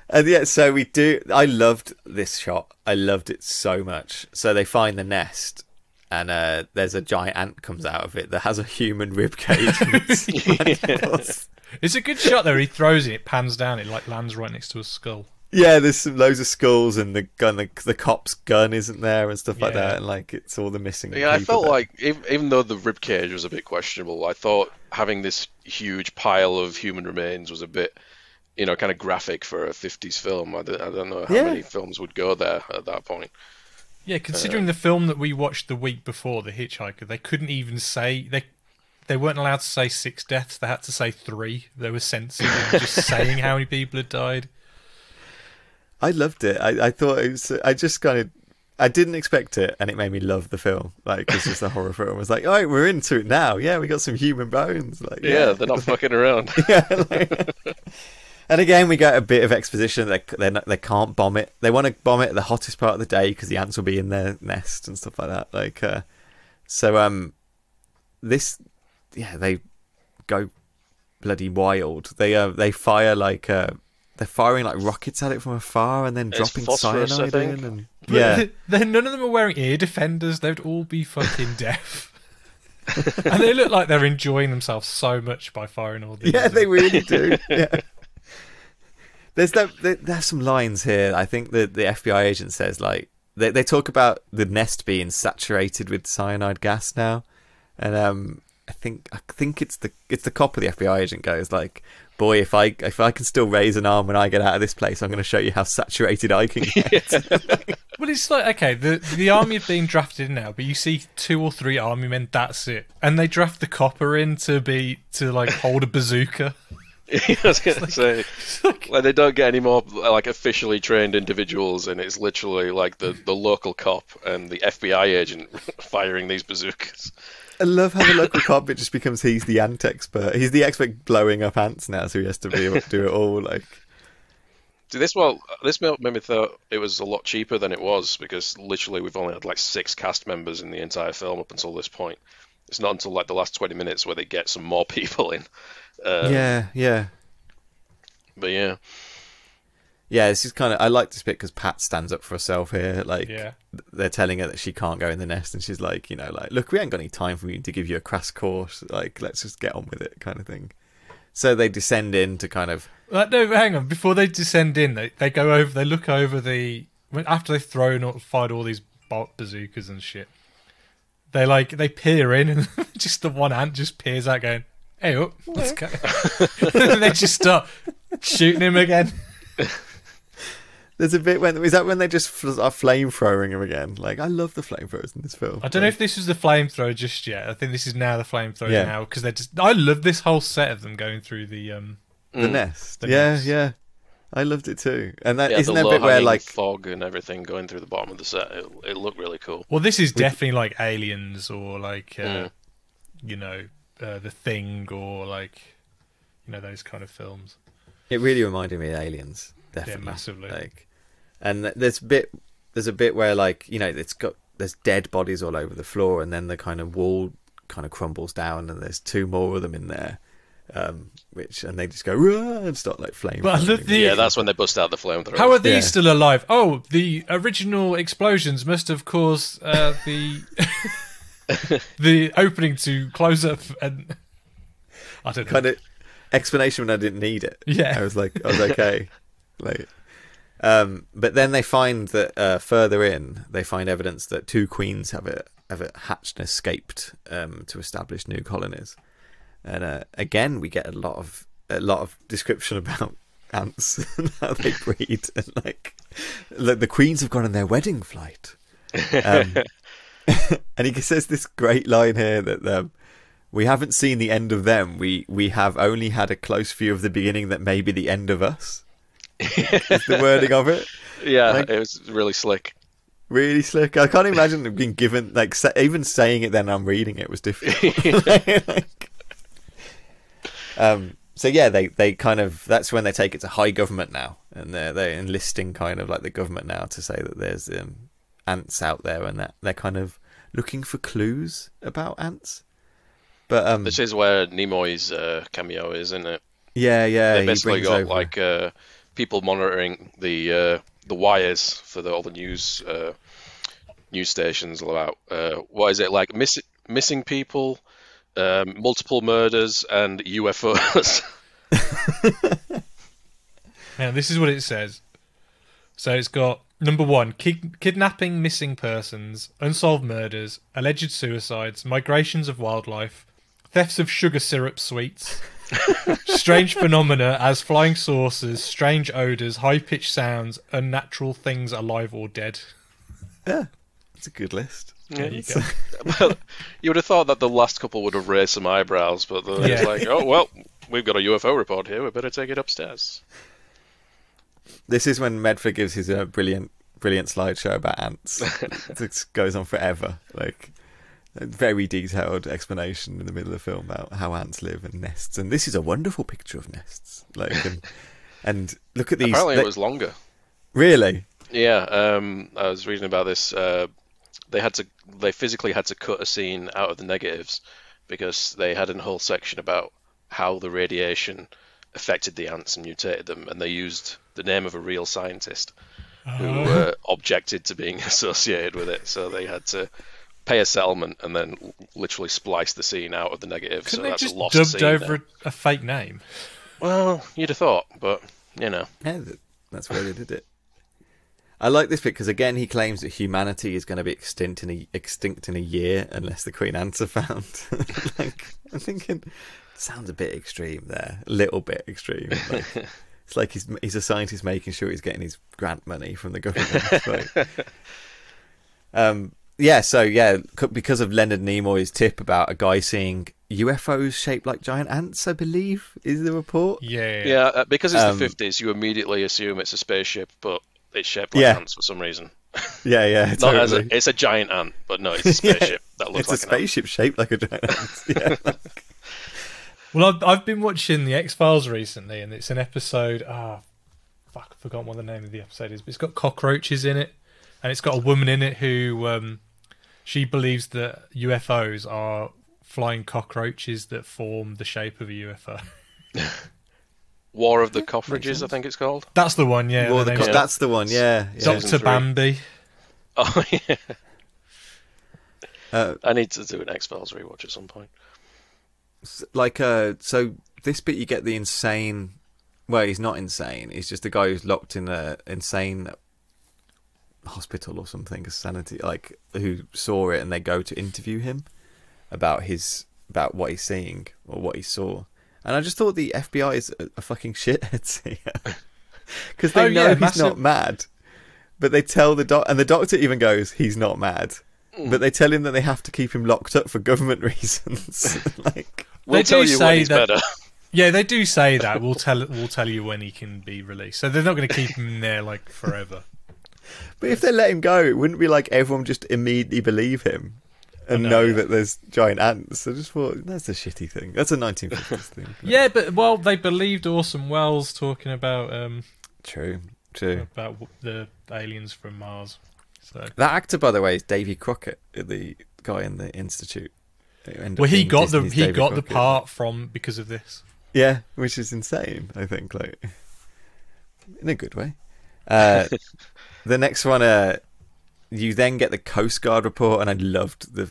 And yeah, so we do. I loved this shot. I loved it so much. So they find the nest, and there's a giant ant comes out of it that has a human rib cage. It's a good shot though. He throws it, pans down, it like lands right next to a skull. Yeah, there's loads of skulls, and the cop's gun isn't there and stuff like that, and like it's all the missing. Yeah, I felt like even though the rib cage was a bit questionable, I thought having this huge pile of human remains was a bit, kind of graphic for a 50s film. I don't know how many films would go there at that point. Yeah, considering the film that we watched the week before, The Hitchhiker, they couldn't even say they weren't allowed to say 6 deaths. They had to say 3. They were censored in just saying how many people had died. I loved it. I thought it was. I didn't expect it, and it made me love the film. Like, it's just a horror film. I was like, all right, we're into it now. Yeah, we got some human bones. Like, yeah, they're not fucking around. And again, we get a bit of exposition. They can't bomb it. They want to bomb it at the hottest part of the day because the ants will be in their nest and stuff like that. Like, they go bloody wild. They fire like. They're firing like rockets at it from afar and then dropping cyanide in. And none of them are wearing ear defenders. They'd all be fucking deaf. And they look like they're enjoying themselves so much by firing all these. Yeah, they really do. Yeah. There's some lines here. I think the FBI agent says, like, they talk about the nest being saturated with cyanide gas now, and I think it's the cop of the FBI agent goes like, boy, if I can still raise an arm when I get out of this place, I'm going to show you how saturated I can get. Well, it's like, okay, the army have been drafted in now, but you see 2 or 3 army men, that's it. And they draft the copper in to hold a bazooka. I was going to say, like they don't get any more like officially trained individuals, and it's literally like the local cop and the FBI agent firing these bazookas. I love how the local cop, it just becomes he's the ant expert. He's the expert blowing up ants now, so he has to be able to do it all. Like, this made me thought it was a lot cheaper than it was, because literally we've only had like 6 cast members in the entire film up until this point. It's not until like the last 20 minutes where they get some more people in. Yeah. But yeah. Yeah, this is kind of. I like this bit because Pat stands up for herself here. Like, they're telling her that she can't go in the nest, and she's like, look, we ain't got any time for you to give you a crash course. Like, let's just get on with it, kind of thing. So they descend in to kind of... No, hang on. Before they descend in, they go over. They look over after they've fired all these bazookas and shit. They peer in, and just the one ant just peers out, going, "Hey up, let's go." And they just start shooting him again. There's a bit when they just are flamethrowing him again. Like, I love the flamethrowers in this film. I don't know if this was the flamethrower just yet. I think this is now the flamethrower now, because they're just. I love this whole set of them going through the nest. The yeah, nest. yeah. I loved it too. And that isn't there a bit where like fog and everything going through the bottom of the set. It looked really cool. Well, this is definitely like Aliens or like The Thing or like those kind of films. It really reminded me of Aliens, definitely. Yeah, massively. Like, and there's a bit where like there's dead bodies all over the floor, and then the kind of wall kind of crumbles down, and there's two more of them in there. And they just go and start like flame. But I love that's when they bust out the flamethrower. How are these still alive? Oh, the original explosions must have caused the the opening to close up, and I don't know. Kind of explanation when I didn't need it. Yeah, I was okay. Like, but then they find that further in, they find evidence that two queens have hatched and escaped to establish new colonies. And again, we get a lot of description about ants and how they breed, and like the queens have gone on their wedding flight. And he says this great line here that we haven't seen the end of them. We have only had a close view of the beginning that may be the end of us. Is the wording of it? Yeah, like, it was really slick. Really slick. I can't imagine it being given like even saying it. Then I'm reading it was difficult. So yeah, they kind of, that's when they take it to high government now, and they're enlisting kind of like the government now to say that there's ants out there, and that they're kind of looking for clues about ants. But this is where Nimoy's cameo is, isn't it? Yeah. They basically got like people monitoring the wires for all the news stations about what is it like missing people. Multiple murders and UFOs. Now, this is what it says. So it's got number 1, kidnapping, missing persons, unsolved murders, alleged suicides, migrations of wildlife, thefts of sugar syrup sweets, strange phenomena as flying saucers, strange odours, high-pitched sounds, unnatural things alive or dead. Yeah, it's a good list. Yeah, you go. Well, you would have thought that the last couple would have raised some eyebrows, but it's like, oh well, we've got a UFO report here. We better take it upstairs. This is when Medford gives his brilliant slideshow about ants. It goes on forever, like a very detailed explanation in the middle of the film about how ants live and nests. And this is a wonderful picture of nests. Like, and look at these. Apparently, it was longer. Really? Yeah. I was reading about this. They physically had to cut a scene out of the negatives because they had a whole section about how the radiation affected the ants and mutated them, and they used the name of a real scientist who objected to being associated with it, so they had to pay a settlement and then literally splice the scene out of the negative. Couldn't so they that's just a lost dubbed scene over now. a fake name? Well, you'd have thought, but Yeah, that's why they did it. I like this bit because again he claims that humanity is going to be extinct in a year unless the queen ants are found. Like, I'm thinking, sounds a bit extreme there, a little bit extreme. Like, it's like he's a scientist making sure he's getting his grant money from the government. Like, because of Leonard Nimoy's tip about a guy seeing UFOs shaped like giant ants, I believe is the report. Yeah, because it's the 50s, you immediately assume it's a spaceship, but it's shaped like ants for some reason. Yeah, totally. It's a giant ant, but no, it's a spaceship that looks like it's a spaceship shaped like a giant ant. Yeah. Well, I've been watching the X-Files recently, and it's an episode. I've forgotten what the name of the episode is, but it's got cockroaches in it, and it's got a woman in it who she believes that UFOs are flying cockroaches that form the shape of a UFO. War of the Cockroaches, I think it's called. That's the one, yeah. That's the one, yeah. Dr. Bambi. Oh, yeah. I need to do an X-Files rewatch at some point. So this bit you get the insane. Well, he's not insane. He's just a guy who's locked in a insane hospital or something, a sanity, like, who saw it, and they go to interview him about what he's seeing or what he saw. And I just thought the FBI is a fucking shitheads here, because they know he's not mad, but they tell and the doctor even goes, he's not mad, but they tell him that they have to keep him locked up for government reasons. Like, we'll tell you when he's better. Yeah, they do say that we'll tell you when he can be released. So they're not going to keep him in there like forever. But if they let him go, it wouldn't be like everyone just immediately believe him and know that there's giant ants. I just thought, that's a shitty thing. That's a 1950s thing. Yeah, but, well, they believed Orson Welles talking about... True. About the aliens from Mars. So that actor, by the way, is Davy Crockett, the guy in the Institute. Well, he got the part because of this. Yeah, which is insane, I think, like, in a good way. The next one, you then get the Coast Guard report, and I loved that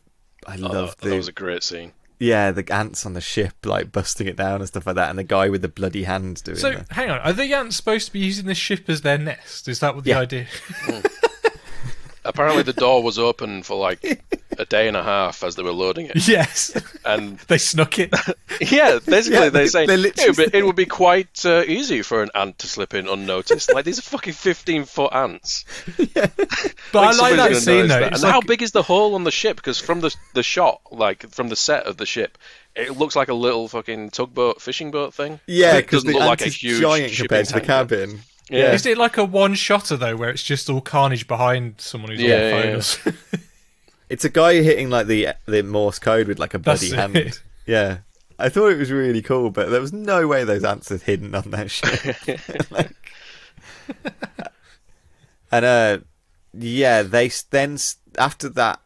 was a great scene. Yeah, the ants on the ship, like, busting it down and stuff like that, and the guy with the bloody hand doing it. So, hang on, are the ants supposed to be using the ship as their nest? Is that what the idea? Apparently the door was open for like a day and a half as they were loading it. Yes. And they snuck it. Yeah, basically they say it would be quite easy for an ant to slip in unnoticed. Like, these are fucking 15-foot ants. Yeah. But I like that scene, though. And how big is the hole on the ship? Because from the shot, like from the set of the ship, it looks like a little fucking tugboat, fishing boat thing. Yeah, because it doesn't look like a huge giant compared to the cabin. Yeah. Is it like a one-shotter, though, where it's just all carnage behind someone who's on the phone? It's a guy hitting like the Morse code with like a bloody hand. Yeah. I thought it was really cool, but there was no way those ants are hidden on that ship. And they then after that,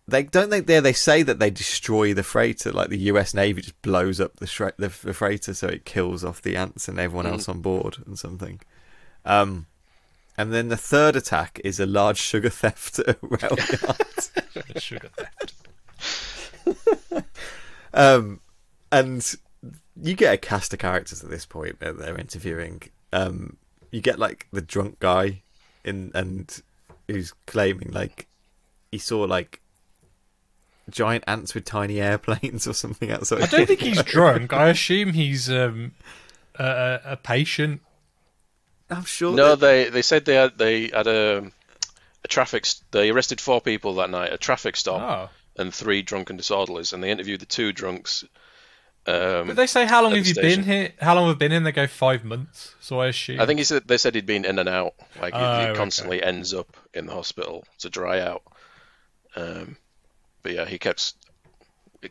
they say that they destroy the freighter, like the US Navy just blows up the freighter so it kills off the ants and everyone else on board and something. And then the third attack is a large sugar theft at a rail yard. Sugar theft. And you get a cast of characters at this point that they're interviewing. You get like the drunk guy and who's claiming like he saw like giant ants with tiny airplanes or something outside. I don't think he's drunk. I assume he's a patient. I'm sure. No, they said they had a traffic. They arrested 4 people that night. A traffic stop and 3 drunken disorderlies, and they interviewed the 2 drunks. But they say, how long have you been here? How long have we been in? They go 5 months. So I assume. I think they said he'd been in and out. Like he constantly ends up in the hospital to dry out. But yeah, he kept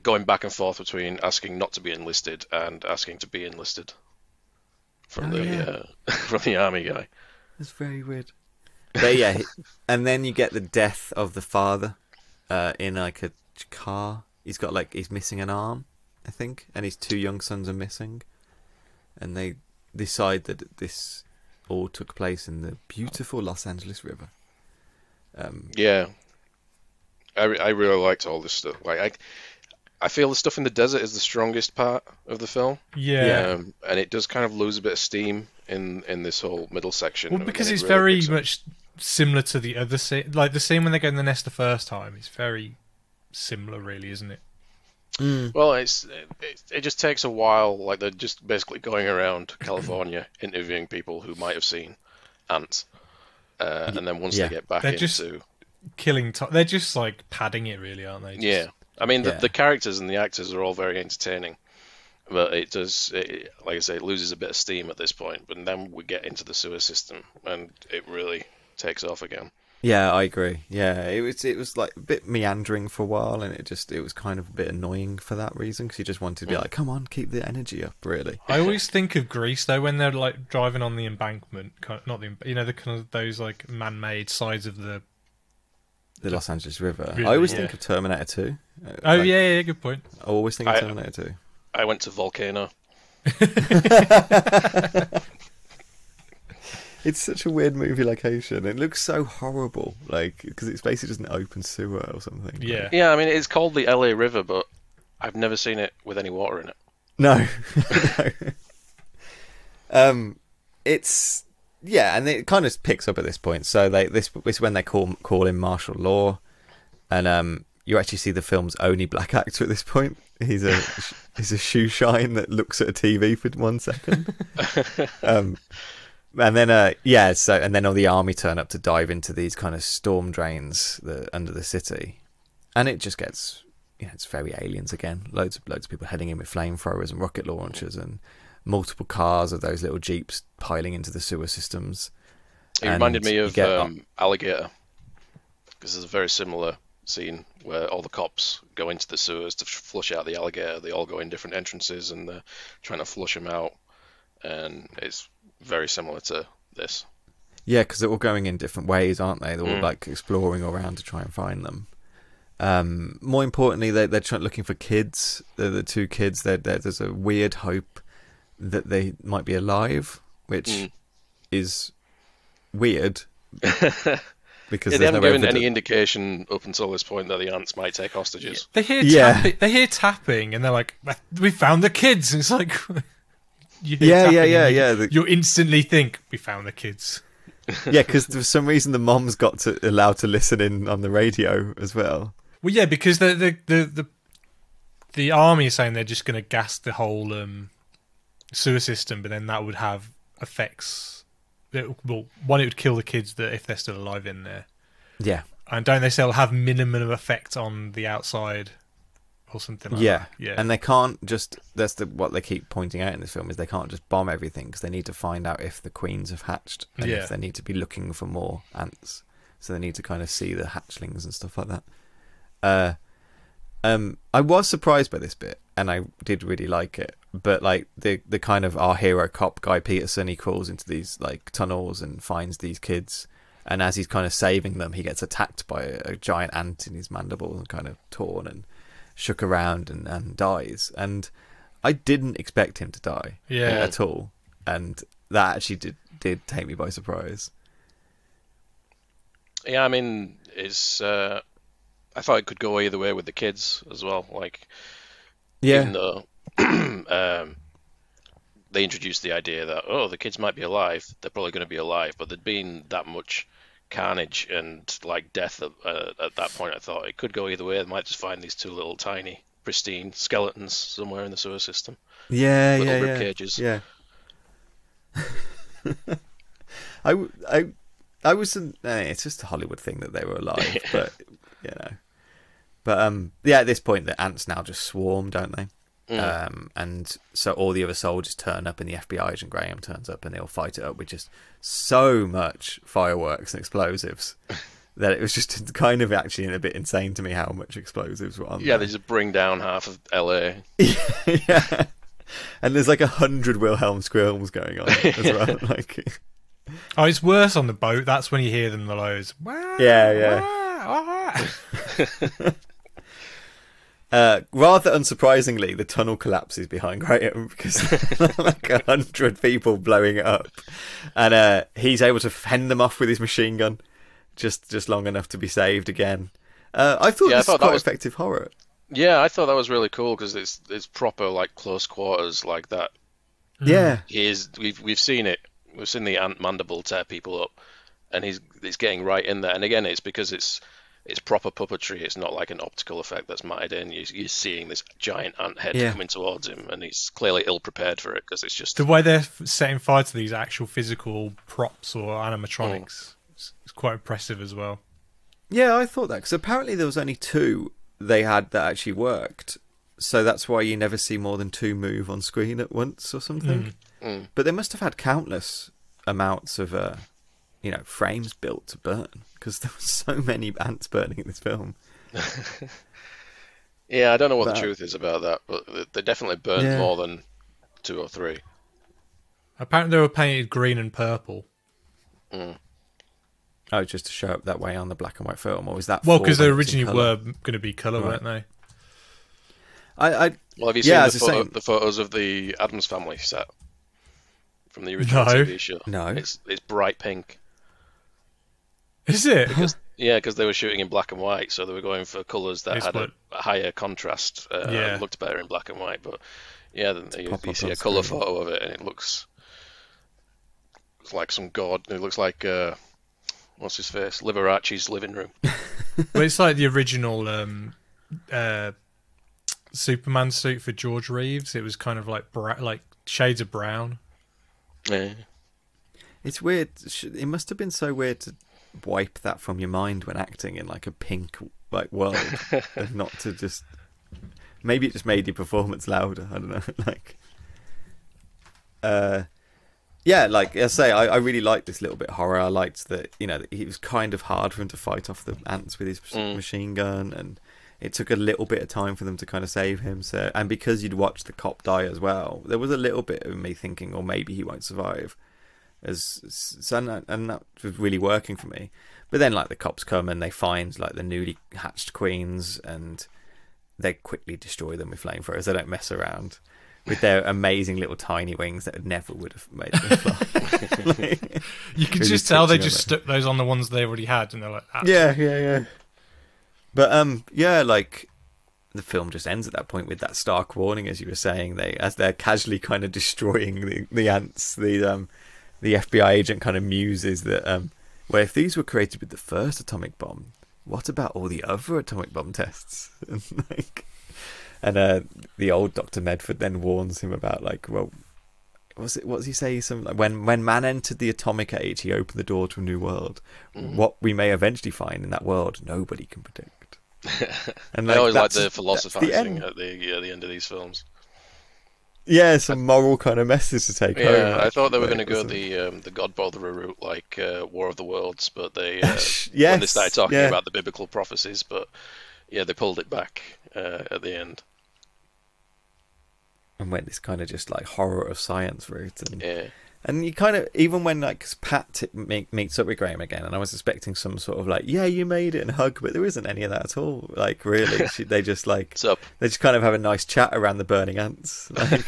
going back and forth between asking not to be enlisted and asking to be enlisted from from the army guy. That's very weird. But yeah, and then you get the death of the father in like a car. He's missing an arm, I think, and his 2 young sons are missing. And they decide that this all took place in the beautiful Los Angeles River. Yeah. I really liked all this stuff. Like, I feel the stuff in the desert is the strongest part of the film. Yeah. And it does kind of lose a bit of steam in this whole middle section. Well, because it's really very much similar to the other scene. Like, the scene when they go in the nest the first time, it's very similar, really, isn't it? Mm. Well, it just takes a while. Like, they're just basically going around California interviewing people who might have seen ants. And then once they get back into... They're just like padding it, really, aren't they? Yeah, I mean the characters and the actors are all very entertaining, but it does, like I say, it loses a bit of steam at this point. But then we get into the sewer system, and it really takes off again. Yeah, I agree. Yeah, it was like a bit meandering for a while, and it was kind of a bit annoying for that reason, because you just wanted to be like, come on, keep the energy up, really. I always think of Greece though when they're like driving on the embankment, not the the kind of those like man-made sides of the Los Angeles River. I always think of Terminator 2. Oh, yeah, good point. I always think of Terminator 2. I went to Volcano. It's such a weird movie location. It looks so horrible, like, because it's basically just an open sewer or something. Yeah. Yeah, I mean, it's called the LA River, but I've never seen it with any water in it. No. No. It's and it kind of picks up at this point. So this is when they call in martial law, and you actually see the film's only black actor at this point. He's a shoe shine that looks at a TV for 1 second. And then and then all the army turn up to dive into these kind of storm drains under the city, and it just gets it's very Aliens again. Loads of people heading in with flamethrowers and rocket launchers and multiple cars of those little jeeps piling into the sewer systems. It reminded me of Alligator, because there's a very similar scene where all the cops go into the sewers to flush out the alligator. They all go in different entrances and they're trying to flush them out, and it's very similar to this. Yeah, because they're all going in different ways, aren't they? They're all like exploring around to try and find them. More importantly, they're looking for kids. The two kids. There's a weird hope that they might be alive, which is weird. Because they haven't given any indication up until this point that the ants might take hostages. They hear tapping, and they're like, "We found the kids." And it's like, you instantly think, "We found the kids." Yeah, because for some reason the mom's got allowed to listen in on the radio as well. Well, yeah, because the army is saying they're just going to gas the whole sewer system, but then that would have effects. Well, one, it would kill the kids if they're still alive in there. Yeah. And don't they say it'll have minimum effect on the outside or something like that? Yeah. And they can't just... That's what they keep pointing out in this film, is they can't just bomb everything, because they need to find out if the queens have hatched, and if they need to be looking for more ants. So they need to kind of see the hatchlings and stuff like that. I was surprised by this bit, and I did really like it. But like the kind of our hero cop Guy Peterson, he crawls into these like tunnels and finds these kids, and as he's kind of saving them, he gets attacked by a giant ant in his mandibles and kind of torn and shook around and dies. And I didn't expect him to die at all, and that actually did take me by surprise. Yeah, I mean, it's I thought it could go either way with the kids as well. Like, even though they introduced the idea that, the kids might be alive, they're probably going to be alive, but there'd been that much carnage and like death at that point. I thought it could go either way. They might just find these two little tiny pristine skeletons somewhere in the sewer system. Little rib cages. Yeah. I wasn't. It's just a Hollywood thing that they were alive, but at this point the ants now just swarm, don't they? And so all the other soldiers turn up, and the FBI agent Graham turns up, and they all fight it up with just so much fireworks and explosives that it was just kind of actually a bit insane to me how much explosives were on there. They just bring down half of LA. Yeah. And there's like 100 Wilhelm screams going on as well. Like, it's worse on the boat. That's when you hear them the lows. Rather unsurprisingly, the tunnel collapses behind Graham because like 100 people blowing it up, and he's able to fend them off with his machine gun just long enough to be saved again. I thought this was quite effective horror. Yeah, I thought that was really cool because it's proper like close quarters like that. Yeah, we've seen it. We've seen the ant mandible tear people up, and he's getting right in there. And again, it's because it's proper puppetry. It's not like an optical effect that's matted in. You're seeing this giant ant head coming towards him, and he's clearly ill prepared for it because it's just the way they're setting fire to these actual physical props or animatronics. It's quite impressive as well. Yeah, I thought that because apparently there was only 2 they had that actually worked, so that's why you never see more than 2 move on screen at once or something. But they must have had countless amounts of frames built to burn, because there were so many ants burning in this film. Yeah, I don't know what the truth is about that, but they definitely burned more than 2 or 3. Apparently they were painted green and purple. Oh, just to show up that way on the black and white film, or was that? Well, because they originally were going to be colour, weren't they? Have you seen the photos of the Addams Family set from the original TV show? No, it's bright pink. Is it? Because they were shooting in black and white, so they were going for colours that had a higher contrast. Looked better in black and white, but Yeah, you see a colour photo of it, and it looks like some god. It looks like what's his face, Liberace's living room. Well, it's like the original Superman suit for George Reeves. It was kind of like like shades of brown. Yeah. It's weird. It must have been so weird to wipe that from your mind when acting in like a pink like world, and not to just. Maybe it just made your performance louder. I don't know. Like, yeah, like I say, I really liked this little bit of horror. I liked that, you know, that it was kind of hard for him to fight off the ants with his machine gun, and it took a little bit of time for them to kind of save him. So, and because you'd watched the cop die as well, there was a little bit of me thinking, or maybe he won't survive. And that was really working for me. But then, like, the cops come and they find like the newly hatched queens, and they quickly destroy them with flamethrowers. They don't mess around with their amazing little tiny wings that never would have made them fly. Like, you can just tell they just stuck those on the ones they already had, and they're like, yeah. But yeah, like the film just ends at that point with that stark warning, as you were saying. As they're casually kind of destroying the ants, the FBI agent kind of muses that well, if these were created with the first atomic bomb, what about all the other atomic bomb tests? And the old Dr. Medford then warns him about, like, well, what does he say? Something like, when man entered the atomic age, he opened the door to a new world. What we may eventually find in that world, nobody can predict. And I always like the philosophizing at the end of these films. Yeah, some moral kind of message to take home. Yeah, I thought they were going to go the Godbotherer route, like War of the Worlds, but they when they started talking about the biblical prophecies, but yeah, they pulled it back at the end. And went this kind of just like horror of science route, and and you kind of, even when like Pat meets up with Graham again, and I was expecting some sort of like, yeah, you made it, and hug, but there isn't any of that at all. Like, really, they just like they just kind of have a nice chat around the burning ants. Like.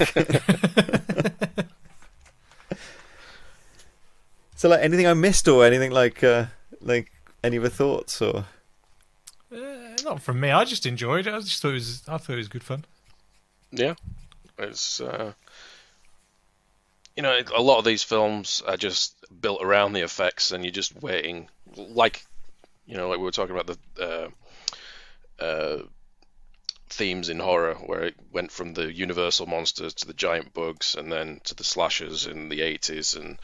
So, like, anything I missed, or anything like any other thoughts, or not from me. I just enjoyed it. I thought it was good fun. Yeah, it's. You know, a lot of these films are just built around the effects, and you're just waiting. Like, you know, like we were talking about the themes in horror, where it went from the universal monsters to the giant bugs, and then to the slashers in the 80s. And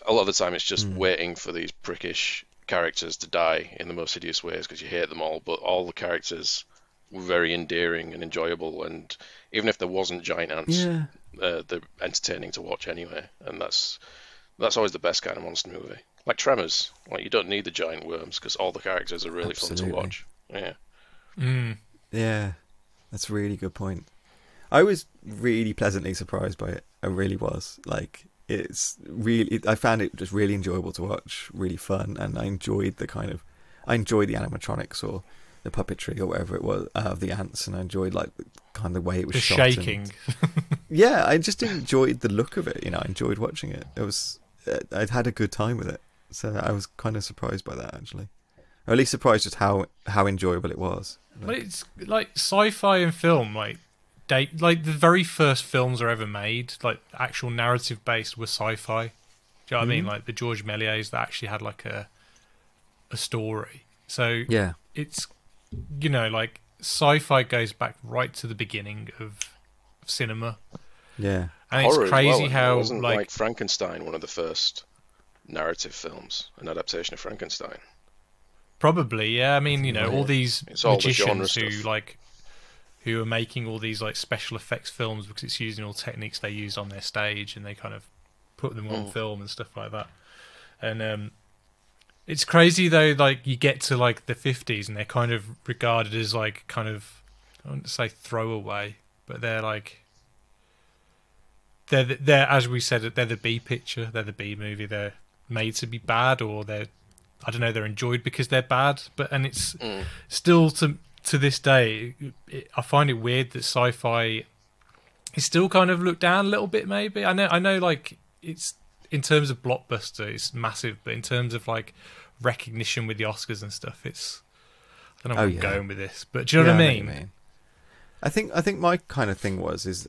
a lot of the time, it's just waiting for these prickish characters to die in the most hideous ways, because you hate them all. But all the characters were very endearing and enjoyable, and even if there wasn't giant ants, they're entertaining to watch anyway. And that's always the best kind of monster movie. Like Tremors, like, you don't need the giant worms, because all the characters are really fun to watch. Yeah, that's a really good point. I was really pleasantly surprised by it. I really was. Like, I found it just really enjoyable to watch, really fun, and I enjoyed the animatronics, or the puppetry, or whatever it was, of the ants, and I enjoyed like kind of the way it was shot. The shaking. Yeah, I just enjoyed the look of it. You know, I enjoyed watching it. I'd had a good time with it, so I was kind of surprised by that, actually, or at least surprised just how enjoyable it was. But it's like sci-fi and film, like the very first films are ever made, like actual narrative based, were sci-fi. Do you know what I mean? Like the George Méliès that actually had like a story. So yeah, it's, you know, like sci-fi goes back right to the beginning of cinema. Yeah, and horror it's crazy as well. how Wasn't like Frankenstein one of the first narrative films, an adaptation of Frankenstein? Probably, yeah. I mean, you know, all these magicians who are making all these like special effects films, because it's using all techniques they use on their stage, and they kind of put them on film and stuff like that. And it's crazy though, like you get to like the 50s and they're kind of regarded as like kind of, I wouldn't say throwaway, but they're like they're as we said, they're the B picture, they're the B movie. They're made to be bad, or they're they're enjoyed because they're bad. But and it's still to this day, I find it weird that sci-fi is still kind of looked down a little bit. Maybe I know, like it's, in terms of blockbuster, it's massive, but in terms of like recognition with the Oscars and stuff, it's, I don't know where I'm going with this, but do you know what I mean? I think my kind of thing is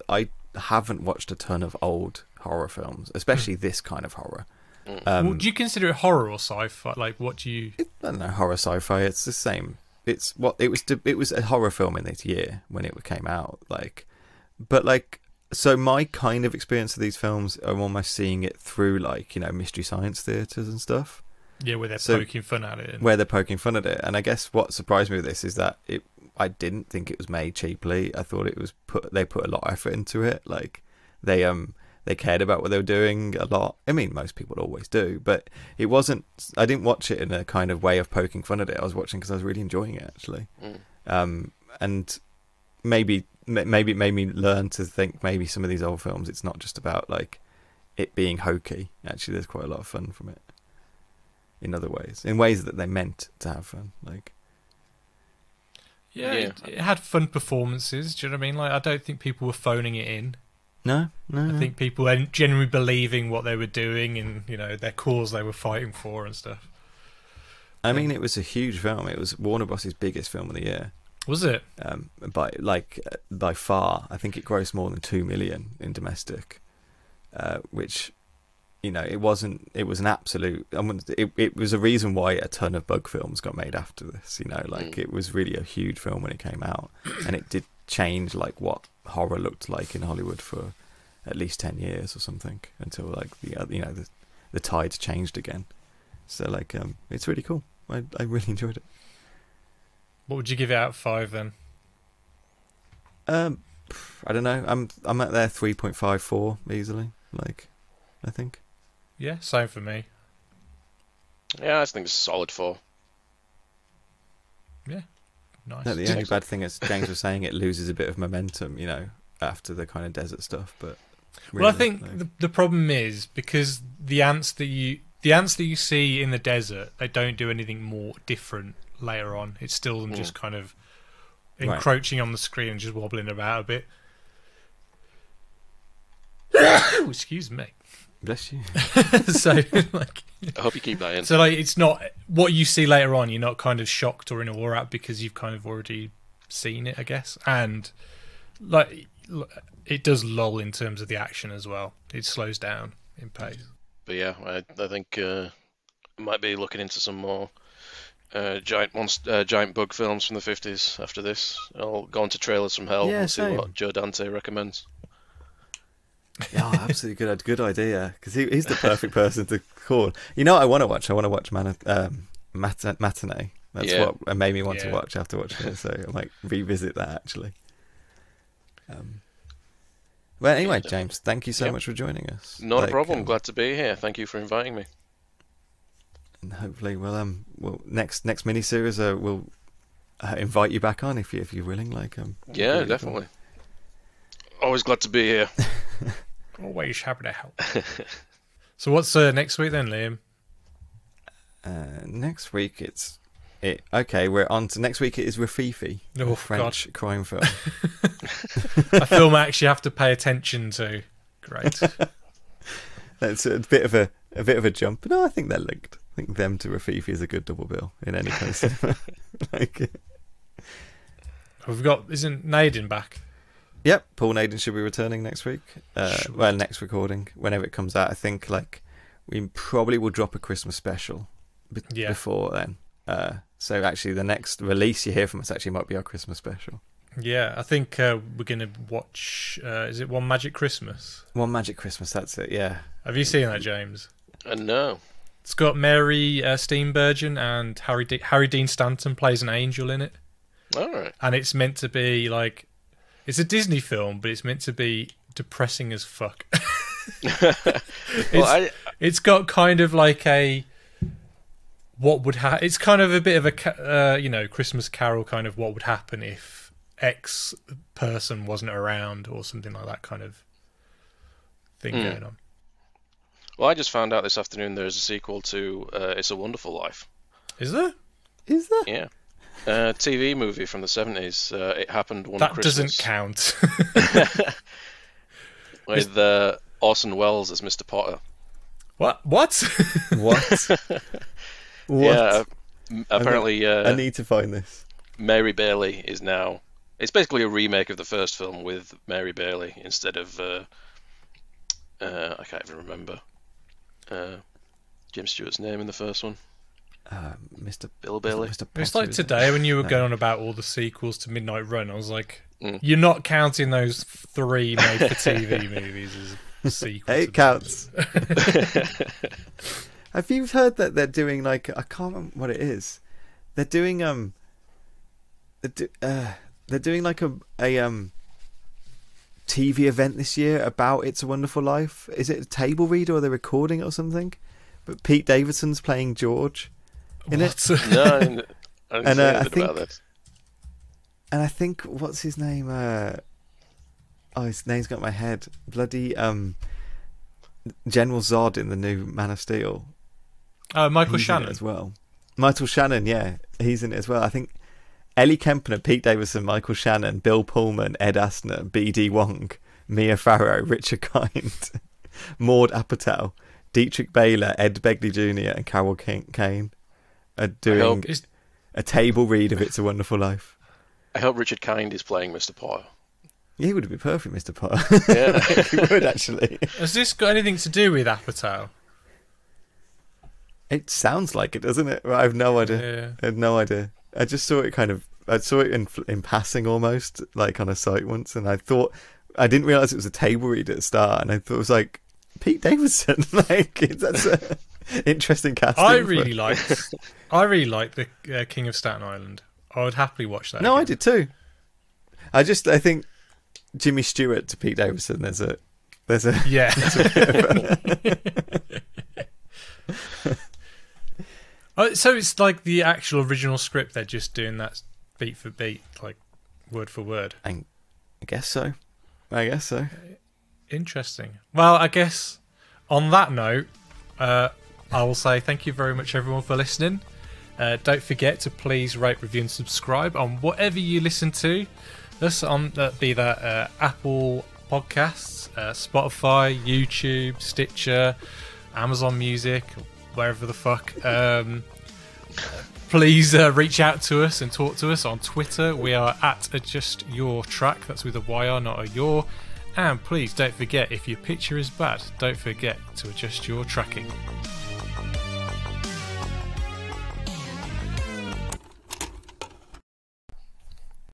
haven't watched a ton of old horror films, especially this kind of horror. Well, do you consider it horror or sci-fi? Like, what do you? I don't know, horror sci-fi. It's the same. It's what it was. It was a horror film in this year when it came out. So my kind of experience of these films, I'm almost seeing it through Mystery Science theatres and stuff. Yeah, where they're poking fun at it. Where they're poking fun at it, and I guess what surprised me with this is that I didn't think it was made cheaply. I thought they put a lot of effort into it. Like they cared about what they were doing a lot. I mean, most people always do, but it wasn't. I didn't watch it in a kind of way of poking fun at it. I was watching because I was really enjoying it actually, and maybe it made me learn to think maybe some of these old films, it's not just about like it being hokey. Actually, there's quite a lot of fun from it. In other ways, in ways that they meant to have fun, like. Yeah, it had fun performances. Do you know what I mean? Like, I don't think people were phoning it in. No. I think people were genuinely believing what they were doing and their cause they were fighting for and stuff. I mean, it was a huge film. It was Warner Bros.'s biggest film of the year. Was it? By far, I think it grossed more than 2 million in domestic, which. It wasn't. It was an absolute. It was a reason why a ton of bug films got made after this. It was really a huge film when it came out, and it did change what horror looked like in Hollywood for at least 10 years or something until the tides changed again. So it's really cool. I really enjoyed it. What would you give it out of 5 then? I don't know. I'm at there 3.54 easily. I think. Yeah, same for me. Yeah, I think it's a solid 4. Yeah, nice. No, the only bad thing, as James was saying, it loses a bit of momentum, after the kind of desert stuff. But really, I think the problem is because the ants that you see in the desert, they don't do anything more different later on. It's still them just kind of encroaching on the screen and just wobbling about a bit. Excuse me. Bless you. So, I hope you keep that in. So, it's not what you see later on. You're not kind of shocked or in awe at because you've kind of already seen it, I guess. And it does lull in terms of the action as well. It slows down in pace. But yeah, I think I might be looking into some more giant bug films from the 50s after this. I'll go on to Trailers from Hell and see what Joe Dante recommends. Yeah, absolutely good idea. Because he's the perfect person to call. You know what I want to watch? I want to watch Matinee. That's what made me want to watch after watching it. So I might revisit that actually. Well, anyway, James, thank you so much for joining us. Not a problem. Glad to be here. Thank you for inviting me. And hopefully, next miniseries, we'll invite you back on if you're willing. Yeah, really definitely. Cool. Always glad to be here. Always happy to help. So what's next week then, Liam? Next week we're on to next week. It is Rafifi, a French crime film. A film I actually have to pay attention to. Great. That's a bit of a jump. No, I think they're linked. I think them to Rafifi is a good double bill in any kind of cinema. Isn't Naden back? Yep, Paul Naden should be returning next week. Well, next recording, whenever it comes out. I think we probably will drop a Christmas special before then. So actually, the next release you hear from us actually might be our Christmas special. Yeah, I think we're going to watch. Is it One Magic Christmas? One Magic Christmas. That's it. Yeah. Have you seen that, James? No. It's got Mary Steenburgen and Harry Dean Stanton plays an angel in it. All right. And it's meant to be it's a Disney film, but it's meant to be depressing as fuck. It's got kind of it's kind of a bit of a Christmas Carol kind of what would happen if X person wasn't around or something like that kind of thing going on. Well, I just found out this afternoon there's a sequel to It's a Wonderful Life. Is there? Yeah. TV movie from the 70s. It happened one that Christmas. That doesn't count. With Orson Welles as Mr. Potter. What? What? Yeah, apparently... I need to find this. Mary Bailey is now It's basically a remake of the first film with Mary Bailey instead of I can't even remember Jim Stewart's name in the first one. Mr. Bill Bailey. Mr. It's Potter, like isn't today it? when you were No. going on about all the sequels to Midnight Run. I was like, you're not counting those 3 made-for-TV movies as sequels. It counts. Have you heard that they're doing like, I can't remember what it is. They're doing they're doing like a TV event this year about It's a Wonderful Life. Is it a table read or they're recording it or something? But Pete Davidson's playing George in it. No, I didn't And, say I anything think- about this. And I think, what's his name? His name's got in my head. Bloody General Zod in the new Man of Steel. Michael He's in it Shannon. as well. Michael Shannon, yeah, he's in it as well. I think Ellie Kempner, Pete Davidson, Michael Shannon, Bill Pullman, Ed Asner, B.D. Wong, Mia Farrow, Richard Kind, Maud Apatow, Dietrich Baylor, Ed Begley Jr. and Carol Kane are doing a table read of It's a Wonderful Life. I hope Richard Kind is playing Mr. Potter. He would be perfect, Mr. Potter. Yeah. He would, actually. Has this got anything to do with Apatow? It sounds like it, doesn't it? I have no idea. Yeah. I had no idea. I just saw it I saw it in passing almost, like on a site once, and I didn't realise it was a table read at the start, and I thought it was like, Pete Davidson, like, that's a interesting casting. I really liked the King of Staten Island. I would happily watch that. No, again. I did too. I think Jimmy Stewart to Pete Davidson, there's a Yeah. So it's like the actual original script. They're just doing that beat for beat, like word for word. I guess so. Interesting. Well, I guess on that note, I will say thank you very much, everyone, for listening. Don't forget to please rate, review, and subscribe on whatever you listen to. This on be that Apple Podcasts, Spotify, YouTube, Stitcher, Amazon Music, wherever the fuck. Please reach out to us and talk to us on Twitter. We are at Adjust Your Track. That's with a YR, not a your. And please don't forget, if your picture is bad, don't forget to adjust your tracking.